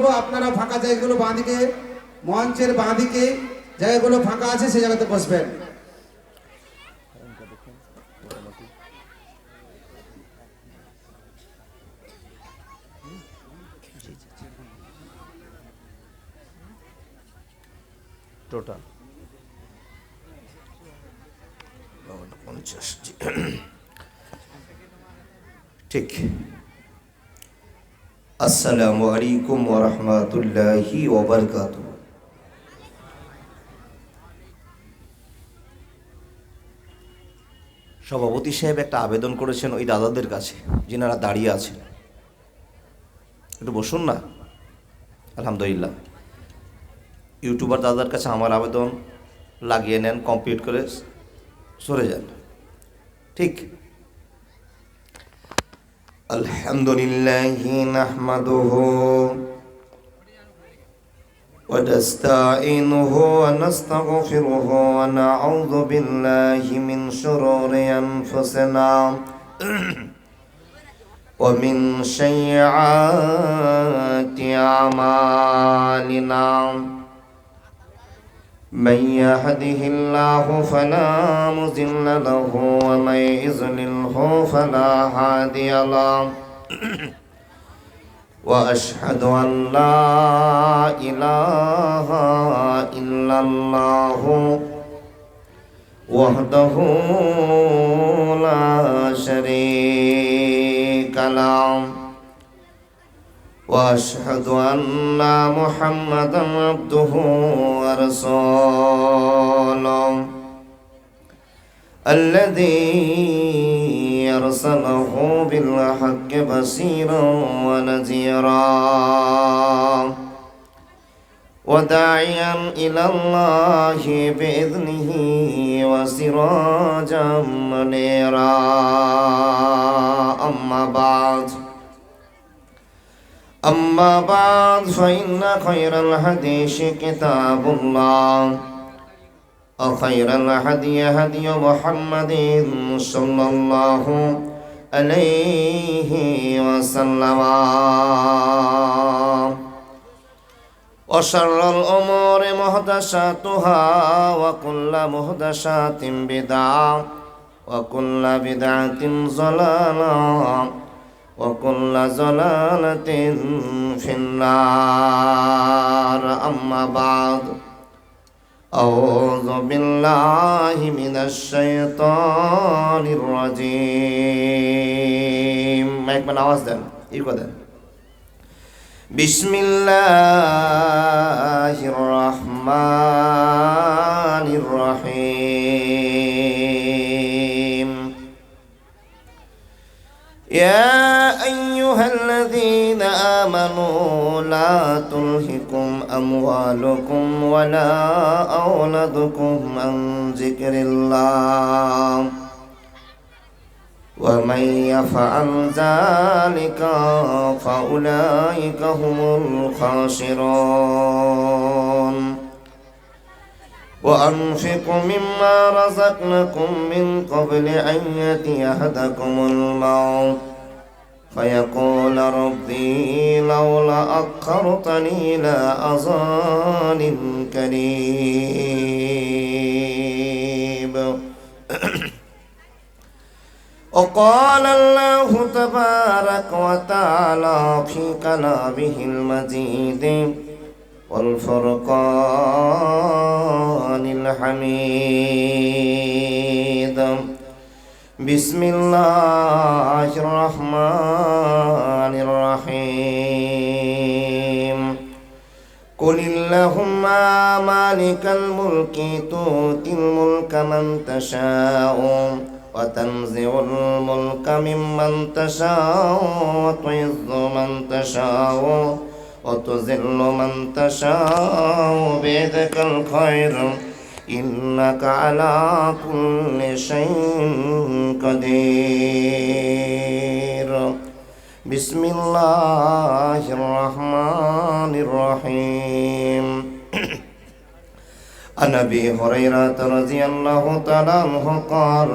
বলবো আপনারা ফাঁকা জায়গাগুলো বাঁদিকে, মঞ্চের বাঁদিকে জায়গাগুলো ফাঁকা আছে, সেই জায়গাতে বসবেন। টোটাল 50 ঠিক। আসসালামু আলাইকুম ওয়া রাহমাতুল্লাহি ওয়া বারাকাতুহু। সভাপতি সাহেব একটা আবেদন করেছেন ওই দাদাদের কাছে যিনারা দাঁড়িয়ে আছেন, একটু বসুন না। আলহামদুলিল্লাহ, ইউটিউবার দাদার কাছে আমার আবেদন লাগিয়ে নেন, কমপ্লিট করে সরে যান। ঠিক। আলহামদুলিল্লাহি নাহমাদুহু ওয়া নাস্তাঈনুহু ওয়া নাস্তাগফিরুহু ওয়া নাউযু বিল্লাহি মিন শুরুরি আনফুসিনা ওয়া মিন সাইয়্যাতি আমালিনা। من يهده الله فلا مضل له ومن يضلله فلا هادي له وأشهد أن لا إله إلا الله وحده لا شريك له وأشهد أن محمدا عبده ورسوله الذي أرسله بالحق بشيرا ونذيرا وداعيا إلى الله بإذنه وسراجا منيرا. أما بعد فإن خير الحديث كتاب الله وخير الهدي هدي محمد صلى الله عليه وسلم وشر الأمور محدثاتها وكل محدثات بدعة وكل بدعة ضلالة وكل ضلالة في النار. أما بعد أعوذ بالله من الشيطان الرجيم. মাইক মানে আওয়াজ দেন, ইকো দেন। বিসমিল্লাহির রহমানির রহিম। يا أيها الذين آمنوا لا تلهكم أموالكم ولا أولادكم عن ذكر الله ومن يفعل ذلك فأولئك هم الخاسرون. وأنفقوا مما رزقناكم من قبل أن يأتي أحدكم الموت فيقول ربي لولا أخرتني إلى أجل قريب. وقال الله تبارك وتعالى في كلامه المجيد والفرقان الحميد. بسم الله الرحمن الرحيم. قل اللهم مالك الملك تؤتي الملك من تشاء وتنزع الملك ممن تشاء وتعز من تشاء وتذل من تشاء بيدك الخير إنك على كل شيء قدير. بسم الله الرحمن الرحيم. عن أبي هريرة رضي الله تعالى عنه قال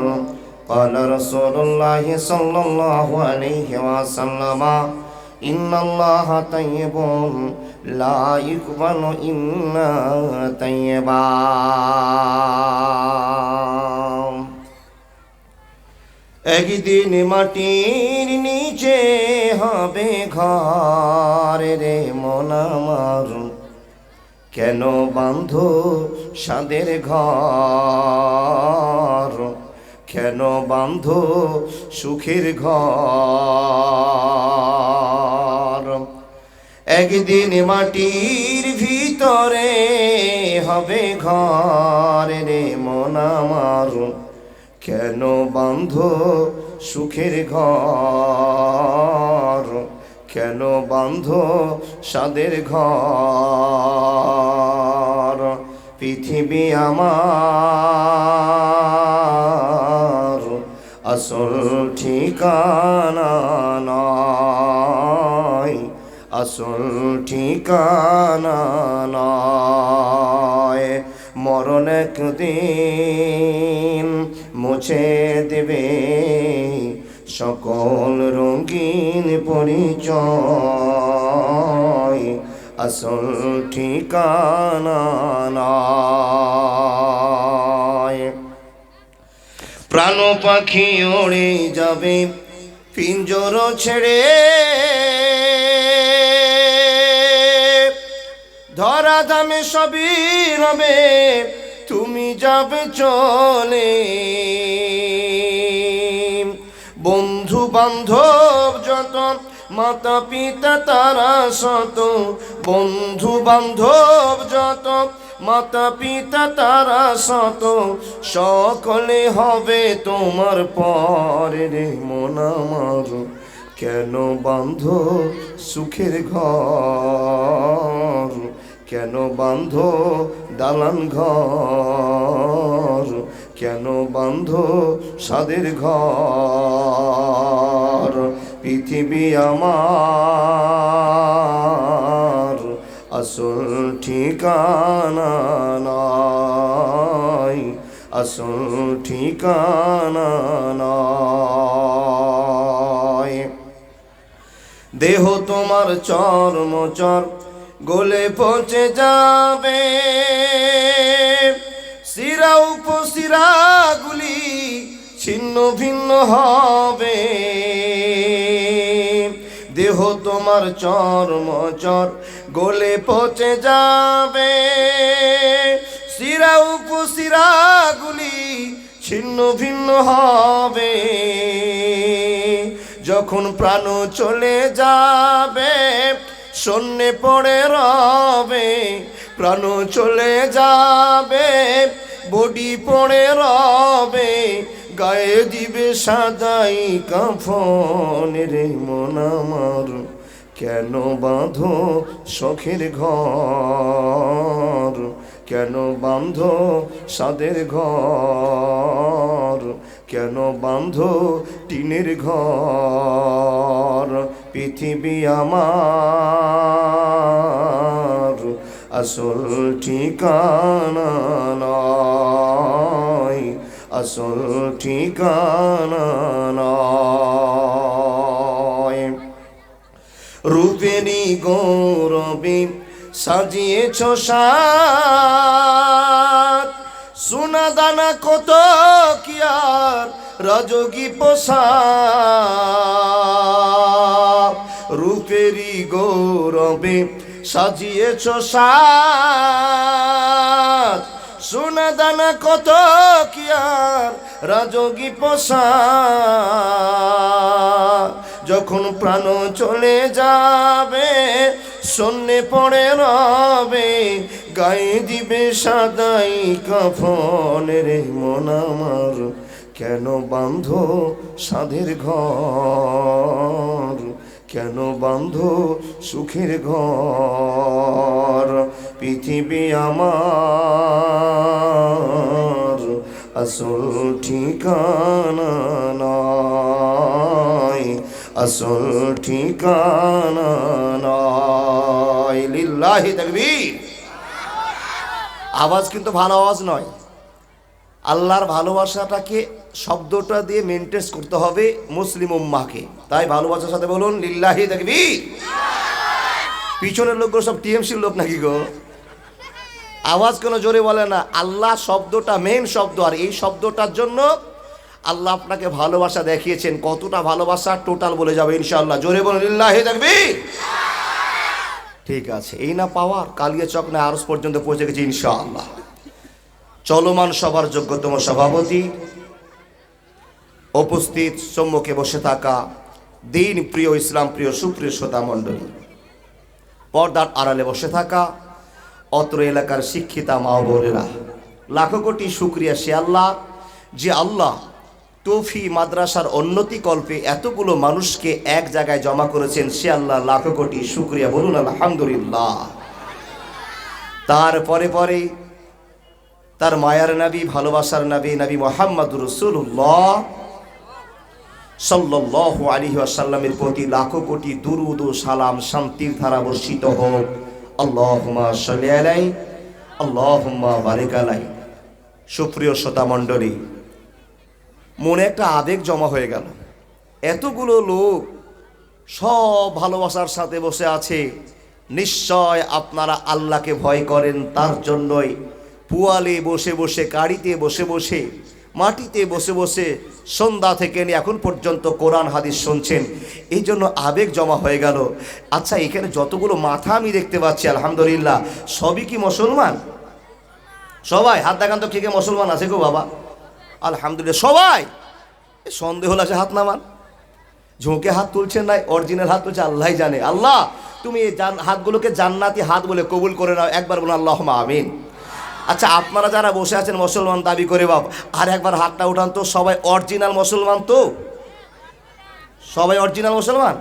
قال رسول الله صلى الله عليه وسلم ইন্নাল্লাহা তাইয়্যিবুন লা ইকবালু ইল্লা তাইয়্যিবা। একদিন মাটির নিচে হবে ঘর রে মন আমার, কেন বাঁধো সাদের ঘর, কেন বাঁধো সুখের ঘর। একদিন মাটির ভিতরে হবে ঘর রে মন আমার, কেন বাঁধো সুখের ঘর, কেন বাঁধো সাদের ঘর। পৃথিবী আমার আসল ঠিকানা নয়, আসল ঠিকানা নয়। মরণ একদিন মুছে দেবে সকল রঙিন পরিচয়, আসল ঠিকানা নয়। প্রাণ পাখি উড়ে যাবে পিঞ্জর ছেড়ে, ধরা ধামে সবই রবে তুমি যাবে চলে। বন্ধু বান্ধব যত মাতা পিতা তারা শত, বন্ধু বান্ধব যত মাতা পিতা তারা শত, সকলে হবে তোমার পরে রে মন আমার, কেন বাঁধো সুখের ঘর, কেন বাঁধো দালান ঘর, কেন বাঁধো সাদের ঘর। পৃথিবী আমার আসল ঠিকানা নয়, আসল ঠিকানা নয়। দেহ তোমার চর্মচর গলে পচে যাবে, শিরা উপশিরাগুলি ছিন্ন ভিন্ন হবে। দেহ তোমার চর্মচর গলে পচে যাবে, শিরা উপশিরাগুলি ছিন্ন ভিন্ন হবে। যখন প্রাণ চলে যাবে শূন্যে পড়ে রবে, প্রাণ চলে যাবে বডি পড়ে রবে, গায়ে দিবে সাদাই কাফন রে মন আমার, কেন বাঁধো শখের ঘর, কেন বাঁধো সাদের ঘর, কেন বাঁধো টিনের ঘর। পৃথিবী আমার আসল ঠিকানা নয়, আসল ঠিকানা নয়। রূপেরই গৌরবে সাজিয়েছ সাত, সোনা দানা কত কি আর রাজগী পোশাক। রূপেরই গৌরবে সাজিয়েছ সাত, সোনা দানা কত কি আর রাজগী পোশাক। যখন প্রাণ চলে যাবে শূন্যে পড়ে রবে, গায়ে দিবে সাদাই কাফন রে মন আমার, কেন বাঁধো সাধের ঘর, কেন বাঁধো সুখের ঘর। পৃথিবী আমার আসল ঠিকানা নয়, আসল ঠিকানা নয়। লিল্লাহি তাকবীর। আওয়াজ কিন্তু ভালো আওয়াজ নয়, আল্লাহর ভালোবাসাটাকে শব্দটা দিয়ে মেনটেন করতে হবে মুসলিম উম্মাহকে। তাই ভালোবাসার সাথে বলুন লিল্লাহি তাকবীর। পিছনের লোকগুলো সব টিএমসির লোক নাকি গো? আওয়াজ কোনো জোরে বলে না। আল্লাহ শব্দটা মেন শব্দ, আর এই শব্দটার জন্য আল্লাহ আপনাকে ভালোবাসা দেখিয়েছেন। কতটা ভালোবাসা টোটাল বলে যাবে ইনশাআল্লাহ। জোরে বলুন লিল্লাহি তাকবীর। ঠিক আছে, এই না পাওয়ার কালিয়াচক না আরস পর্যন্ত পৌঁছে গেছে ইনশাআল্লাহ। চলমান সভার যোগ্যতম সভাপতি, উপস্থিত সম্মুখে বসে থাকা দিন প্রিয়, ইসলাম প্রিয় সুপ্রিয় শ্রোতা মণ্ডলী, পর্দার আড়ালে বসে থাকা অত্র এলাকার শিক্ষিতা মা ও বোনেরা, লাখো কোটি শুকরিয়া সে আল্লাহ যে আল্লাহ তৌফি মাদ্রাসার উন্নতি কল্পে এতগুলো মানুষকে এক জায়গায় জমা করেছেন। সে আল্লাহ লাখো কোটি শুকরিয়া, বলুন আলহামদুলিল্লাহ। তারপরে পরে তার মায়ার নবী, ভালোবাসার নবী, নবী মুহাম্মদুর রাসূলুল্লাহ সাল্লাল্লাহু আলাইহি ওয়াসাল্লামের প্রতি লাখো কোটি দুরূদ ও সালাম, শান্তির ধারা বর্ষিত হোক। আল্লাহুম্মা সাল্লি আলাইহি, আল্লাহুম্মা বারিক আলাইহি। সুপ্রিয় শ্রোতা মণ্ডলী, মনে একটা আবেগ জমা হয়ে গেল। এতগুলো লোক সব ভালোবাসার সাথে বসে আছে। নিশ্চয় আপনারা আল্লাহকে ভয় করেন, তার জন্যই পুয়ালে বসে বসে, গাড়িতে বসে বসে, মাটিতে বসে বসে সন্ধ্যা থেকে নিয়ে এখন পর্যন্ত কোরআন হাদিস শুনছেন। এই জন্য আবেগ জমা হয়ে গেল। আচ্ছা, এখানে যতগুলো মাথা আমি দেখতে পাচ্ছি আলহামদুলিল্লাহ, সবই কি মুসলমান? সবাই হাত দেখান তো, কে কে মুসলমান আছে গো বাবা? আলহামদুলিল্লাহ সবাই। সন্দেহ আছে হাত নামান। ঝোঁকে হাত তুলছেন নাই, অরিজিনাল হাত তুলছে আল্লাহ জানে। আল্লাহ তুমি এই হাতগুলোকে জান্নাতি হাত বলে কবুল করে নাও। একবার বলুন আল্লাহুম্মা আমিন। আচ্ছা, আপনারা যারা বসে আছেন মুসলমান দাবি করে বাপ, আর একবার হাতটা উঠান তো। সবাই অরিজিনাল মুসলমান তো? সবাই অরিজিনাল মুসলমান?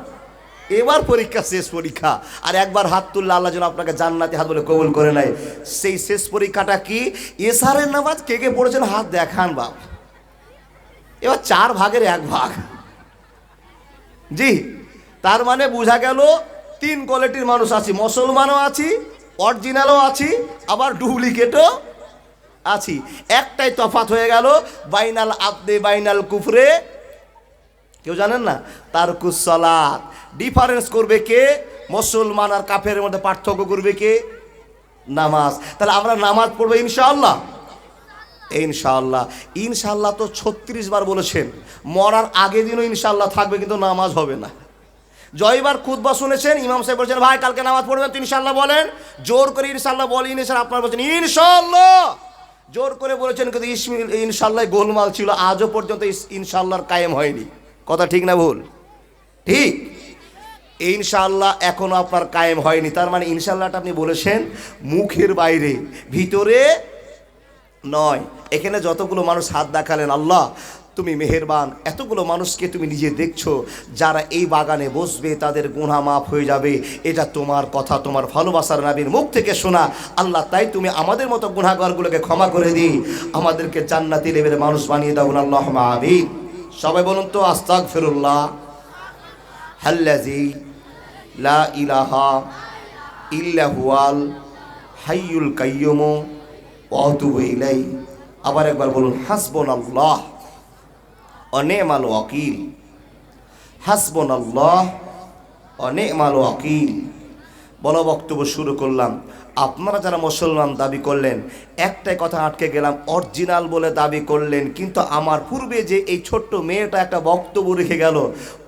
এবার পরীক্ষা, শেষ পরীক্ষা। আর একবার হাত তুললে আল্লাহ যেন আপনাকে জান্নাতি হাত বলে কবুল করে নেয়। সেই শেষ পরীক্ষাটা কি? এশারের নামাজ কে কে পড়েছেন হাত দেখান বাপ। এবার 4 ভাগের 1 ভাগ। জি, তার মানে বোঝা গেল 3 কোয়ালিটির মানুষ আছি। মুসলমানও আছি, অরিজিনালও আছি, আবার ডুপ্লিকেটও আছি। একটাই তফাৎ হয়ে গেল, বাইনাল আবদে বাইনাল কুফরে, কেউ জানেন না? তারকুস সালাত। ডিফারেন্স করবে কে? মুসলমান আর কাফেরের মধ্যে পার্থক্য করবে কে? নামাজ। তাহলে আমরা নামাজ পড়বো ইনশাআল্লাহ। ইনশাআল্লাহ, ইনশাআল্লাহ তো 36 বার বলেছেন। মরার আগে দিনও ইনশাআল্লাহ থাকবে, কিন্তু নামাজ হবে না। জয়বার খুতবা শুনেছেন, ইমাম সাহেব বলছেন ভাই কালকে নামাজ পড়বেন তো ইনশাআল্লাহ বলেন। জোর করে ইনশাআল্লাহ বলিনি স্যার, আপনারা বলছেন ইনশাআল্লাহ। জোর করে বলেছেন, কিন্তু ইনশাআল্লাহ গোলমাল ছিল। আজও পর্যন্ত ইনশাআল্লাহর কায়েম হয়নি। কথা ঠিক না ভুল? ঠিক। ইনশাআল্লাহ এখনো আপনার কায়েম হয়নি। তার মানে ইনশাআল্লাহটা আপনি বলেছেন মুখের বাইরে, ভিতরে নয়। এখানে যতগুলো মানুষ হাত দেখালেন, আল্লাহ তুমি মেহেরবান। এতগুলো মানুষকে তুমি নিজে দেখছো, যারা এই বাগানে বসবে তাদের গুনাহ মাফ হয়ে যাবে। এটা তোমার কথা, তোমার ভালোবাসার নবীর মুখ থেকে শোনা। আল্লাহ তাই তুমি আমাদের মতো গুনাহগারগুলোকে ক্ষমা করে দিই, আমাদেরকে জান্নাতি লেভেলের মানুষ বানিয়ে দাও। আল্লাহুম্মা আমিন। সবাই বলুন তো আস্তাগফিরুল্লাহ আল্লাযী লা ইলাহা ইল্লা হুয়াল হাইয়ুল কাইয়্যুম ওয়া আতুবু ইলাইহি। আবার একবার বলুন হাসবুনাল্লাহ ওয়া নি'মাল ওয়াকিল। হাসবুনাল্লাহ ওয়া নি'মাল ওয়াকিল। বলো, বক্তব্য শুরু করলাম। আপনারা যারা মুসলমান দাবি করলেন, একটাই কথা আটকে গেলাম, অরিজিনাল বলে দাবি করলেন, কিন্তু আমার পূর্বে যে এই ছোট্ট মেয়েটা একটা বক্তব্য রেখে গেল,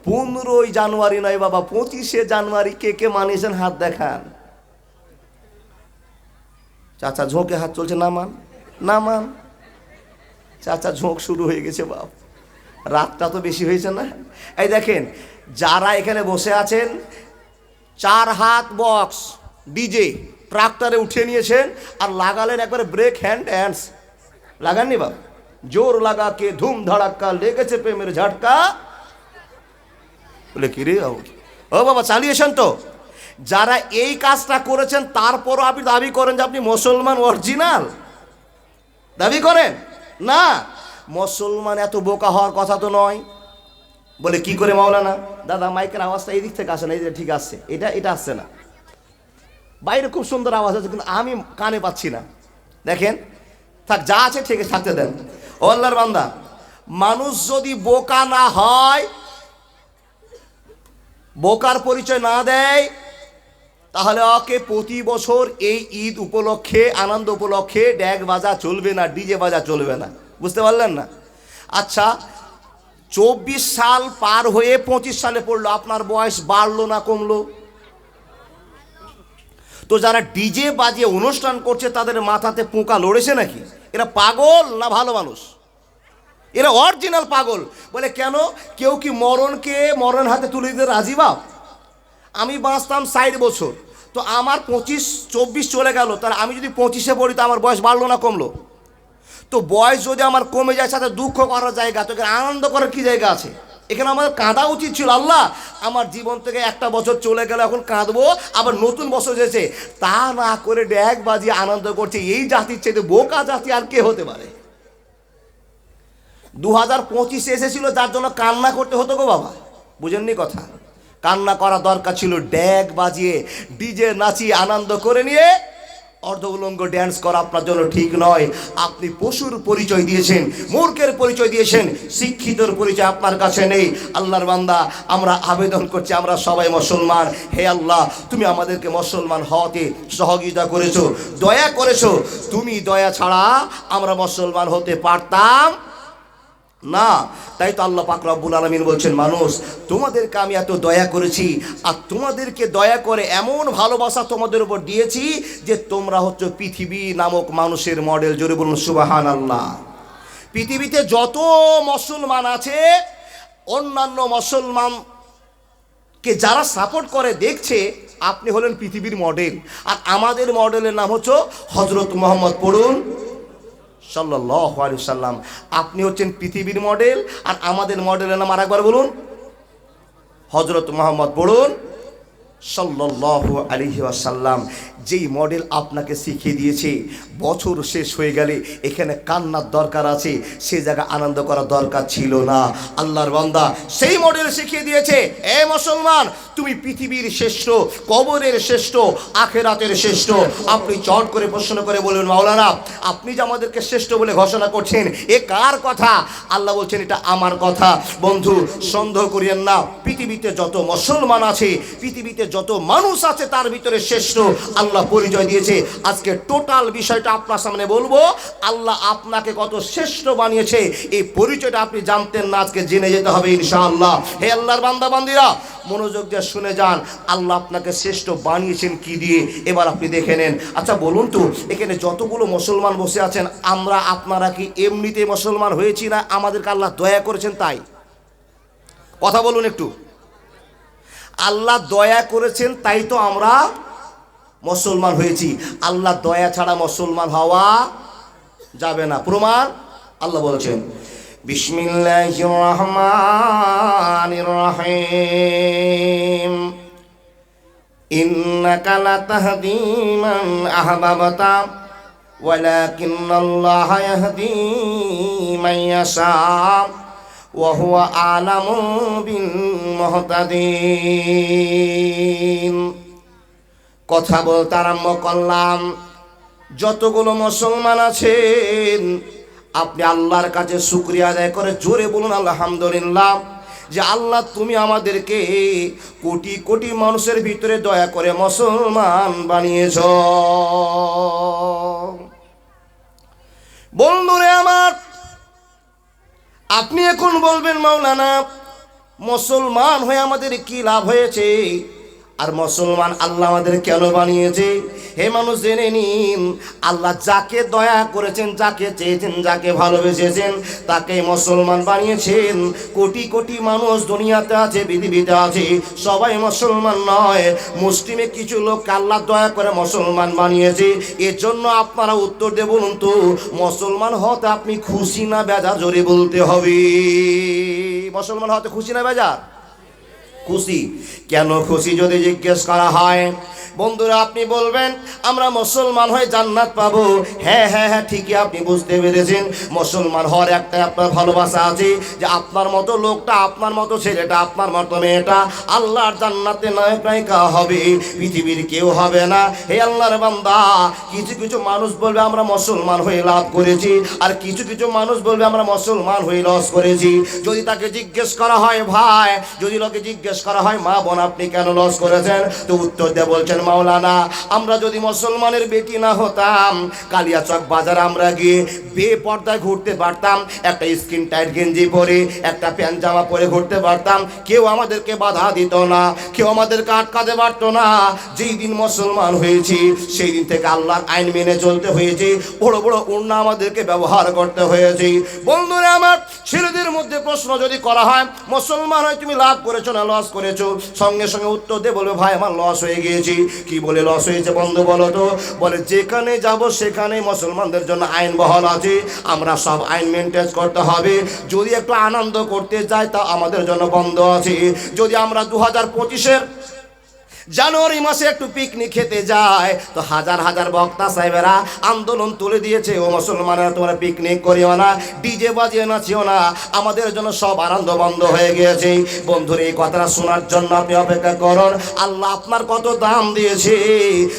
15ই জানুয়ারি নয় বাবা, 25শে জানুয়ারি কে কে মানিয়েছেন হাত দেখান। চাচা ঝোঁকে হাত চলছে, নামান নামান। চাচা ঝোঁক শুরু হয়ে গেছে বাপ, রাতটা তো বেশি হয়েছে না? এই দেখেন, যারা এখানে বসে আছেন 4 হাত বক্স ডিজে ট্রাক্টরে উঠিয়ে নিয়েছেন, আর লাগালেন একবারে ব্রেক হ্যান্ডস। লাগাননি বাপ? জোর লাগা কে ধুম ধড়াক্কা লেগেছে প্রেমের ঝটকা। বলে কি রে ও বাবা, চালিয়েছেন তো? যারা এই কাজটা করেছেন, তারপরও আপনি দাবি করেন যে আপনি মুসলমান অরিজিনাল? দাবি করেন না। মুসলমান এত বোকা হওয়ার কথা তো নয়। বলে কি করে মাওলানা? দাদা মাইকের আওয়াজটা এই দিক থেকে আসে না, এই যে ঠিক আসছে, এটা আসছে না। বাইরে খুব সুন্দর আওয়াজ আছে, কিন্তু আমি কানে পাচ্ছি না। দেখেন, থাক যা আছে ঠিক থাকতে দেন। ও আল্লাহর বান্দা, মানুষ যদি বোকা না হয়, বোকার পরিচয় না দেয়, তাহলে ওকে প্রতি বছর এই ঈদ উপলক্ষে, আনন্দ উপলক্ষে ড্যাগ বাজা চলবে না, ডিজে বাজা চলবে না। বুঝতে পারলেন না? আচ্ছা, 24 সাল পার হয়ে 25 সালে পড়লো, আপনার বয়স বাড়লো না কমলো? তো যারা ডিজে বাজিয়ে অনুষ্ঠান করছে তাদের মাথাতে পোকা লড়েছে নাকি? এরা পাগল না ভালো মানুষ? এরা অরিজিনাল পাগল। বলে কেন? কেউ কি মরণকে মরণ হাতে তুলে দিতে রাজি? বাপ, আমি বাঁচতাম 60 বছর, তো আমার 25-24 চলে গেল, তাহলে আমি যদি 25-এ পড়ি তো আমার বয়স বাড়লো না কমলো? তো বয়স যদি আমার কমে যায়, সাথে দুঃখ করার জায়গা, তো এখানে আনন্দ করার কি জায়গা আছে? এখানে আমাদের কাঁদা উচিত ছিল, আল্লাহ আমার জীবন থেকে একটা বছর চলে গেল, এখন কাঁদবো, আবার নতুন বছর এসেছে। তা না করে ড্যাগ বাজিয়ে আনন্দ করছে। এই জাতির চেয়ে বোকা জাতি আর কে হতে পারে? 2025 এসেছিল, যার জন্য কান্না করতে হতো গো বাবা। বুঝেননি কথা? কান্না করা দরকার ছিল ড্যাগ বাজিয়ে, ডিজে নাচিয়ে আনন্দ করে নিয়ে অর্ধ উলঙ্গ ড্যান্স করা আপনার জন্য ঠিক নয়। আপনি পশুর পরিচয় দিয়েছেন, মূর্খের পরিচয় দিয়েছেন, শিক্ষিতর পরিচয় আপনার কাছে নেই। আল্লাহর বান্দা, আমরা আবেদন করছি, আমরা সবাই মুসলমান। হে আল্লাহ, তুমি আমাদেরকে মুসলমান হওয়াতে সহযোগিতা করেছো, দয়া করেছো। তুমি দয়া ছাড়া আমরা মুসলমান হতে পারতাম না। তাই তো আল্লাহ পাক রব্বুল আলামিন বলছেন, মানুষ তোমাদেরকে আমি এত দয়া করেছি, আর তোমাদেরকে দয়া করে এমন ভালোবাসা তোমাদের উপর দিয়েছি যে তোমরা হচ্ছে পৃথিবী নামক মানুষের মডেল। জোরে বলুন সুবহানাল্লাহ। পৃথিবীতে যত মুসলমান আছে, অন্যান্য মুসলমানকে যারা সাপোর্ট করে দেখছে, আপনি হলেন পৃথিবীর মডেল। আর আমাদের মডেলের নাম হচ্ছে হযরত মুহাম্মদ। পড়ুন সাল্লাল্লাহু আলাইহি সাল্লাম। আপনি হচ্ছেন পৃথিবীর মডেল, আর আমাদের মডেলের নাম আরেকবার বলুন, হযরত মুহাম্মদ। পড়ুন সাল্লাল্লাহু আলাইহি ওয়াসাল্লাম। যেই মডেল আপনাকে শিখিয়ে দিয়েছে, বছর শেষ হয়ে গেলে এখানে কান্নার দরকার আছে, সে জায়গা আনন্দ করার দরকার ছিল না। আল্লাহর বান্দা সেই মডেল শিখিয়ে দিয়েছে, এ মুসলমান তুমি পৃথিবীর শ্রেষ্ঠ, কবরের শ্রেষ্ঠ, আখেরাতের শ্রেষ্ঠ। আপনি চট করে প্রশ্ন করে বলবেন, মাওলানা আপনি যে আমাদেরকে শ্রেষ্ঠ বলে ঘোষণা করছেন, এ কার কথা? আল্লাহ বলছেন, এটা আমার কথা। বন্ধু, সন্দেহ করিয়েন না, পৃথিবীতে যত মুসলমান আছে, পৃথিবীতে যত মানুষ আছে, তার ভিতরে শ্রেষ্ঠ আল্লাহ পরিচয় দিয়েছে। আজকে টোটাল বিষয়টা আপনার সামনে বলবো, আল্লাহ আপনাকে কত শ্রেষ্ঠ বানিয়েছে, এই পরিচয়টা আপনি জানতেন না, আজকে জেনে যেতে হবে ইনশাআল্লাহ। হে আল্লাহর বান্দা বান্দিরা, মনোযোগ দিয়ে শুনে যান, আল্লাহ আপনাকে শ্রেষ্ঠ বানিয়েছেন কি দিয়ে, এবার আপনি দেখে নেন। আচ্ছা বলুন তো, এখানে যতগুলো মুসলমান বসে আছেন, আমরা আপনারা কি এমনিতে মুসলমান হয়েছি, না আমাদেরকে আল্লাহ দয়া করেছেন তাই? কথা বলুন একটু। আল্লাহ দয়া করেছেন তাই তো আমরা মুসলমান হয়েছি। আল্লাহ দয়া ছাড়া মুসলমান হওয়া যাবে না। প্রমাণ আল্লাহ বলেছেন, বিসমিল্লাহির রহমানির রহিম, ইন্নাকা লাতাহদি মান আহবাবতা ওয়ালাকিন্নাল্লাহা ইয়াহদি মান ইয়াশা ওয়া হুয়া আ'লামু বিল মুহতাদিন। কথা বলতে আরম্ভ করলাম, যতগুলো মুসলমান আছেন, আপনি আল্লাহর কাছে শুকরিয়া আদায় করে জোরে বলুন আলহামদুলিল্লাহ, যে আল্লাহ তুমি আমাদেরকে কোটি কোটি মানুষের ভিতরে দয়া করে মুসলমান বানিয়েছ। বন্ধুরে আমার, আপনি এখন বলবেন, মাওলানা মুসলমান হয়ে আমাদের কি লাভ হয়েছে, আর মুসলমান আল্লাহ আমাদের কেন বানিয়েছে? হে মানুষ, জেনে নিন, আল্লাহ যাকে দয়া করেছেন, যাকে চেয়েছেন, যাকে ভালোবেসেছেন, তাকে মুসলমান বানিয়েছেন। কোটি কোটি মানুষ দুনিয়াতে আছে, পৃথিবীতে আছে, সবাই মুসলমান নয়। মুসলিমে কিছু লোক আল্লাহ দয়া করে মুসলমান বানিয়েছে। এর জন্য আপনারা উত্তর দিয়ে বলুন তো, মুসলমান হতে আপনি খুশি না বেজার? জোরে বলতে হবে। মুসলমান হতে খুশি না বেজার? খুশি। কেন খুশি যদি জিজ্ঞেস করা হয়, বন্ধুরা আপনি বলবেন, আমরা মুসলমান হয়ে জান্নাত পাবো। হ্যাঁ হ্যাঁ হ্যাঁ, ঠিকই আপনি বুঝতে পেরেছেন। মুসলমান হওয়ার একটাই আপনার ভালোবাসা আছে যে আপনার মতো লোকটা, আপনার মতো ছেলেটা, আপনার মতো মেয়েটা আল্লাহর জান্নাতে নায়ক নায়িকা হবে, পৃথিবীর কেউ হবে না। হে আল্লাহর বান্দা, কিছু কিছু মানুষ বলবে আমরা মুসলমান হয়ে লাভ করেছি, আর কিছু কিছু মানুষ বলবে আমরা মুসলমান হয়ে লস করেছি। যদি তাকে জিজ্ঞেস করা হয় ভাই, যদি লোকে জিজ্ঞেস করা হয় মা বোন আপনি কেন লস করেছেন, তো উত্তর দিয়ে বলছেন মাওলানা আমরা যদি মুসলমানের বেটি না হতাম, কালিয়াচক বাজারে আমরা গিয়ে বেপর্দায় ঘুরতে পারতাম, একটা স্কিন টাইট গেঞ্জি পরে একটা প্যান্ট জামা পরে ঘুরতে পারতাম, কেউ আমাদেরকে বাধা দিত না, কেউ আমাদেরকে আটকাতে পারতো না। যেই দিন মুসলমান হয়েছি সেই দিন থেকে আল্লাহর আইন মেনে চলতে হয়েছে, বড় বড় ওড়না আমাদেরকে ব্যবহার করতে হয়েছে। বন্ধুরা আমার, ছেলেদের মধ্যে প্রশ্ন যদি করা হয় মুসলমান হয়ে তুমি লাভ করেছো না লস করেছো, সঙ্গে সঙ্গে উত্তর দিয়ে বলবে ভাই আমার লস হয়ে গিয়েছি। কি বলে লস হয়েছে বন্ধু বলো তো? বলে যেখানে যাব সেখানে মুসলমানদের জন্য আইন বহাল আছে, আমরা সব আইন মেনটেন করতে হবে। যদি একটু আনন্দ করতে যাই তা আমাদের জন্য বন্ধ আছে। যদি আমরা 2025-এর জানুয়ারি মাসে একটু পিকনিক খেতে যায় তো হাজার হাজার বক্তা সাহেবেরা আন্দোলন তুলে দিয়েছে, ও মুসলমানেরা তোমরা পিকনিক করিও না, ডিজে বাজিয়ে নাচিও না, আমাদের জন্য সব আনন্দ বন্ধ হয়ে গিয়েছে। বন্ধুর এই কথাটা শোনার জন্য আপনি অপেক্ষা করুন। আল্লাহ আপনার কত দাম দিয়েছে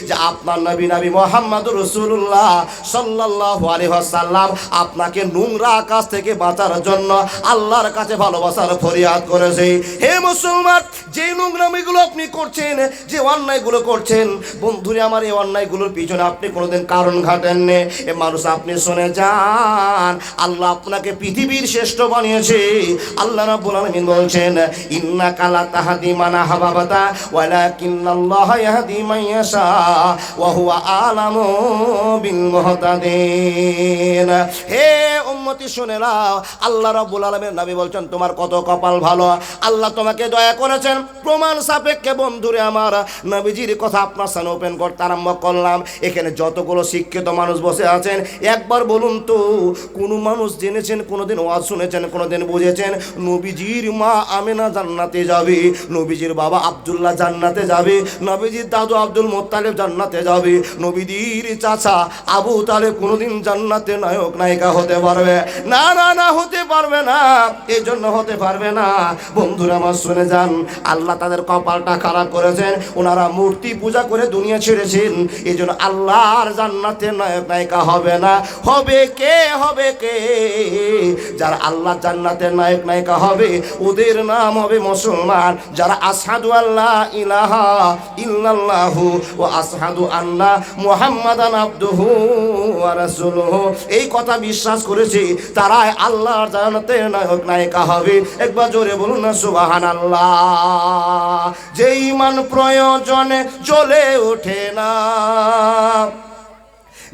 যে আপনার নবী মুহাম্মদুর রাসূলুল্লাহ সাল্লাল্লাহু আলাইহি ওয়াসাল্লাম আপনাকে নোংরা আকাশ থেকে বাঁচার জন্য আল্লাহর কাছে ভালোবাসার ফরিয়াদ করেছে। হে মুসলমান, যে নোংরামিগুলো আপনি করছেন, যে অন্যায়গুলো করছেন, বন্ধুরে আমার এই অন্যায়গুলোর পিছনে আপনি কোনোদিন কারণ ঘাটেননি। এ মানুষ আপনি শুনে যান, আল্লাহ আপনাকে পৃথিবীর শ্রেষ্ঠ বানিয়েছে। আল্লাহ রাব্বুল আলামিন বলছেন ইন্নাকা লা তাহদি মান আহবাবতা ওয়ালাকিন্নাল্লাহা ইয়াহদি মান ইয়াশা ওয়া হুয়া আ'লামু বিল মুহতাদিন। হে উম্মতি শুনে নাও, আল্লাহ রাব্বুল আলামিন নবী বলছেন তোমার কত কপাল ভালো, আল্লাহ তোমাকে দয়া করেছেন। প্রমাণ সাপেক্ষে বন্ধুরে আমার নবীজির কথা আপনার সামনে ওপেন করতে আরম্ভ করলাম। এখানে যতগুলো শিক্ষিত মানুষ বসে আছেন, একবার বলুন তো কোন মানুষ জেনেছেন, কোনোদিন ওয়াজ শুনেছেন, কোনোদিন বুঝেছেন নবীজির মা আমেনা জান্নাতে যাবে, নবীজির বাবা আব্দুল্লাহ জান্নাতে যাবে, নবীজির দাদু আব্দুল মুত্তালিব জান্নাতে যাবে, নবীজির চাচা আবু তালেব কোনোদিন জান্নাতে নায়ক নায়িকা হতে পারবে না? না না, হতে পারবে না। এই জন্য হতে পারবে না। বন্ধুরা আমার শুনে যান, আল্লাহ তাদের কপালটা খারাপ করেছেন, ওনারা মূর্তি পূজা করে দুনিয়া ছেড়েছেন। এই জন্য আল্লাহর জান্নাতে নায়ক নায়িকা হবে না। হবে কে? হবে কে? যারা আল্লাহ জান্নাতের নায়ক নায়িকা হবে ওদের নাম হবে মুসলমান, যারা আশহাদু আল্লা ইলাহা ইল্লাল্লাহু ওয়া আশহাদু আন্না মুহাম্মাদান আবদুহু ওয়া রাসূলুহু, এই কথা বিশ্বাস করেছে, তারাই আল্লাহর জান্নাতের নায়ক নায়িকা হবে। একবার জোরে বলুন না সুবহানাল্লাহ। যে ঈমান প্রয়োজনে জ্বলে ওঠে না,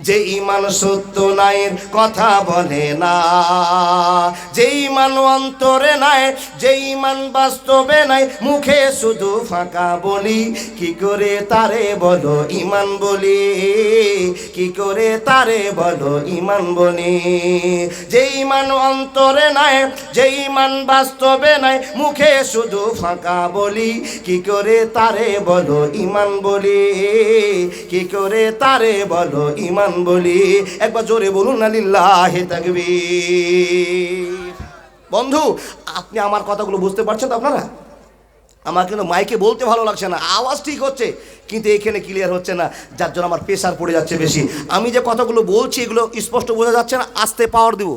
যে ঈমান সত্য নাইয়ের কথা বলে না, যে ঈমান অন্তরে নাই, যে ঈমান বাস্তবে নাই, মুখে শুধু ফাঁকা বলি, কি করে তারে বলো ঈমান বলি, কি করে তারে বলো ঈমান বলি। যে ঈমান অন্তরে নাই, যে ঈমান বাস্তবে নাই, মুখে শুধু ফাঁকা বলি, কি করে তারে বলো ঈমান বলি, কি করে তারে বলো ঈমান বলি। একবার জোরে বলুন না লিল্লাহি তাকবীর। বন্ধু, আপনি আমার কথাগুলো বুঝতে পারছেন তো? আপনারা আমার কিন্তু মাইকে বলতে ভালো লাগছে না, আওয়াজ ঠিক হচ্ছে কিন্তু এখানে ক্লিয়ার হচ্ছে না, যার জন্য আমার প্রেশার পড়ে যাচ্ছে বেশি। আমি যে কথাগুলো বলছি এগুলো স্পষ্ট বোঝা যাচ্ছে না? আস্তে পাওয়ার দিব,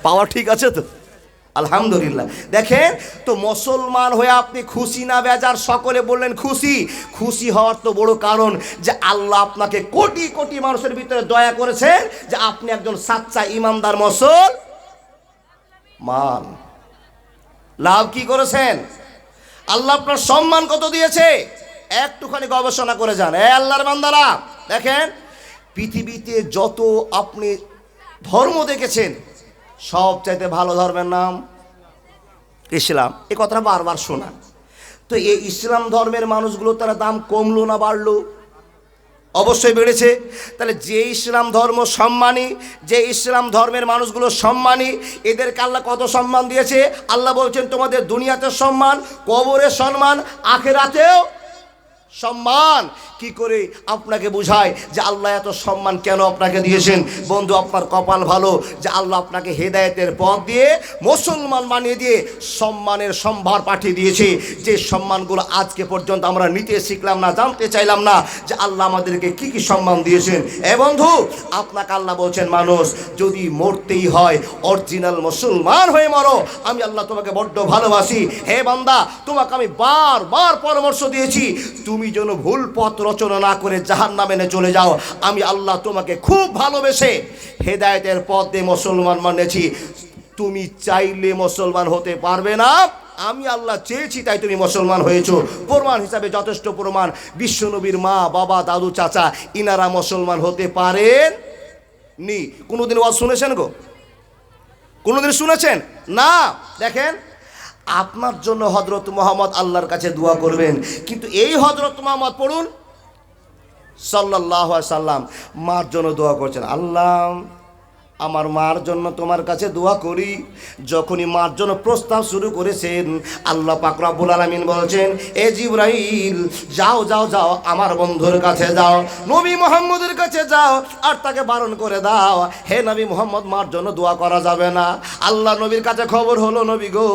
পাওয়ার ঠিক আছে তো? আলহামদুলিল্লাহ। দেখেন তো, মুসলমান হয়ে আপনি খুশি না বেজার? সকলে বললেন খুশি। খুশি হওয়ার তো বড় কারণ যে আল্লাহ আপনাকে কোটি কোটি মানুষের ভিতরে দয়া করেছেন যে আপনি একজন সাচ্চা ইমানদার মুসলমান। লাভ কি করেছেন? আল্লাহ আপনার সম্মান কত দিয়েছে একটুখানি গবেষণা করে যান। আল্লাহর বান্দারা দেখেন, পৃথিবীতে যত আপনি ধর্ম দেখেছেন সবচাইতে ভালো ধর্মের নাম ইসলাম। এই কথাটা বারবার শোনা। তো এই ইসলাম ধর্মের মানুষগুলো তারা দাম কমলো না বাড়লো? অবশ্যই বেড়েছে। তাহলে যে ইসলাম ধর্ম সম্মানী, যে ইসলাম ধর্মের মানুষগুলো সম্মানী, এদেরকে আল্লাহ কত সম্মান দিয়েছে? আল্লাহ বলছেন তোমাদের দুনিয়াতে সম্মান, কবরে সম্মান, আখিরাতেও সম্মান কি করে আপনাকে বুঝায় যে আল্লাহ এত সম্মান কেন আপনাকে দিয়েছেন? বন্ধু, আপনার কপাল ভালো যে আল্লাহ আপনাকে হেদায়েতের পথ দিয়ে মুসলমান বানিয়ে দিয়ে সম্মানের সম্ভার পাঠিয়ে দিয়েছে, যে সম্মানগুলো আজকে পর্যন্ত আমরা নিতে শিখলাম না, জানতে চাইলাম না যে আল্লাহ আমাদেরকে কি কি সম্মান দিয়েছেন। বন্ধু, আপনাকে আল্লাহ বলছেন, মানুষ যদি মরতেই হয় অরিজিনাল মুসলমান হয়ে মরো, আমি আল্লাহ তোমাকে বড্ড ভালোবাসি। হে বান্দা, তোমাকে আমি বারবার পরামর্শ দিয়েছি, তুমি যেন ভুল পথ রচনা না করে জাহান্নামে চলে যাও। আমি আল্লাহ তোমাকে খুব ভালোবেসে হেদায়েতের পথ দিয়ে মুসলমান বানিয়েছি। তুমি চাইলে মুসলমান হতে পারবে না, আমি আল্লাহ চেয়েছি তাই তুমি মুসলমান হয়েছো। প্রমাণ হিসাবে যথেষ্ট প্রমাণ, বিশ্বনবীর মা, বাবা, দাদু, চাচা ইনারা মুসলমান হতে পারেন নি। কোনোদিন ওয়াজ শুনেছেন গো? কোনোদিন শুনেছেন না? দেখেন, আপনার জন্য হযরত মুহাম্মদ আল্লাহর কাছে দোয়া করবেন, কিন্তু এই হযরত মুহাম্মদ পড়ুন সাল্লাল্লাহু আলাইহি সাল্লাম মার জন্য দোয়া করছেন, আল্লাহ আমার মার জন্য তোমার কাছে দোয়া করি। যখনই মার জন্য প্রস্তাব শুরু করেছেন, আল্লাহ পাক রব্বুল আলামিন বলছেন, এ জিবরাইল যাও যাও যাও, আমার বন্ধুর কাছে যাও, নবী মুহাম্মদের কাছে যাও, আর তাকে বারণ করে দাও, হে নবী মুহাম্মদ, মার জন্য দোয়া করা যাবে না। আল্লাহ নবীর কাছে খবর হলো, নবী গো,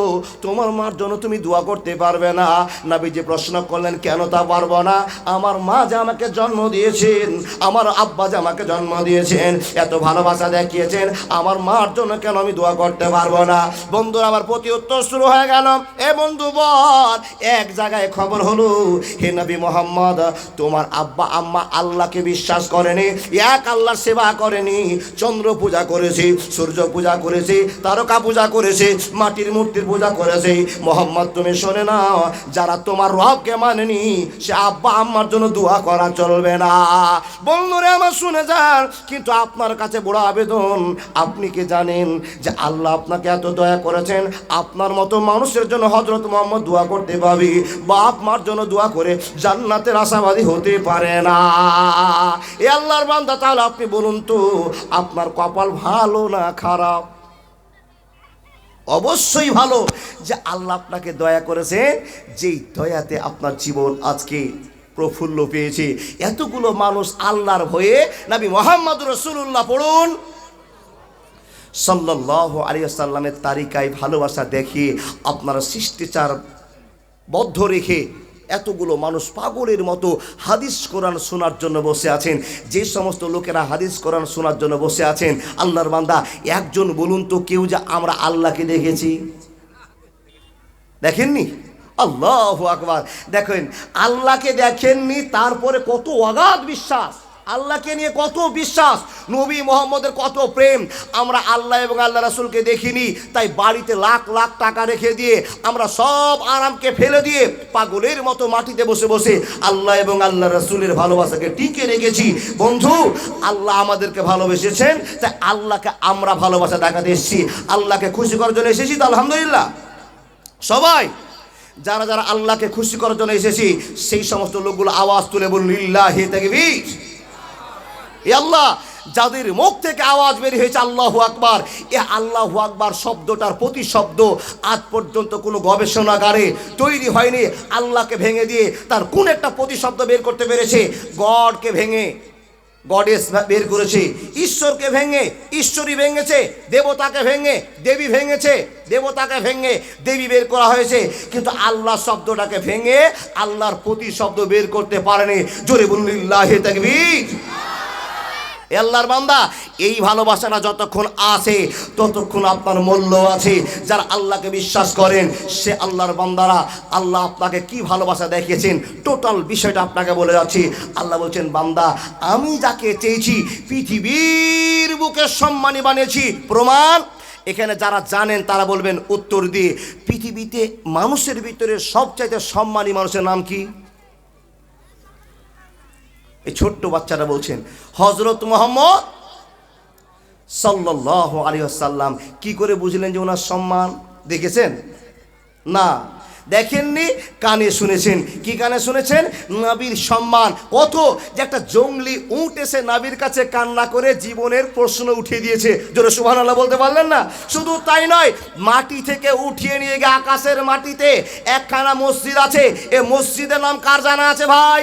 তোমার মার জন্য তুমি দোয়া করতে পারবে না। নবী যে প্রশ্ন করলেন, কেন তা পারবো না? আমার মা যে আমাকে জন্ম দিয়েছেন, আমার আব্বা যে আমাকে জন্ম দিয়েছেন, এত ভালোবাসা দেখিয়েছেন, আমার মার জন্য কেন আমি দোয়া করতে পারবো না? বন্ধুর আমার প্রতি উত্তর শুরু হয়ে গেল, এ বন্ধু বল, এক জায়গায় খবর হলো, হে নবী মুহাম্মদ, তোমার আব্বা আম্মা আল্লাহকে বিশ্বাস করেনি, এক আল্লাহর সেবা করেনি, চন্দ্র পূজা করেছে, সূর্য পূজা করেছে, তারকা পূজা করেছে, মাটির মূর্তির পূজা করেছে। মুহাম্মদ, তুমি শোনে নাও, যারা তোমার রবকে মানেনি, সে আব্বা আম্মার জন্য দোয়া করা চলবে না। বন্ধুরে আমার শুনে যান, কিন্তু আপনার কাছে বড় আবেদন, আপনি কি জানেন যে আল্লাহ আপনাকে এত দয়া করেছেন, আপনার মতো মানুষের জন্য হযরত মুহাম্মদ দোয়া করতে পারবে, বাপ মার জন্য দোয়া করে জান্নাতের আশাবাদী হতে পারে না? এ আল্লাহর বান্দা, তাহলে আপনি বলুন তো, আপনার কপাল ভালো না খারাপ? অবশ্যই ভালো যে আল্লাহ আপনাকে দয়া করেছেন, যেই দয়াতে আপনার জীবন আজকে প্রফুল্ল পেয়েছে। এতগুলো মানুষ আল্লাহর ভয়ে নবী মুহাম্মদ রাসূলুল্লাহ পড়ুন সাল্লাল্লাহু আলাইহি ওয়াসাল্লামের তারিকায় ভালোবাসা দেখিয়ে আপনারা শিষ্টাচার বদ্ধ রেখে এতগুলো মানুষ পাগলের মতো হাদিস কোরআন শোনার জন্য বসে আছেন। যে সমস্ত লোকেরা হাদিস কোরআন শোনার জন্য বসে আছেন, আল্লাহর বান্দা, একজন বলুন তো, কেউ যে আমরা আল্লাহকে দেখেছি? দেখেননি? আল্লাহু আকবার। দেখেন, আল্লাহকে দেখেননি, তারপরে কত অগাধ বিশ্বাস, আল্লাহকে নিয়ে কত বিশ্বাস, নবী মুহাম্মদের কত প্রেম। আমরা আল্লাহ এবং আল্লাহ রাসূলকে দেখিনি, তাই বাড়িতে লাখ লাখ টাকা রেখে দিয়ে আমরা সব আরামকে ফেলে দিয়ে পাগলের মতো মাটিতে বসে বসে আল্লাহ এবং আল্লাহ রাসূলের ভালোবাসাকে টিকে রেখেছি। বন্ধু, আল্লাহ আমাদেরকে ভালোবেসেছেন, তাই আল্লাহকে আমরা ভালোবাসা দেখাতে এসেছি, আল্লাহকে খুশি করার জন্য এসেছি। তো আলহামদুলিল্লাহ, সবাই যারা যারা আল্লাহকে খুশি করার জন্য এসেছি, সেই সমস্ত লোকগুলো আওয়াজ তুলে বলুন, লিল্লাহি তাকবীর। আল্লাহ, যাদের মুখ থেকে আওয়াজ বের হয়েছে আল্লাহু আকবার, এ আল্লাহু আকবার শব্দটার প্রতিশব্দ আজ পর্যন্ত কোনো গবেষণাগারে তৈরি হয়নি। আল্লাহকে ভেঙে দিয়ে তার কোন একটা প্রতিশব্দ বের করতে পেরেছে? গডকে ভেঙে গডেস বের করেছে, ঈশ্বরকে ভেঙে ঈশ্বরী ভেঙেছে, দেবতাকে ভেঙে দেবী ভেঙেছে, দেবতাকে ভেঙে দেবী বের করা হয়েছে, কিন্তু আল্লাহ শব্দটাকে ভেঙে আল্লাহর প্রতিশব্দ বের করতে পারেনি। জোরে বলুন, লিল্লাহি তাকবীর। আল্লাহর বান্দা, এই ভালোবাসাটা যতক্ষণ আছে ততক্ষণ আপনার মূল্য আছে। যারা আল্লাহকে বিশ্বাস করেন, সে আল্লাহর বান্দারা, আল্লাহ আপনাকে কি ভালোবাসা দেখিয়েছেন, টোটাল বিষয়টা আপনাকে বলে যাচ্ছি। আল্লাহ বলছেন, বান্দা, আমি যাকে চেয়েছি পৃথিবীর বুকে সম্মানী বানিয়েছি। প্রমাণ, এখানে যারা জানেন তারা বলবেন উত্তর দিয়ে, পৃথিবীতে মানুষের ভিতরে সবচাইতে সম্মানী মানুষের নাম কি? এই ছোট্ট বাচ্চারা বলছেন, হযরত মুহাম্মদ সাল্লাল্লাহু আলাইহি ওয়াসাল্লাম। কি করে বুঝলেন যে ওনার সম্মান? দেখেছেন না? দেখেননি, কানে শুনেছেন। কি কানে শুনেছেন? নবীর সম্মান কত, যে একটা জঙ্গলি উট এসে নবীর কাছে কান্না করে জীবনের প্রশ্ন উঠিয়ে দিয়েছে। জোরে সুবহানাল্লাহ বলতে পারলেন না? শুধু তাই নয়, মাটি থেকে উঠিয়ে নিয়ে গিয়ে আকাশের মাটিতে একখানা মসজিদ আছে। এ মসজিদের নাম কার জানা আছে ভাই?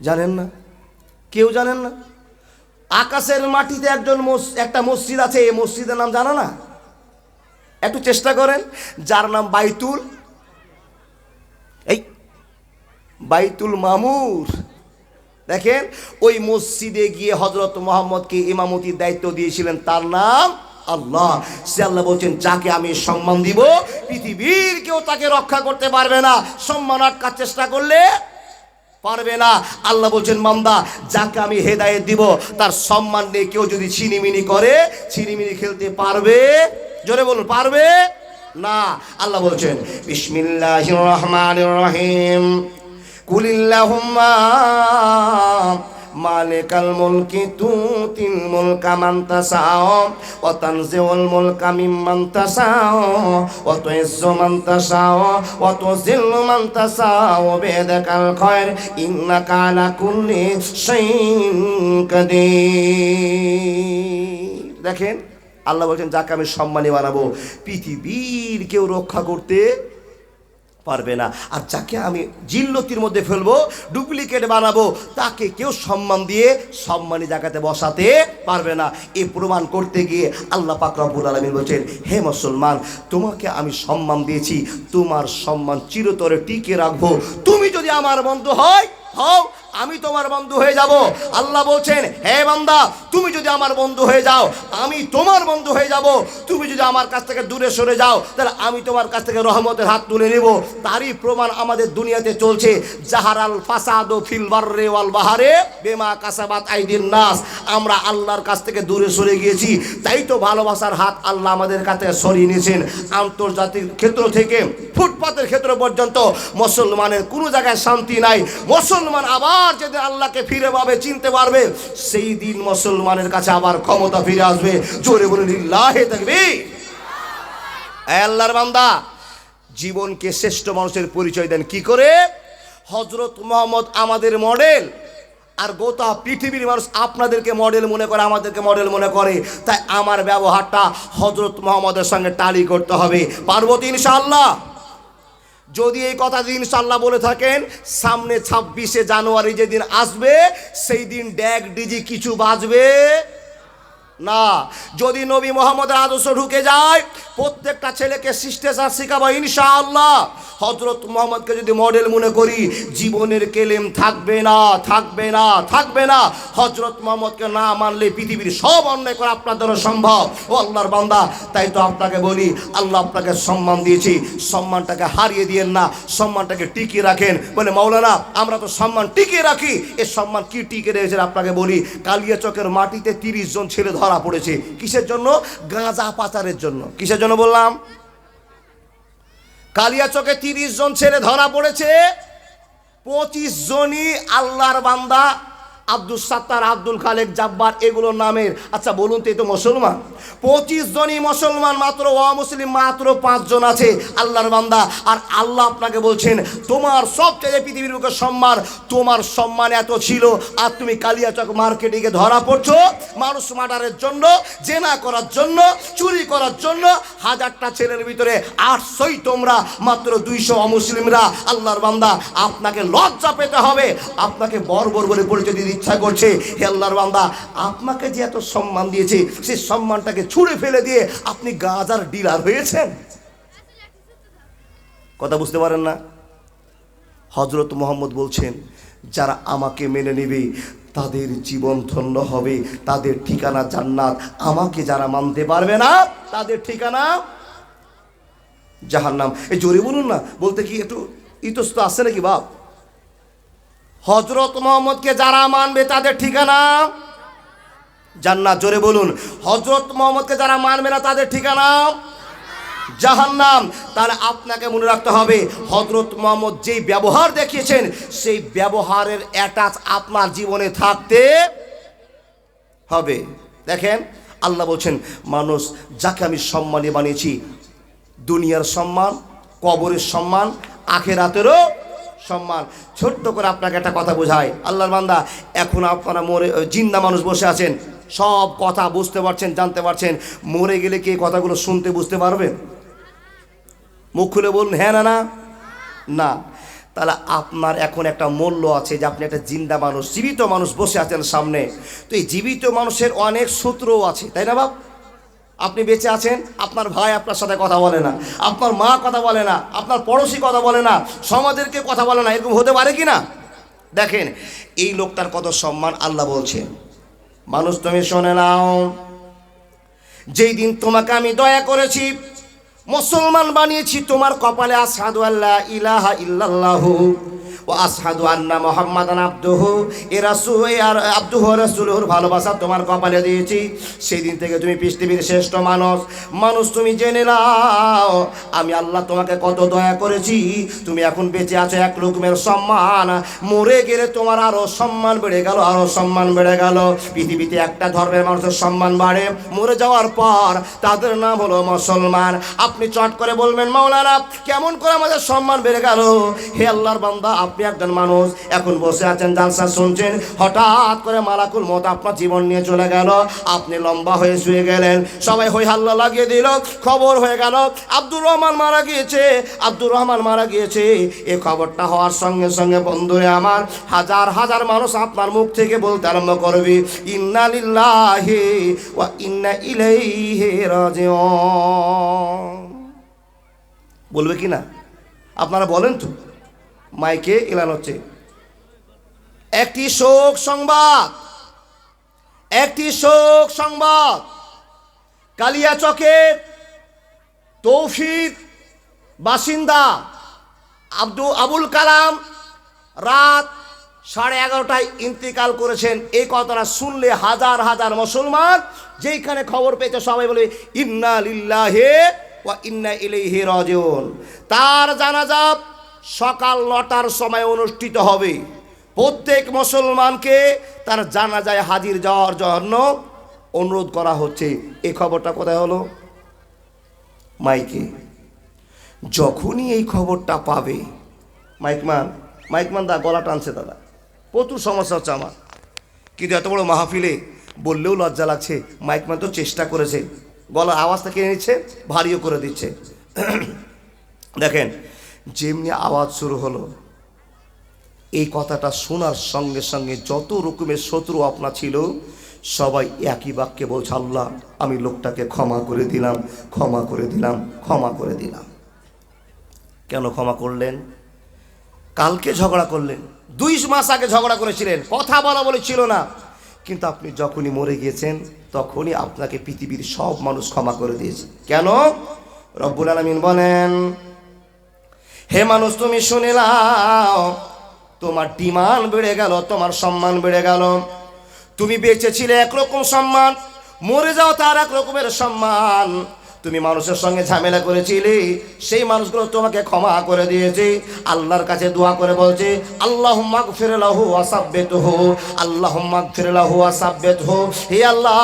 জানেন না? কেউ জানেন না? আকাশের মাটিতে একটা মসজিদ আছে, এই মসজিদের নাম জানা না? একটু চেষ্টা করেন। যার নাম বাইতুল মামুর। দেখেন, ওই মসজিদে গিয়ে হযরত মুহাম্মদকে ইমামতির দায়িত্ব দিয়েছিলেন, তার নাম আল্লাহ। সে আল্লাহ বলছেন, যাকে আমি সম্মান দিব পৃথিবীর কেউ তাকে রক্ষা করতে পারবে না, সম্মান আটকার চেষ্টা করলে পারবে না। আল্লাহ বলছেন, বান্দা যাকে আমি হেদায়েত দিব তার সম্মান নিয়ে কেউ যদি ছিনিমিনি করে, ছিনিমিনি খেলতে পারবে? জোরে বলুন, পারবে না। আল্লাহ বলছেন, বিসমিল্লাহির রহমানির রহিম, কুলিল্লাহুম্মা মালিকাল মুলকি তুতিল মুলকা মান তাশাউ ওয়া তানজিউল মুলকা মিম্মান তাশাউ ওয়া তুইজ্জু মান তাশাউ ওয়া তুযিল্লু মান তাশাউ বিয়াদিকাল খায়র ইন্নাকা আলা কুল্লি শাইইন কাদির। দেখেন, আল্লাহ বলছেন, যাকে আমি সম্মানী বানাবো পৃথিবীর কেউ রক্ষা করতে পারবে না, আর যাকে আমি জিল্লতির মধ্যে ফেলবো, ডুপ্লিকেট বানাবো, তাকে কেউ সম্মান দিয়ে সম্মানী জায়গাতে বসাতে পারবে না। এই প্রমাণ করতে গিয়ে আল্লাহ পাক রব্বুল আলামিন বলছেন, হে মুসলমান, তোমাকে আমি সম্মান দিয়েছি, তোমার সম্মান চিরতরে টিকে রাখবো। তুমি যদি আমার বন্ধু হও, আমি তোমার বন্ধু হয়ে যাব। আল্লাহ বলছেন, হে বান্দা, তুমি যদি আমার বন্ধু হয়ে যাও, আমি তোমার বন্ধু হয়ে যাব। তুমি যদি আমার কাছ থেকে দূরে সরে যাও, তাহলে আমি তোমার কাছ থেকে রহমতের হাত তুলে নেব। তারই প্রমাণ আমাদের দুনিয়াতে চলছে। জাহারাল ফাসাদু ফিল বাররি ওয়াল বাহারে বিমা কাসাবাত আইদিন নাস। আমরা আল্লাহর কাছ থেকে দূরে সরে গিয়েছি, তাই তো ভালোবাসার হাত আল্লাহ আমাদের কাছে সরিয়ে নিয়েছেন। আন্তর্জাতিক ক্ষেত্র থেকে ফুটপাতের ক্ষেত্র পর্যন্ত মুসলমানের কোনো জায়গায় শান্তি নাই। মুসলমান আবার যেদিন আল্লাহকে ফিরে পাবে, চিনতে পারবে, সেই দিন মুসলমানের কাছে আবার ক্ষমতা ফিরে আসবে। জোরে বলে লিল্লাহি তাকবীর। আল্লাহর বান্দা, জীবনকে শ্রেষ্ঠ মানুষের পরিচয় দেন কি করে? হযরত মুহাম্মদ আমাদের মডেল, আর গোটা পৃথিবীর মানুষ আপনাদেরকে মডেল মনে করে, আমাদেরকে মডেল মনে করে। তাই আমার ব্যবহারটা হযরত মুহাম্মদের সঙ্গে টালি করতে হবে। পারবো তো ইনশাআল্লাহ? যদি এই কথা ইনশাআল্লাহ বলে থাকেন, সামনে 26শে জানুয়ারি যেদিন আসবে, সেই দিন ড্যাগ ডিজি কিছু বাজবে না। যদি নবী মুহাম্মদের আদর্শ ঢুকে যায়, প্রত্যেকটা ছেলেকে শিষ্টাচার শেখাবো ইনশাআল্লাহ। হযরত মুহাম্মদকে যদি মডেল মনে করি, জীবনের কেলেম থাকবে না, থাকবে না, থাকবে না। হযরত মুহাম্মদকে না মানলে পৃথিবীর সব অন্যায় করা আপনার দ্বারা সম্ভব। ও আল্লাহর বান্দা, তাই তো আপনাকে বলি, আল্লাহ আপনাকে সম্মান দিয়েছি, সম্মানটাকে হারিয়ে দিয়েন না, সম্মানটাকে টিকিয়ে রাখেন। বলে, মাওলানা আমরা তো সম্মান টিকিয়ে রাখি। এ সম্মান কি টিকিয়ে রেখেছেন আপনাকে বলি। কালিয়াচকের মাটিতে 30 জন ছেলে ধরা পড়েছে। কিসের জন্য? গাঁজা পাচারের জন্য। কিসের জন্য বললাম? কালিয়াচকে 30 জন ছেলে ধরা পড়েছে। 25 জনই আল্লাহর বান্দা, আব্দুল সাত্তার, আব্দুল খালেক, জাব্বার, এগুলোর নামের। আচ্ছা বলুন তো, এই তো মুসলমান। 25 জনই মুসলমান, মাত্র অমুসলিম মাত্র 5 জন আছে আল্লাহর বান্দা। আর আল্লাহ আপনাকে বলছেন, তোমার সবচেয়ে পৃথিবীর বুকে সম্মান, তোমার সম্মান এত ছিল, আর তুমি কালিয়াচক মার্কেটে গিয়ে ধরা পড়ছো মানুষ মার্ডারের জন্য, জেনা করার জন্য, চুরি করার জন্য। 1000টা ছেলের ভিতরে 800ই তোমরা, মাত্র 200 অমুসলিমরা। আল্লাহর বান্দা, আপনাকে লজ্জা পেতে হবে। আপনাকে বর্বর বলে পরিচয় দিতে ইচ্ছা করছে। হে আল্লাহর বান্দা, আপনাকে যে এত সম্মান দিয়েছে, সেই সম্মানটাকে ছুঁড়ে ফেলে দিয়ে আপনি গাঁজার ডিলার হয়েছেন। কথা বুঝতে পারেন না? হযরত মুহাম্মদ বলছেন, যারা আমাকে মেনে নেবে তাদের জীবন ধন্য হবে, তাদের ঠিকানা জান্নাত। আমাকে যারা মানতে পারবে না, তাদের ঠিকানা জাহান্নাম। এই জোরে বলুন না, বলতে কি একটু ইতস্ত আছে নাকি বাপ? হযরত মুহাম্মদকে যারা মানবে তাদের ঠিকানা জান্নাত। জোরে বলুন, হযরত মুহাম্মদকে যারা মানবে না তাদের ঠিকানা জাহান্নাম। তাহলে আপনাকে মনে রাখতে হবে, হযরত মুহাম্মদ যেই ব্যবহার দেখিয়েছেন, সেই ব্যবহারের অ্যাটাচ আপনার জীবনে থাকতে হবে। দেখেন, আল্লাহ বলছেন, মানুষ যাকে আমি সম্মানী বানিয়েছি, দুনিয়ার সম্মান, কবরের সম্মান, আখেরাতেরও সম্মান। ছোট্ট করে আপনাকে একটা কথা বোঝায়, আল্লাহর বান্দা, এখন আপনারা মরে জিন্দা মানুষ বসে আছেন, সব কথা বুঝতে পারছেন, জানতে পারছেন। মরে গেলে কি এই কথাগুলো শুনতে বুঝতে পারবেন? মুখ খুলে বলুন হ্যাঁ না না না। তাহলে আপনার এখন একটা মূল্য আছে যে আপনি একটা জিন্দা মানুষ, জীবিত মানুষ বসে আছেন সামনে। তো এই জীবিত মানুষের অনেক সূত্রও আছে, তাই না বাপ? আপনি বেঁচে আছেন, আপনার ভাই আপনার সাথে কথা বলে না, আপনার মা কথা বলে না, আপনার পড়োশি কথা বলে না, সমাজেরকে কথা বলে না, এরকম হতে পারে কি না? দেখেন এই লোকটার কত সম্মান। আল্লাহ বলছেন, মানুষ তুমি শুনে নাও, যেই দিন তোমাকে আমি দয়া করেছি, মুসলমান বানিয়েছি, তোমার কপালে আশহাদু আল্লা ইলাহা ইল্লাল্লাহু ও আশহাদু আন্না মুহাম্মাদান আবদুহু আবদুহু ওয়া রাসূলুহুর ভালোবাসা তোমার কপালে দিয়েছি। সেই দিন থেকে তুমি পৃথিবীর শ্রেষ্ঠ মানুষ তুমি জেনে নাও আমি আল্লাহ তোমাকে কত দয়া করেছি। তুমি এখন বেঁচে আছো, এক রকমের সম্মান, মরে গেলে তোমার আরো সম্মান বেড়ে গেল, আরো সম্মান বেড়ে গেল। পৃথিবীতে একটা ধর্মের মানুষের সম্মান বাড়ে, মরে যাওয়ার পর তাদের নাম হলো মুসলমান। আপনি চট করে বলবেন, মাওলানা কেমন করে আমাদের সম্মান বেড়ে গেল? হে আল্লাহর বান্দা, আপনি একজন মানুষ, এখন বসে আছেন, জালসা শুনছেন, হঠাৎ করে মালাকুল মউত আপনার জীবন নিয়ে চলে গেল, আপনি লম্বা হয়ে শুয়ে গেলেন, সবাই হই হাল্লা লাগিয়ে দিল, খবর হয়ে গেল আব্দুর রহমান মারা গিয়েছে, আব্দুর রহমান মারা গিয়েছে। এই খবরটা হওয়ার সঙ্গে সঙ্গে বন্ধুরে আমার, হাজার হাজার মানুষ আপনার মুখ থেকে বলতে আরম্ভ করবে, ইন্না লিল্লাহি ওয়া ইন্না ইলাইহি রাজিউন। বলবে কি না? আপনারা বলেন তো। মাইকে এলান হচ্ছে একটি শোক সংবাদ, একটি শোক সংবাদ। কালিয়াচকের তৌফিক বাসিন্দা আবুল কালাম রাত 11:30টায় ইন্তেকাল করেছেন। এই কথাটা শুনলে হাজার হাজার মুসলমান যেইখানে খবর পেয়েছে সবাই বলে ইন্না লিল্লাহি ওয়া ইন্না ইলাইহি রাজিউন। তার জানাজা সকাল 9টার সময় অনুষ্ঠিত হবে। প্রত্যেক মুসলমানকে তার জানাজায় হাজির যাওয়ার জন্য অনুরোধ করা হচ্ছে। এই খবরটা কোথায় হলো? মাইকে। যখনই এই খবরটা পাবে, মাইকমান দা গলা টানছে, দাদা প্রচুর সমস্যা হচ্ছে আমার, কিন্তু এত বড় মাহফিলে বললেও লজ্জা লাগছে। মাইকমান তো চেষ্টা করেছে, গলার আওয়াজটা কিনে নিচ্ছে, ভারীও করে দিচ্ছে। দেখেন যেমনি আওয়াজ শুরু হলো, এই কথাটা শোনার সঙ্গে সঙ্গে যত রকমের শত্রু আপনার ছিল সবাই একই বাক্যে বলছে, আল্লাহ আমি লোকটাকে ক্ষমা করে দিলাম, ক্ষমা করে দিলাম, ক্ষমা করে দিলাম। কেন ক্ষমা করলেন? কালকে ঝগড়া করলেন, 2 মাস আগে ঝগড়া করেছিলেন, কথা বলা বলে ছিল না, কিন্তু আপনি যখনই মরে গিয়েছেন তখনই আপনাকে পৃথিবীর সব মানুষ ক্ষমা করে দিয়েছে। কেন? রব্বুল আলামিন বলেন, হে মানুষ তুমি শুনে নাও, তোমার ডিমান্ড বেড়ে গেল, তোমার সম্মান বেড়ে গেল। তুমি বেঁচে ছিলে একরকম সম্মান, মরে যাও তার এক রকমের সম্মান। তুমি মানুষের সঙ্গে ঝামেলা করেছিলে, সেই মানুষগুলো তোমাকে ক্ষমা করে দিয়েছে। আল্লাহর কাছে দোয়া করে বলছে, আল্লাহুম্মা গফির লাহু ওয়া সাব্বিতহু, আল্লাহুম্মা গফির লাহু ওয়া সাব্বিতহু। হে আল্লাহ,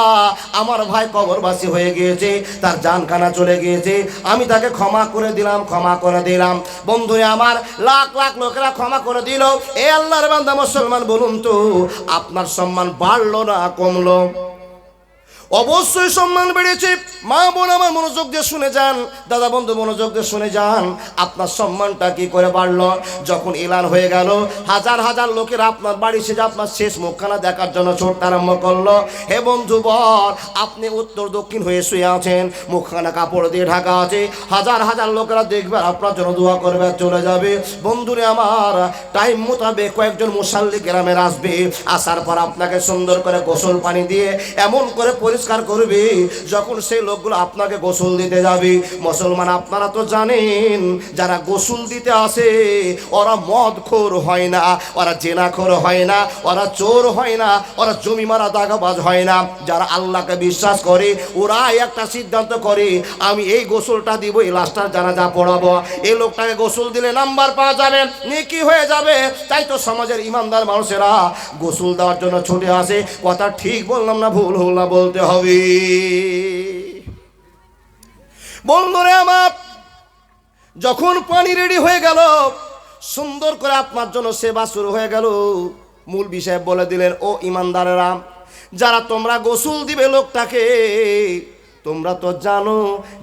আমার ভাই কবরবাসী হয়ে গিয়েছে, তার জানখানা চলে গিয়েছে, আমি তাকে ক্ষমা করে দিলাম, ক্ষমা করে দিলাম। বন্ধুরা আমার, লাখ লাখ লোকেরা ক্ষমা করে দিল। এ আল্লাহর বান্দা মুসলমান, বলুন তো আপনার সম্মান বাড়লো না কমলো? অবশ্যই সম্মান বেড়েছে। মা বোন আমার মনোযোগ দিয়ে শুনে যান, দাদা বন্ধু মনোযোগ দিয়ে শুনে যান, আপনার সম্মানটা কি করে বাড়লো? যখন এলান হয়ে গেল, হাজার হাজার লোকের আপনার বাড়ি এসে আপনার শেষ মুখখানা দেখার জন্য ছুটতে আরম্ভ করলো। হে বন্ধু বল, আপনি উত্তর দক্ষিণ হয়ে শুয়ে আছেন, মুখখানা কাপড় দিয়ে ঢাকা আছে, হাজার হাজার লোকেরা দেখবে, আপনার জন্য দোয়া করবে, চলে যাবে। বন্ধুরে আমার, টাইম মোতাবেক কয়েকজন মুসাল্লি গ্রামের আসবে, আসার পর আপনাকে সুন্দর করে গোসল পানি দিয়ে এমন করে পরিষ্কার করবে, যখন সেই লোকগুলো আপনাকে গোসল দিতে যাবে, মুসলমান আপনারা তো জানেন, যারা গোসল দিতে আসে ওরা মদখোর হয় না, ওরা জেনাখোর হয় না, ওরা চোর হয় না, ওরা জমি মারা দাগাবাজ হয় না। যারা আল্লাহকে বিশ্বাস করে ওরা একটা সিদ্ধান্ত করে, আমি এই গোসলটা দিব, এই লাশটার জানাজা পড়াবো, এই লোকটাকে গোসল দিলে নাম্বার পাওয়া যাবে, নেকি হয়ে যাবে। তাই তো সমাজের ইমানদার মানুষেরা গোসল দেওয়ার জন্য ছুটে আসে। কথা ঠিক বললাম না ভুল হল না বলতে হবে? বন্ধুরে আমার, যখন পানি রেডি হয়ে গেল, সুন্দর করে আপনার জন্য সেবা শুরু হয়ে গেল, মূল বিষয় বলে দিলেন, ও ইমানদারেরা, যারা তোমরা গোসল দিবে লোকটাকে, তোমরা তো জানো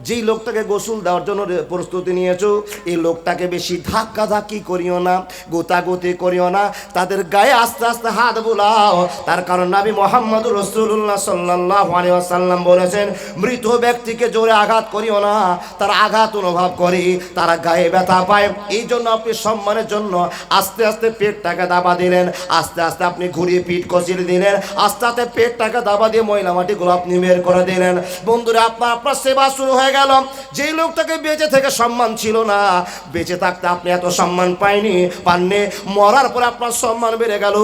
যেই লোকটাকে গোসল দেওয়ার জন্য প্রস্তুতি নিয়েছো, এই লোকটাকে বেশি ধাক্কা ধাক্কি করিও না, গোতাগুতি করিও না, তাদের গায়ে আস্তে আস্তে হাত বুলাও। তার কারণ নবী মুহাম্মদ রাসূলুল্লাহ সাল্লাল্লাহু আলাইহি ওয়াসাল্লাম বলেছেন, মৃত ব্যক্তিকে জোরে আঘাত করিও না, তারা আঘাত অনুভব করে, তারা গায়ে ব্যথা পায়। এই জন্য আপনি সম্মানের জন্য আস্তে আস্তে পেটটাকে দাবা দিলেন, আস্তে আস্তে আপনি ঘুরিয়ে পিঠ কষিয়ে দিলেন, আস্তে আস্তে পেটটাকে দাবা দিয়ে ময়লা মাটিগুলো আপনি বের করে দিলেন। বন্ধু আপনার সেবা শুরু হয়ে গেল। যেই লোকটাকে বেঁচে থেকে সম্মান ছিল না, বেঁচে থাকতে আপনি এত সম্মান পাননি, মরার পরে আপনার সম্মান বেড়ে গেল।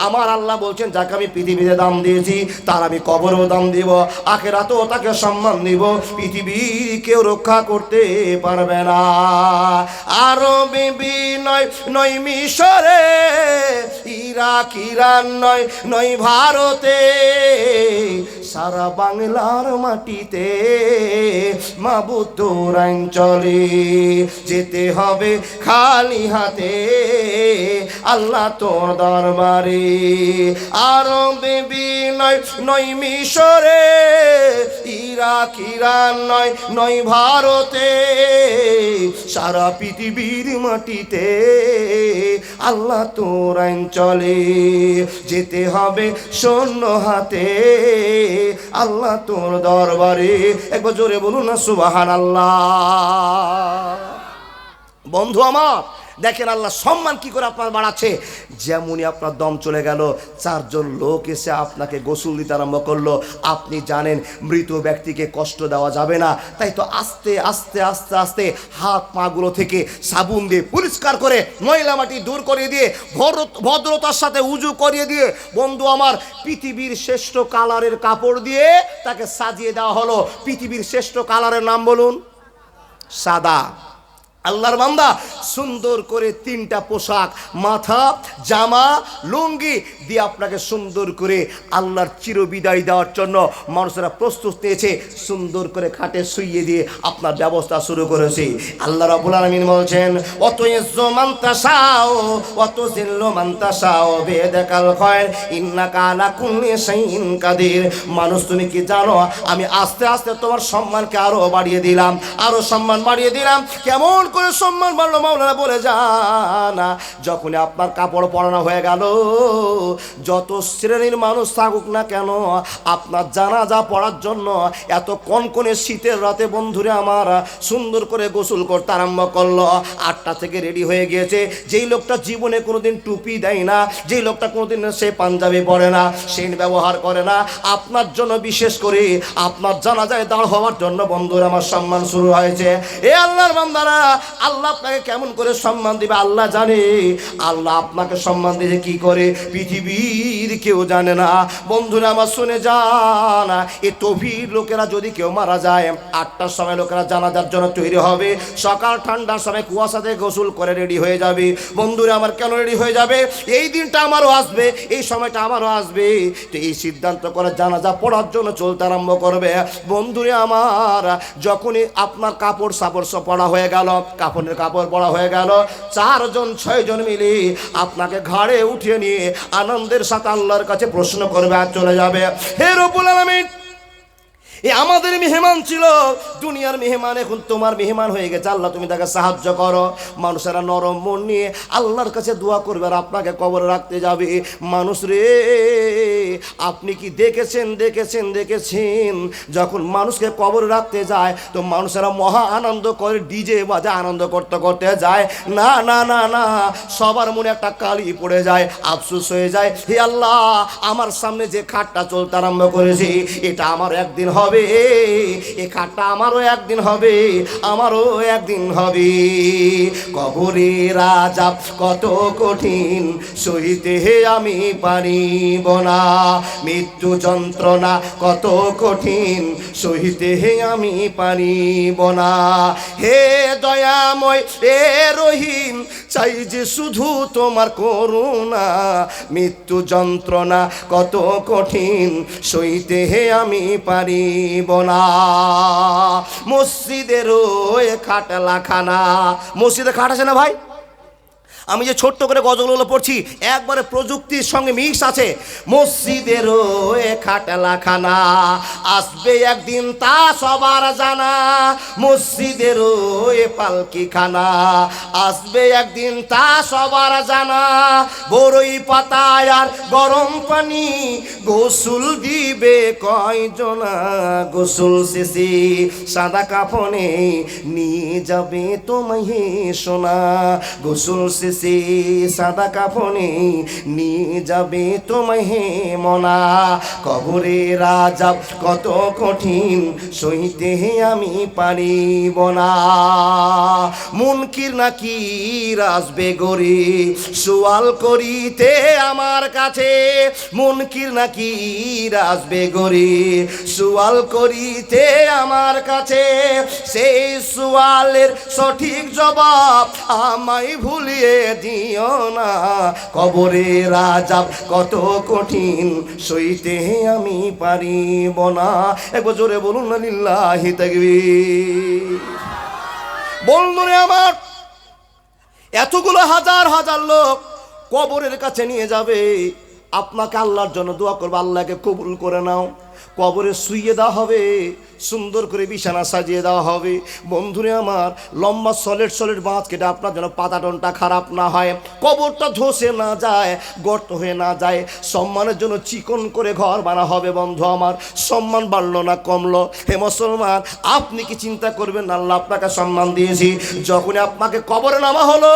আমার আল্লাহ বলছেন, যাকে আমি পৃথিবীতে দাম দিয়েছি তার আমি কবরেও দাম দিব, আখিরাতেও তাকে সম্মান দিব, পৃথিবীর কেউ রক্ষা করতে পারবে না। আরো বিবি নয় মিশরে, ইরাক ইরান নয় ভারতে, সারা বাংলার মাটিতে মাবুদ তোর আঞ্চলে যেতে হবে খালি হাতে, আল্লাহ তোর দরবারে। আরো বিবি নয় মিশরে, ইরাক ইরান নয় ভারতে, সারা পৃথিবীর মাটিতে আল্লাহ তোর আঞ্চলে যেতে হবে শূন্য হাতে, আল্লাহ তোর দরবারে। একবার জোরে বলুন না সুবহানাল্লাহ। বন্ধু আমার, দেখেন আল্লাহ সম্মান কি করে আপনার বাড়াচ্ছে। যেমনই আপনার দম চলে গেল, চারজন লোক এসে আপনাকে গোসল দিতে আরম্ভ করলো। আপনি জানেন মৃত ব্যক্তিকে কষ্ট দেওয়া যাবে না, তাই তো আস্তে আস্তে আস্তে আস্তে হাত পাগুলো থেকে সাবুন দিয়ে পরিষ্কার করে ময়লা মাটি দূর করিয়ে দিয়ে ভদ্রতার সাথে উজু করিয়ে দিয়ে, বন্ধু আমার, পৃথিবীর শ্রেষ্ঠ কালারের কাপড় দিয়ে তাকে সাজিয়ে দেওয়া হলো। পৃথিবীর শ্রেষ্ঠ কালারের নাম বলুন? সাদা। আল্লাহর বান্দা সুন্দর করে 3টা পোশাক, মাথা, জামা, লুঙ্গি দিয়ে আপনাকে সুন্দর করে আল্লাহর চিরবিদায় দেওয়ার জন্য মানুষেরা প্রস্তুত নিয়েছে। সুন্দর করে খাটে শুইয়ে দিয়ে আপনার ব্যবস্থা শুরু করেছে। আল্লাহ রাব্বুল আলামিন বলছেন, অত ইজ্জু মান তাশাও অত জিল্লু মান তাশাও বিয়াদাকাল খায়র ইন্নাকা আলা কুল্লি শাইইন কাদির। মানুষ, তুমি কি জানো, আমি আস্তে আস্তে তোমার সম্মানকে আরো বাড়িয়ে দিলাম, আরো সম্মান বাড়িয়ে দিলাম। কেমন করে সম্মান বাড়লো মাওলানা বলে জানা, যখনই আপনার কাপড় পরানো হয়ে গেল, যত শ্রেণীর মানুষ থাকুক না কেন, আপনার জানাজা পড়ার জন্য এত কনকনে শীতের রাতে বন্ধুরে আমার সুন্দর করে গোসল করতে আরম্ভ করলো। 8টা থেকে রেডি হয়ে গিয়েছে। যেই লোকটা জীবনে কোনোদিন টুপি দেয় না, যেই লোকটা কোনোদিন সে পাঞ্জাবি পরে না, সেন ব্যবহার করে না, আপনার জন্য বিশেষ করে আপনার জানাজায় দাঁড় হওয়ার জন্য বন্ধুরা আমার সম্মান শুরু হয়েছে। এ আল্লাহর বান্দারা, আল্লাহ আপনাকে কেমন করে সম্মান দিবে আল্লাহ জানে। আল্লাহ আপনাকে সম্মান দিবে কি করে পৃথিবীর কেউ জানে না। বন্ধুরা আমার শুনে যান, এ তভির লোকেরা যদি কেউ মারা যায়, 8টার সময় লোকেরা জানাজার জন্য তৈরি হবে, সকাল ঠান্ডার সময় কুয়াশাতে গোসল করে রেডি হয়ে যাবে। বন্ধুরা আমার কেন রেডি হয়ে যাবে? এই দিনটা আমারও আসবে, এই সময়টা আমারও আসবে, তো এই সিদ্ধান্ত করে জানাজা পড়ার জন্য চলতে আরম্ভ করবে। বন্ধুরা আমার, যখনই আপনার কাপড় সাপড় সব পড়া হয়ে গেল, কাপড়ের কাপড় পরা হয়ে গেল, 4 জন 6 জন মিলে আপনাকে ঘাড়ে উঠিয়ে নিয়ে আনন্দের সাথে আল্লাহর কাছে প্রশ্ন করবে আর চলে যাবে। হে রব্বুল আলামিন, এ আমাদের মেহমান ছিল, দুনিয়ার মেহমান এখন তোমার মেহমান হয়ে গেছে, আল্লাহ তুমি তাকে সাহায্য করো। মানুষেরা নরম মন নিয়ে আল্লাহর কাছে দোয়া করবে আর আপনাকে কবরে রাখতে যাবে। মানুষ রে, আপনি কি দেখেছেন যখন মানুষকে কবরে রাখতে যায় তো মানুষেরা মহা আনন্দ করে, ডিজে বাজে আনন্দ করতে করতে যায়। না না না না, সবার মনে একটা কালি পড়ে যায়, আফসোস হয়ে যায়, হে আল্লাহ, আমার সামনে যে খাটটা চলতে আরম্ভ করেছি, এটা আমার একদিন হবে, এ খাটটা আমারও একদিন হবে, আমারও একদিন হবে। কবরের আযাব কত কঠিন সইতে আমি পারিব না, মৃত্যু যন্ত্রণা কত কঠিন সইতে আমি পারিব না। হে দয়াময়, হে রহিম, চাই যে শুধু তোমার করুণা, মৃত্যু যন্ত্রণা কত কঠিন সইতে আমি পারি নিব না। মসজিদেরও খাটলা খানা, মসজিদে খাট আছে না ভাই? আমি যে ছোট্ট করে গজলগুলো পড়ছি একবারে প্রযুক্তির সঙ্গে মিক্স আছে। মসজিদেরও খাটলা খানা, আসবে একদিন তা সবার জানা। মসজিদেরও পালকি খানা, আসবে একদিন তা সবার জানা। বড়ই পাতায় আর গরম পানি, গোসল দিবে কয়জনা। গোসল শেষে সাদা কাফনে নিয়ে যাবে তোমায় সোনা। গোসল শেষে সাদা কাফনে নিয়ে যাবে তোমায় মনা। কবরে রাজাব কত কঠিন, সইতে আমি পারিব না। মুনকির নাকির আসবে গরি, সওয়াল করিতে আমার কাছে। মুনকির নাকির আসবে গরি, সওয়াল করিতে আমার কাছে। সেই সওয়ালের সঠিক জবাব আমায় ভুলিয়ে দিও না। কবরে রাজাব কত কঠিন, সইতে আমি পারিব না। একবার জোরে বলুন না লিল্লাহি তাকবীর। বন্ধুরে আমার, এতগুলো হাজার হাজার লোক কবরের কাছে নিয়ে যাবে, আপনাকে আল্লাহর জন্য দোয়া করবে, আল্লাহকে কবুল করে নাও। কবরে শুইয়ে দেওয়া হবে, সুন্দর করে বিছানা সাজিয়ে দেওয়া হবে। বন্ধুরে আমার, লম্বা সলিড বাঁধ কেটে আপনার যেন পাতাটনটা খারাপ না হয়, কবরটা ধসে না যায়, গর্ত হয়ে না যায়। সম্মানের জন্য চিকন করে ঘর বানা হবে। বন্ধু আমার, সম্মান বাড়লো না কমলো? হে মুসলমান, আপনি কি চিন্তা করবেন আল্লাহ আপনাকে সম্মান দিয়েছি, যখনই আপনাকে কবরে নামা হলো,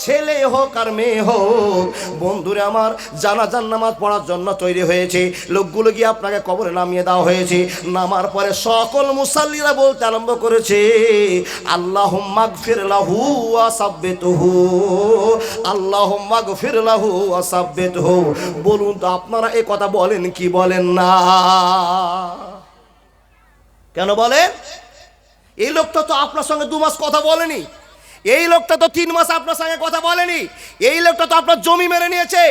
ছেলে হোক আর মেয়ে হোক, বন্ধুরে আমার, জানাজার নামাজ পড়ার জন্য তৈরি হয়েছে লোকগুলো গিয়ে আপনাকে কবরে নামিয়ে দেওয়া হয়েছে। নামার পরে সকল মুসাল্লিরা বলতে আরম্ভ করেছে, আল্লাহুম্মা গফির লাহু ওয়া সাব্বিতহু, আল্লাহুম্মা গফির লাহু ওয়া সাব্বিতহু। বলুন তো আপনারা এই কথা বলেন কি বলেন না? কেন বলেন? এই লোকটা তো আপনার সঙ্গে 2 মাস কথা বলেনি, এই লোকটা তো 3 মাস আপনার সঙ্গে কথা বলেনি, এই লোকটা তো আপনার জমি মেরে নিয়েছে,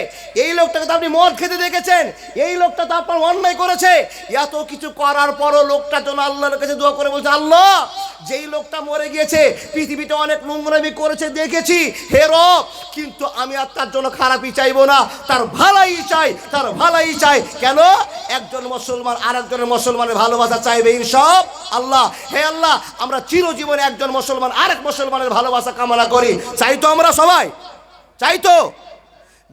এই লোকটাকে তো আপনি মদ খেতে দেখেছেন, এই লোকটা তো আপনার অন্যায় করেছে। এত কিছু করার পরও লোকটার জন্য আল্লাহর কাছে দোয়া করে বলছে, আল্লাহ, যেই লোকটা মরে গিয়েছে, পৃথিবীতে অনেক নোংরামি করেছে দেখেছি, হে রব, কিন্তু আমি আর তার জন্য খারাপই চাইবো না, তার ভালাই চাই, তার ভালাই চাই। কেন? একজন মুসলমান আর একজনের মুসলমানের ভালোবাসা চাইবে ইনশাআল্লাহ। হে আল্লাহ, আমরা চিরজীবনে একজন মুসলমান আরেক মুসলমানের ভালোবাসা কামনা করি। চাই তো আমরা সবাই? চাই তো?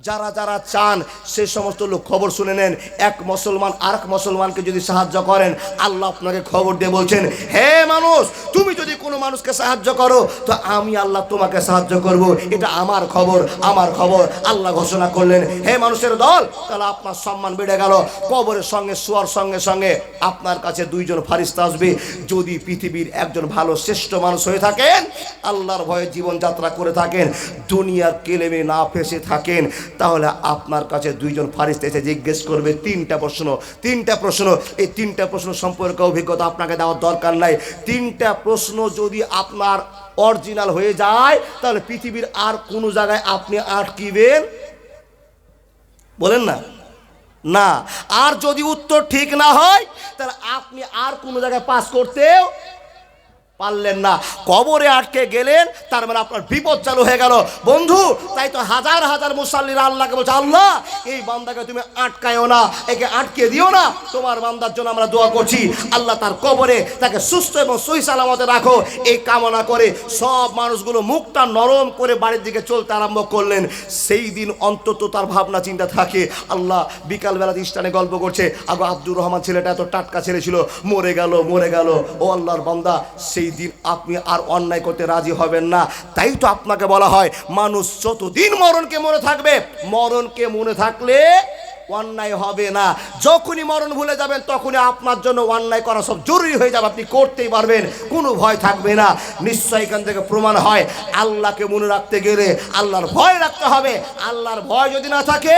যারা যারা চান সে সমস্ত লোক খবর শুনে নেন। এক মুসলমান আরেক মুসলমানকে যদি সাহায্য করেন, আল্লাহ আপনাকে খবর দিয়ে বলছেন, হে মানুষ, তুমি যদি কোনো মানুষকে সাহায্য করো তো আমি আল্লাহ তোমাকে সাহায্য করব। এটা আমার খবর, আমার খবর আল্লাহ ঘোষণা করলেন। হে মানুষের দল, তাহলে আপনার সম্মান বেড়ে গেল। কবরের সঙ্গে শোয়ার সঙ্গে সঙ্গে আপনার কাছে 2 জন ফেরেশতা আসবে। যদি পৃথিবীর একজন ভালো শ্রেষ্ঠ মানুষ হয়ে থাকেন, আল্লাহর ভয়ে জীবনযাত্রা করে থাকেন, দুনিয়ার কেলেমে না ফেসে থাকেন, তাহলে আপনার কাছে 2 জন ফেরেশতা এসে জিজ্ঞেস করবে 3টা প্রশ্ন। এই 3টা প্রশ্ন সম্পর্কে অভিজ্ঞতা আপনাকে দেওয়ার দরকার নাই। 3টা প্রশ্ন যদি আপনার অরিজিনাল হয়ে যায়, তাহলে পৃথিবীর আর কোনো জায়গায় আপনি আটকিবেন বলেন না? না। আর যদি উত্তর ঠিক না হয়, তাহলে আপনি আর কোনো জায়গায় পাস করতেও পারলেন না, কবরে আটকে গেলেন, তার মানে আপনার বিপদ চালু হয়ে গেল। বন্ধু, তাই তো হাজার হাজার মুসাল্লিরা আল্লাহকে বলছে, আল্লাহ, এই বান্দাকে তুমি আটকায়ও না, একে আটকে দিও না, তোমার বান্দার জন্য আমরা দোয়া করছি, আল্লাহ তার কবরে তাকে সুস্থ এবং সহি সালামতে রাখো, এই কামনা করে সব মানুষগুলো মুখটা নরম করে বাড়ির দিকে চলতে আরম্ভ করলেন। সেই দিন অন্তত তার ভাবনা চিন্তা থাকে, আল্লাহ বিকালবেলা স্থানে গল্প করছে, আগো আব্দুর রহমান ছেলেটা এত টাটকা ছেলে ছিল, মরে গেল। ও আল্লাহর বান্দা, সেই দিন আপনি আর অন্যায় করতে রাজি হবেন না। তাই তো আপনাকে বলা হয়, মানুষ যতদিন মরণকে মনে থাকবে, মরণকে মনে থাকলে অন্যায় হবে না। যখনই মরণ ভুলে যাবেন, তখনই আপনার জন্য অন্যায় করা সব জরুরি হয়ে যাবে, আপনি করতেই পারবেন, কোনো ভয় থাকবে না। নিশ্চয় এখান থেকে প্রমাণ হয়, আল্লাহকে মনে রাখতে গেলে আল্লাহর ভয় রাখতে হবে। আল্লাহর ভয় যদি না থাকে,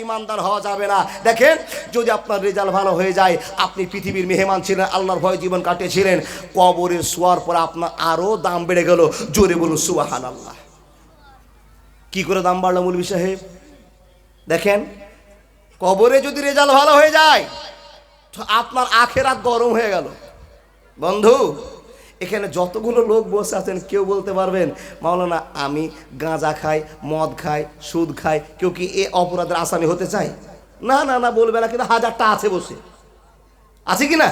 ইমানদার হওয়া যাবে না। দেখেন, যদি আপনার রেজাল্ট ভালো হয়ে যায়, আপনি পৃথিবীর মেহমান ছিলেন, আল্লাহর ভয়ে জীবন কাটিয়েছিলেন, কবরে শোয়ার পর আপনার আরো দাম বেড়ে গেল। জোরে বলুন সুবহানাল্লাহ। কি করে দাম বাড়লো মৌলভী সাহেব? দেখেন, কবরে যদি রেজাল্ট ভালো হয়ে যায়, তো আপনার আখেরাত গরম হয়ে গেল। বন্ধু, এখানে যতগুলো লোক বসে আছেন কেউ বলতে পারবেন মাওলানা আমি গাঁজা খাই, মদ খাই, সুদ খাই, কেউ কি এ অপরাধের আসামি হতে চায়? না না না, বলবে না, কিন্তু হাজারটা আছে বসে, আছে কি না?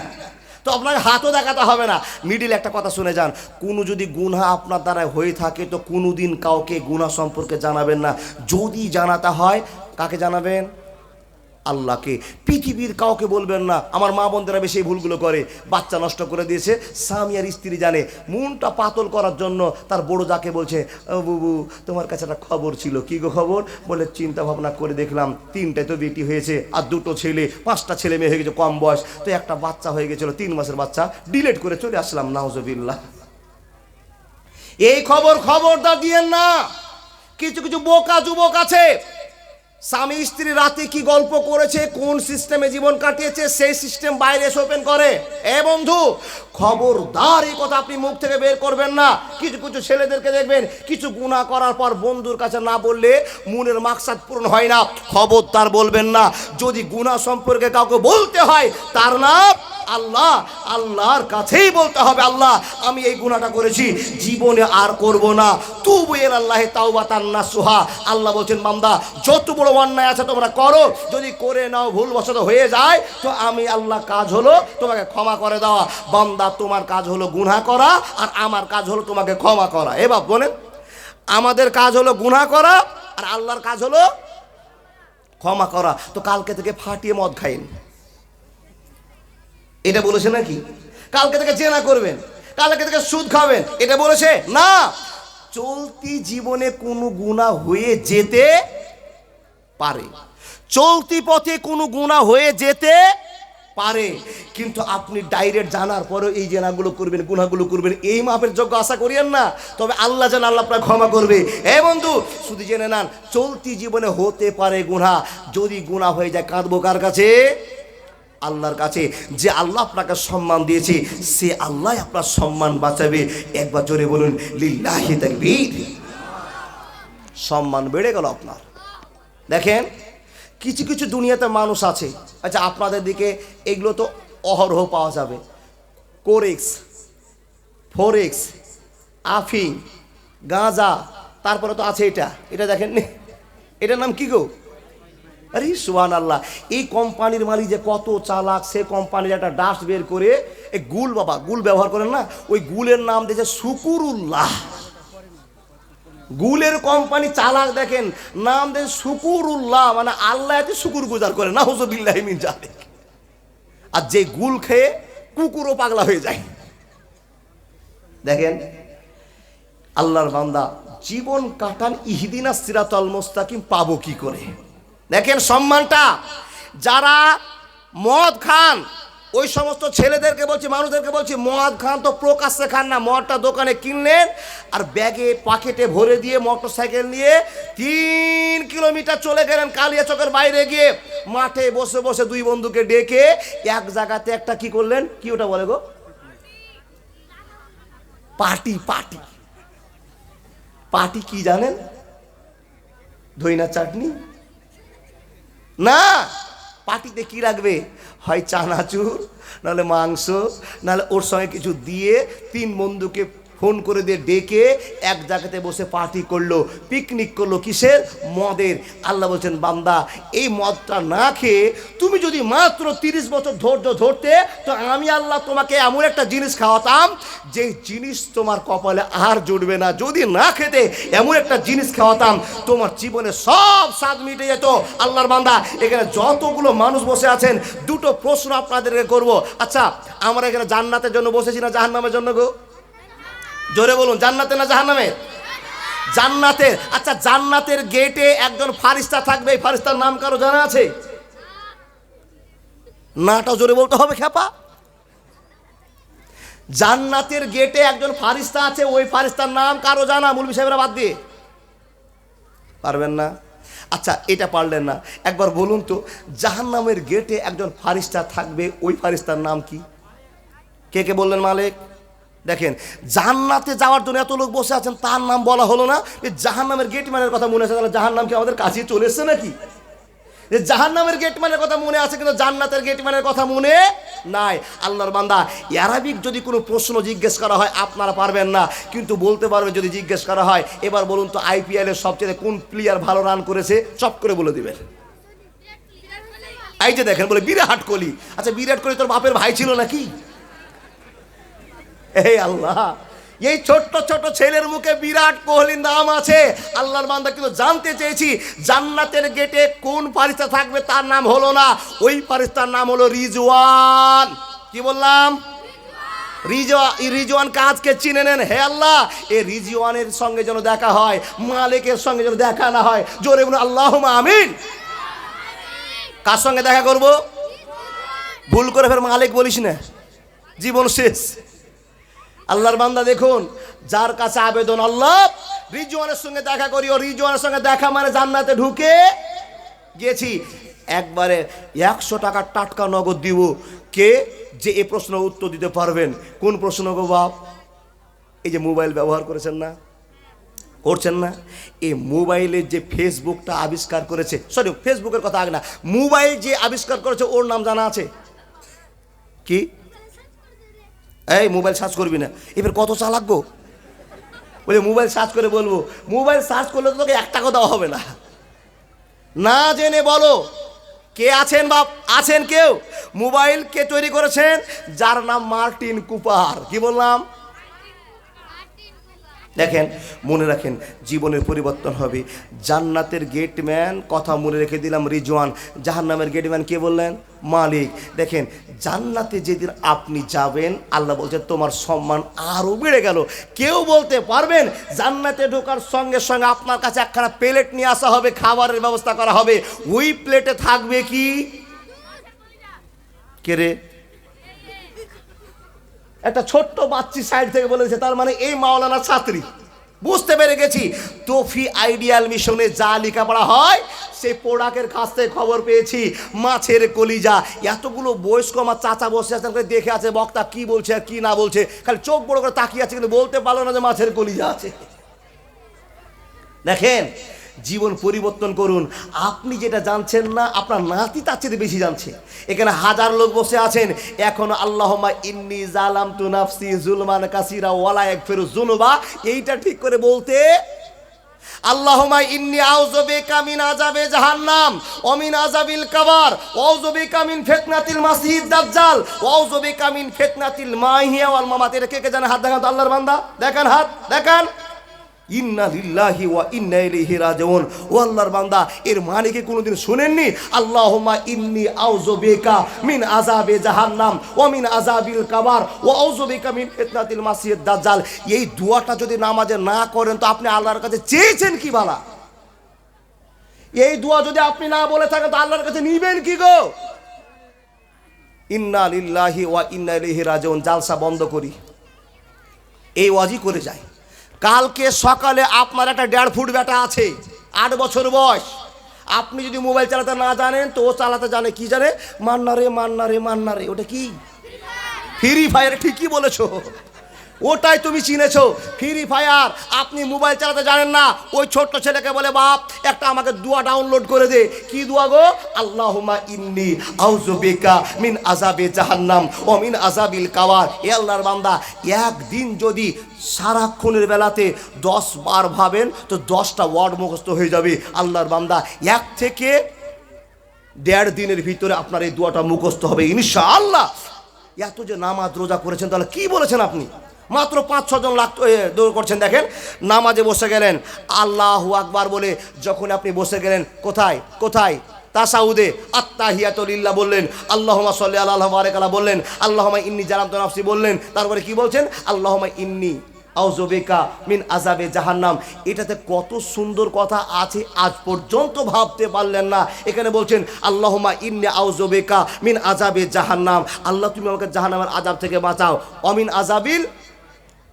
তো আপনাকে হাতও দেখাতে হবে না। মিডিল একটা কথা শুনে যান, কোনো যদি গুনাহ আপনার দ্বারা হয়ে থাকে তো কোনোদিন কাউকে গুনাহ সম্পর্কে জানাবেন না। যদি জানাতে হয় কাকে জানাবেন? আল্লাহকে। পৃথিবীর কাউকে বলবেন না। আমার মা বোনদেরা বেশি এই ভুলগুলো করে, বাচ্চা নষ্ট করে দিয়েছে, স্বামী আর স্ত্রী জানে, মনটা পাতল করার জন্য তার বড় যাকে বলছে, ও বুবু তোমার কাছে একটা খবর ছিল। কি গো খবর? বলে চিন্তা ভাবনা করে দেখলাম 3টায় তো বেটি হয়েছে আর 2টো ছেলে, 5টা ছেলে মেয়ে হয়ে গেছে কম বয়স, তো একটা বাচ্চা হয়ে গেছিল 3 মাসের বাচ্চা, ডিলেট করে চলে আসলাম। নাউজুবিল্লাহ। এই খবরদার দিয়েন না। কিছু কিছু বোকা যুবক আছে, স্বামী স্ত্রী রাতে কি গল্প করেছে, কোন সিস্টেমে জীবন কাটিয়েছে, সেই সিস্টেম বাইরে এসে ওপেন করে। এ বন্ধু, খবরদার এই কথা আপনি মুখ থেকে বের করবেন না। কিছু কিছু ছেলেদেরকে দেখবেন কিছু গুনাহ করার পর বন্ধুর কাছে না বললে মনের মাকসাদ পূরণ হয় না। খবরদার বলবেন না। যদি গুনাহ সম্পর্কে কাউকে বলতে হয় তার নাম আল্লাহ, আল্লাহর কাছেই বলতে হবে, আল্লাহ আমি এই গুনাহটা করেছি, জীবনে আর করব না। তুবু ইলাল্লাহি তাওবাতান নাসুহা। আল্লাহ বলছেন বান্দা যত বড় অন্যায় আছে তোমরা করো, যদি করে নাও ভুলবশত হয়ে যায় তো আমি আল্লাহ কাজ হলো তোমাকে ক্ষমা করে দেওয়া। বান্দা তোমার কাজ হলো গুনাহ করা আর আমার কাজ হলো তোমাকে ক্ষমা করা। এ বাপ বলেন, আমাদের কাজ হলো গুনাহ করা আর আল্লাহর কাজ হলো ক্ষমা করা। তো কালকে থেকে ফাটিয়ে মদ খাইন, এটা বলেছে নাকি? কালকে থেকে জেনা করবেন, কালকে থেকে সুদ খাবেন, এটা বলেছে না। চলতি জীবনে কোনো গুনাহ হয়ে যেতে পারে, চলতি পথে কোনো গুনাহ হয়ে যেতে পারে, কিন্তু আপনি ডাইরেক্ট জানার পরেও এই জেনাগুলো করবেন, গুনাহগুলো করবেন, এই মাপের যোগ্য আশা করিয়েন না। তবে আল্লাহ যেন আল্লাহ আপনার ক্ষমা করবে। এ বন্ধু, শুধু জেনে নেন চলতি জীবনে হতে পারে গুনাহ। যদি গুনাহ হয়ে যায় কাঁদবো কার কাছে? আল্লাহর কাছে। যে আল্লাহ আপনাকে সম্মান দিয়েছে সে আল্লাহ আপনার সম্মান বাঁচাবে। একবার জোরে বলুন লিল্লাহি তাকবীর। সম্মান বেড়ে গেল আপনার। দেখেন কিছু কিছু দুনিয়াতে মানুষ আছে, আচ্ছা আপনাদের দিকে এগুলো তো অহরহ পাওয়া যাবে, কোরেক্স, ফোরেক্স, আফিং, গাঁজা, তারপরে তো আছে এটা দেখেন নি, এটার নাম কি গো? আরে সুবহানাল্লাহ। এই কোম্পানির মালিক যে কত চালাক, সে কোম্পানির একটা ডাস্ট বের করে এই গুল, বাবা গুল ব্যবহার করেন না, ওই গুলের নাম দিয়েছে শুকুরুল্লাহ। গুলের কোম্পানি চালাক, দেখেন নাম দেয় শুকুরুল্লাহ, মানে আল্লাহ এতে শুকুর গুজার করে। নাউজুবিল্লাহি মিন যালিক। আর যে গুল খেয়ে কুকুরও পাগলা হয়ে যায়। দেখেন আল্লাহর বান্দা জীবন কাটান ইহদিনাস সিরাতাল মুস্তাকিম পাবো কি করে? দেখেন সম্মানটা। যারা মদ খান ওই সমস্ত ছেলেদেরকে বলছি, মানুষদেরকে বলছি, মদ খান তো প্রকাশ্যে খান না, মদটা দোকানে কিনলেন আর ব্যাগে পকেটে ভরে দিয়ে মোটর সাইকেল নিয়ে 3 কিলোমিটার চলে গেলেন কালিয়াচকের বাইরে গিয়ে মাঠে বসে বসে 2 বন্ধুকে ডেকে এক জায়গাতে একটা কি করলেন, কি ওটা বলে গো? পার্টি। পার্টি পার্টি কি জানেন? ধইনা চাটনি না, পার্টিতে কি রাখবে? হয় চানাচুর, নাহলে মাংস, নাহলে ওর সঙ্গে কিছু দিয়ে 3 বন্ধুকে ফোন করে দিয়ে ডেকে এক জায়গাতে বসে পার্টি করলো, পিকনিক করলো। কিসের? মদের। আল্লাহ বলছেন বান্দা এই মদটা না খেয়ে তুমি যদি মাত্র 30 বছর ধৈর্য ধরতে তো আমি আল্লাহ তোমাকে এমন একটা জিনিস খাওয়াতাম যে জিনিস তোমার কপালে আর জুটবে না। যদি না খেতে এমন একটা জিনিস খাওয়াতাম তোমার জীবনে সব স্বাদ মিটে যেত। আল্লাহর বান্দা এখানে যতগুলো মানুষ বসে আছেন, 2টো প্রশ্ন আপনাদেরকে করব। আচ্ছা আমরা এখানে জান্নাতের জন্য বসেছি না জাহান্নামের জন্য গো? জোরে বলুন, জান্নাতে না জাহান্নামে? জান্নাতের। আচ্ছা জান্নাতের গেটে একজন ফারিস্তা থাকবে, এই ফারিস্তার নাম কারো জানা আছে? নাটা জোরে বলতে হবে খেপা। জান্নাতের গেটে একজন ফারিস্তা আছে, ওই ফারিস্তার নাম কারো জানা? মুলবি সাহেবরা বাদ দিয়ে পারবেন না? আচ্ছা এটা পারলেন না, একবার বলুন তো জাহান্নামের গেটে একজন ফারিস্তা থাকবে, ওই ফারিস্তার নাম কি? কে কে বললেন মালিক? দেখেন জান্নাতে যাওয়ার জন্য এত লোক বসে আছেন, তার নাম বলা হলো না। এই জাহান্নামের গেটম্যানের কথা মনে আছে, তাহলে জাহান্নাম কি আমাদের কাছে চলে এসছে নাকি? যে জাহান্নামের গেটম্যানের কথা মনে আছে কিন্তু জান্নাতের গেটম্যানের কথা মনে নাই। আল্লাহর বান্দা, অ্যারাবিক যদি কোনো প্রশ্ন জিজ্ঞেস করা হয় আপনারা পারবেন না, কিন্তু বলতে পারবেন যদি জিজ্ঞেস করা হয় এবার বলুন তো IPL এর সবচেয়ে কোন প্লেয়ার ভালো রান করেছে, চপ করে বলে দিবেন। এই যে দেখেন বলে বিরাট কোহলি। আচ্ছা বিরাট কোহলি তোর বাপের ভাই ছিল নাকি? এই আল্লাহ, এই ছোট্ট ছোট ছেলের মুখে বিরাট কোহলির নাম আছে। আল্লাহর বান্দা কিন্তু জানতে চেয়েছি জান্নাতের গেটে কোন ফারিস্তা থাকবে, তার নাম হলো না, ওই ফারিস্তার নাম হলো রিজওয়ান। কি বললাম? রিজওয়ান কাজকে চিনে নেন। হে আল্লাহ, এই রিজওয়ানের সঙ্গে যেন দেখা হয়, মালিকের সঙ্গে যেন দেখা না হয়। জোরে বলুন আল্লাহুম্মা আমিন। কার সঙ্গে দেখা করব? ভুল করে ফের মালিক বলিস না, জীবন শেষ। আল্লাহর বান্দা দেখুন, যার কাছে আবেদন আল্লাহ রিজওয়ানের সঙ্গে দেখা করি, ও রিজওয়ানের সঙ্গে দেখা মানে জান্নাতে ঢুকে গেছি। একবারে 100 টাকার টাটকা নগদ দিব। কে যে এই প্রশ্নের উত্তর দিতে পারবেন? কোন প্রশ্ন গো বাপ? এই যে মোবাইল ব্যবহার করেছেন না, করছেন না, এই মোবাইলের যে ফেসবুকটা আবিষ্কার করেছে, সরি ফেসবুকের কথা আগে না, মোবাইল যে আবিষ্কার করেছে ওর নাম জানা আছে কি? এই মোবাইল সার্চ করবি না, এবার কত চালাক গো, বলে মোবাইল সার্চ করে বলবো। মোবাইল সার্চ করলে তো তোকে 1 টাকা দেওয়া হবে না। না জেনে বলো কে আছেন বাপ? আছেন কেউ? মোবাইল কে তৈরি করেছেন? যার নাম মার্টিন কুপার। কি বললাম? দেখেন, মনে রাখেন জীবনের পরিবর্তন হবে। জান্নাতের গেটম্যান কথা মনে রেখে দিলাম রিজওয়ান, জাহান্নামের গেটম্যান কে বললেন? মালিক। দেখেন জান্নাতে যেদিন আপনি যাবেন আল্লাহ বলছেন তোমার সম্মান আরও বেড়ে গেল। কেউ বলতে পারবেন জান্নাতে ঢোকার সঙ্গে সঙ্গে আপনার কাছে একখানা প্লেট নিয়ে আসা হবে, খাবারের ব্যবস্থা করা হবে, ওই প্লেটে থাকবে কি? কে রে? একটা ছোট্ট বাচ্চি সাইড থেকে বলেছে, তার মানে এই মাওলানা ছাত্রী। বুঝতে পেরে গেছি তোফি আইডিয়াল মিশনে যা লেখাপড়া হয় সেই প্রোডাক্টের কাছ থেকে খবর পেয়েছি মাছের কলিজা। এতগুলো বয়স্ক আমার চাচা বসে আছেন, দেখে আছে বক্তা কি বলছে আর কি না বলছে, খালি চোখ বড় করে তাকিয়ে আছে, কিন্তু বলতে পারলো না যে মাছের কলিজা আছে। দেখেন জীবন পরিবর্তন করুন। আপনি যেটা জানছেন না আপনার নাতি তার চেয়ে বেশি জানছে। এখানে হাজার লোক বসে আছেন, এখন আল্লাহুম্মা ইন্নী জালামতু নাফসি জুলমান কাসীরা ওয়ালা ইয়াগফিরু যুনুবা এইটা ঠিক করে বলতে, আল্লাহুম্মা ইন্নী আউযু বিকা মিন আযাবি জাহান্নাম ওয়া মিন আযাবিল কবর ওয়া আউযু বিকা মিন ফিতনাতিল মাসিহিদ দাজ্জাল ওয়া আউযু বিকা মিন ফিতনাতিল মাহিয়া ওয়াল মামাত। এটা কে কে জানে? হাত দেখান তো আল্লাহর বান্দা, দেখান হাত দেখান। ইন্না লিল্লাহি ওয়া ইন্না ইলাইহি রাজিউন। ও আল্লাহর বান্দা, এর মানে কি কোনোদিন শুনেননি? আল্লাহুম্মা ইন্নী আউযু বিকা মিন আযাবি জাহান্নাম ওয়া মিন আযাবিল কবর ওয়া আউযু বিকা মিন ফিতনাতিল মাসিহিদ দাজ্জাল। এই দোয়াটা যদি নামাজে না করেন তো আপনি আল্লাহর কাছে চেয়েছেন কি বালা? এই দোয়া যদি আপনি না বলে থাকেন তো আল্লাহর কাছে নিবেন কি গো? ইন্না লিল্লাহি ওয়া ইন্না ইলাইহি রাজিউন। জালসা বন্ধ করি, এই ওয়াজি করে যাই। কালকে সকালে আপনার একটা 1.5 ফুট বেটা আছে, 8 বছর বয়স। আপনি যদি মোবাইল চালাতে না জানেন তো ও চালাতে জানে। কি জানে? মান্না রে মান্না রে মান্না রে। ওটা কি? Free fire. ঠিকই বলেছো, ওটাই তুমি চিনেছো, ফ্রি ফায়ার। আপনি মোবাইল চালাতে জানেন না, ওই ছোট্ট ছেলেকে বলে বাপ একটা আমাকে দোয়া ডাউনলোড করে দে। কি দোয়া গো? আল্লাহুম্মা ইন্নী আউযু বিকা মিন আযাবি জাহান্নাম ওয়া মিন আযাবিল কবর। এ আল্লাহর বান্দা, একদিন যদি সারাক্ষণের বেলাতে 10 বার ভাবেন তো 10টা ওয়ার্ড মুখস্থ হয়ে যাবে। আল্লাহর বান্দা, 1 থেকে 1.5 দিনের ভিতরে আপনার এই দোয়াটা মুখস্থ হবে ইনশাআল্লাহ। এত যে নামাজ রোজা করেছেন তাহলে কি বলেছেন আপনি? মাত্র 5-6 জন দৌড় করছেন। দেখেন নামাজে বসে গেলেন, আল্লাহু আকবার বলে যখন আপনি বসে গেলেন, কোথায় কোথায়? তাসাউদে আত্তাহিয়াতু লিল্লাহ বললেন, আল্লাহুম্মা সাল্লি আলা আল্লাহু বারাক আলা বললেন, আল্লাহুম্মা ইন্নী জালামতু নাফসি বললেন, তারপরে কি বলছেন? আল্লাহুম্মা ইন্নী আউযু বিকা মিন আযাবি জাহান্নাম। এটাতে কত সুন্দর কথা আছে আজ পর্যন্ত ভাবতে পারলেন না। এখানে বলছেন আল্লাহুম্মা ইন্নী আউযু বিকা মিন আযাবি জাহান্নাম। আল্লাহ তুমি আমাকে জাহান্নামের আযাব থেকে বাঁচাও। অমিন আযাবিল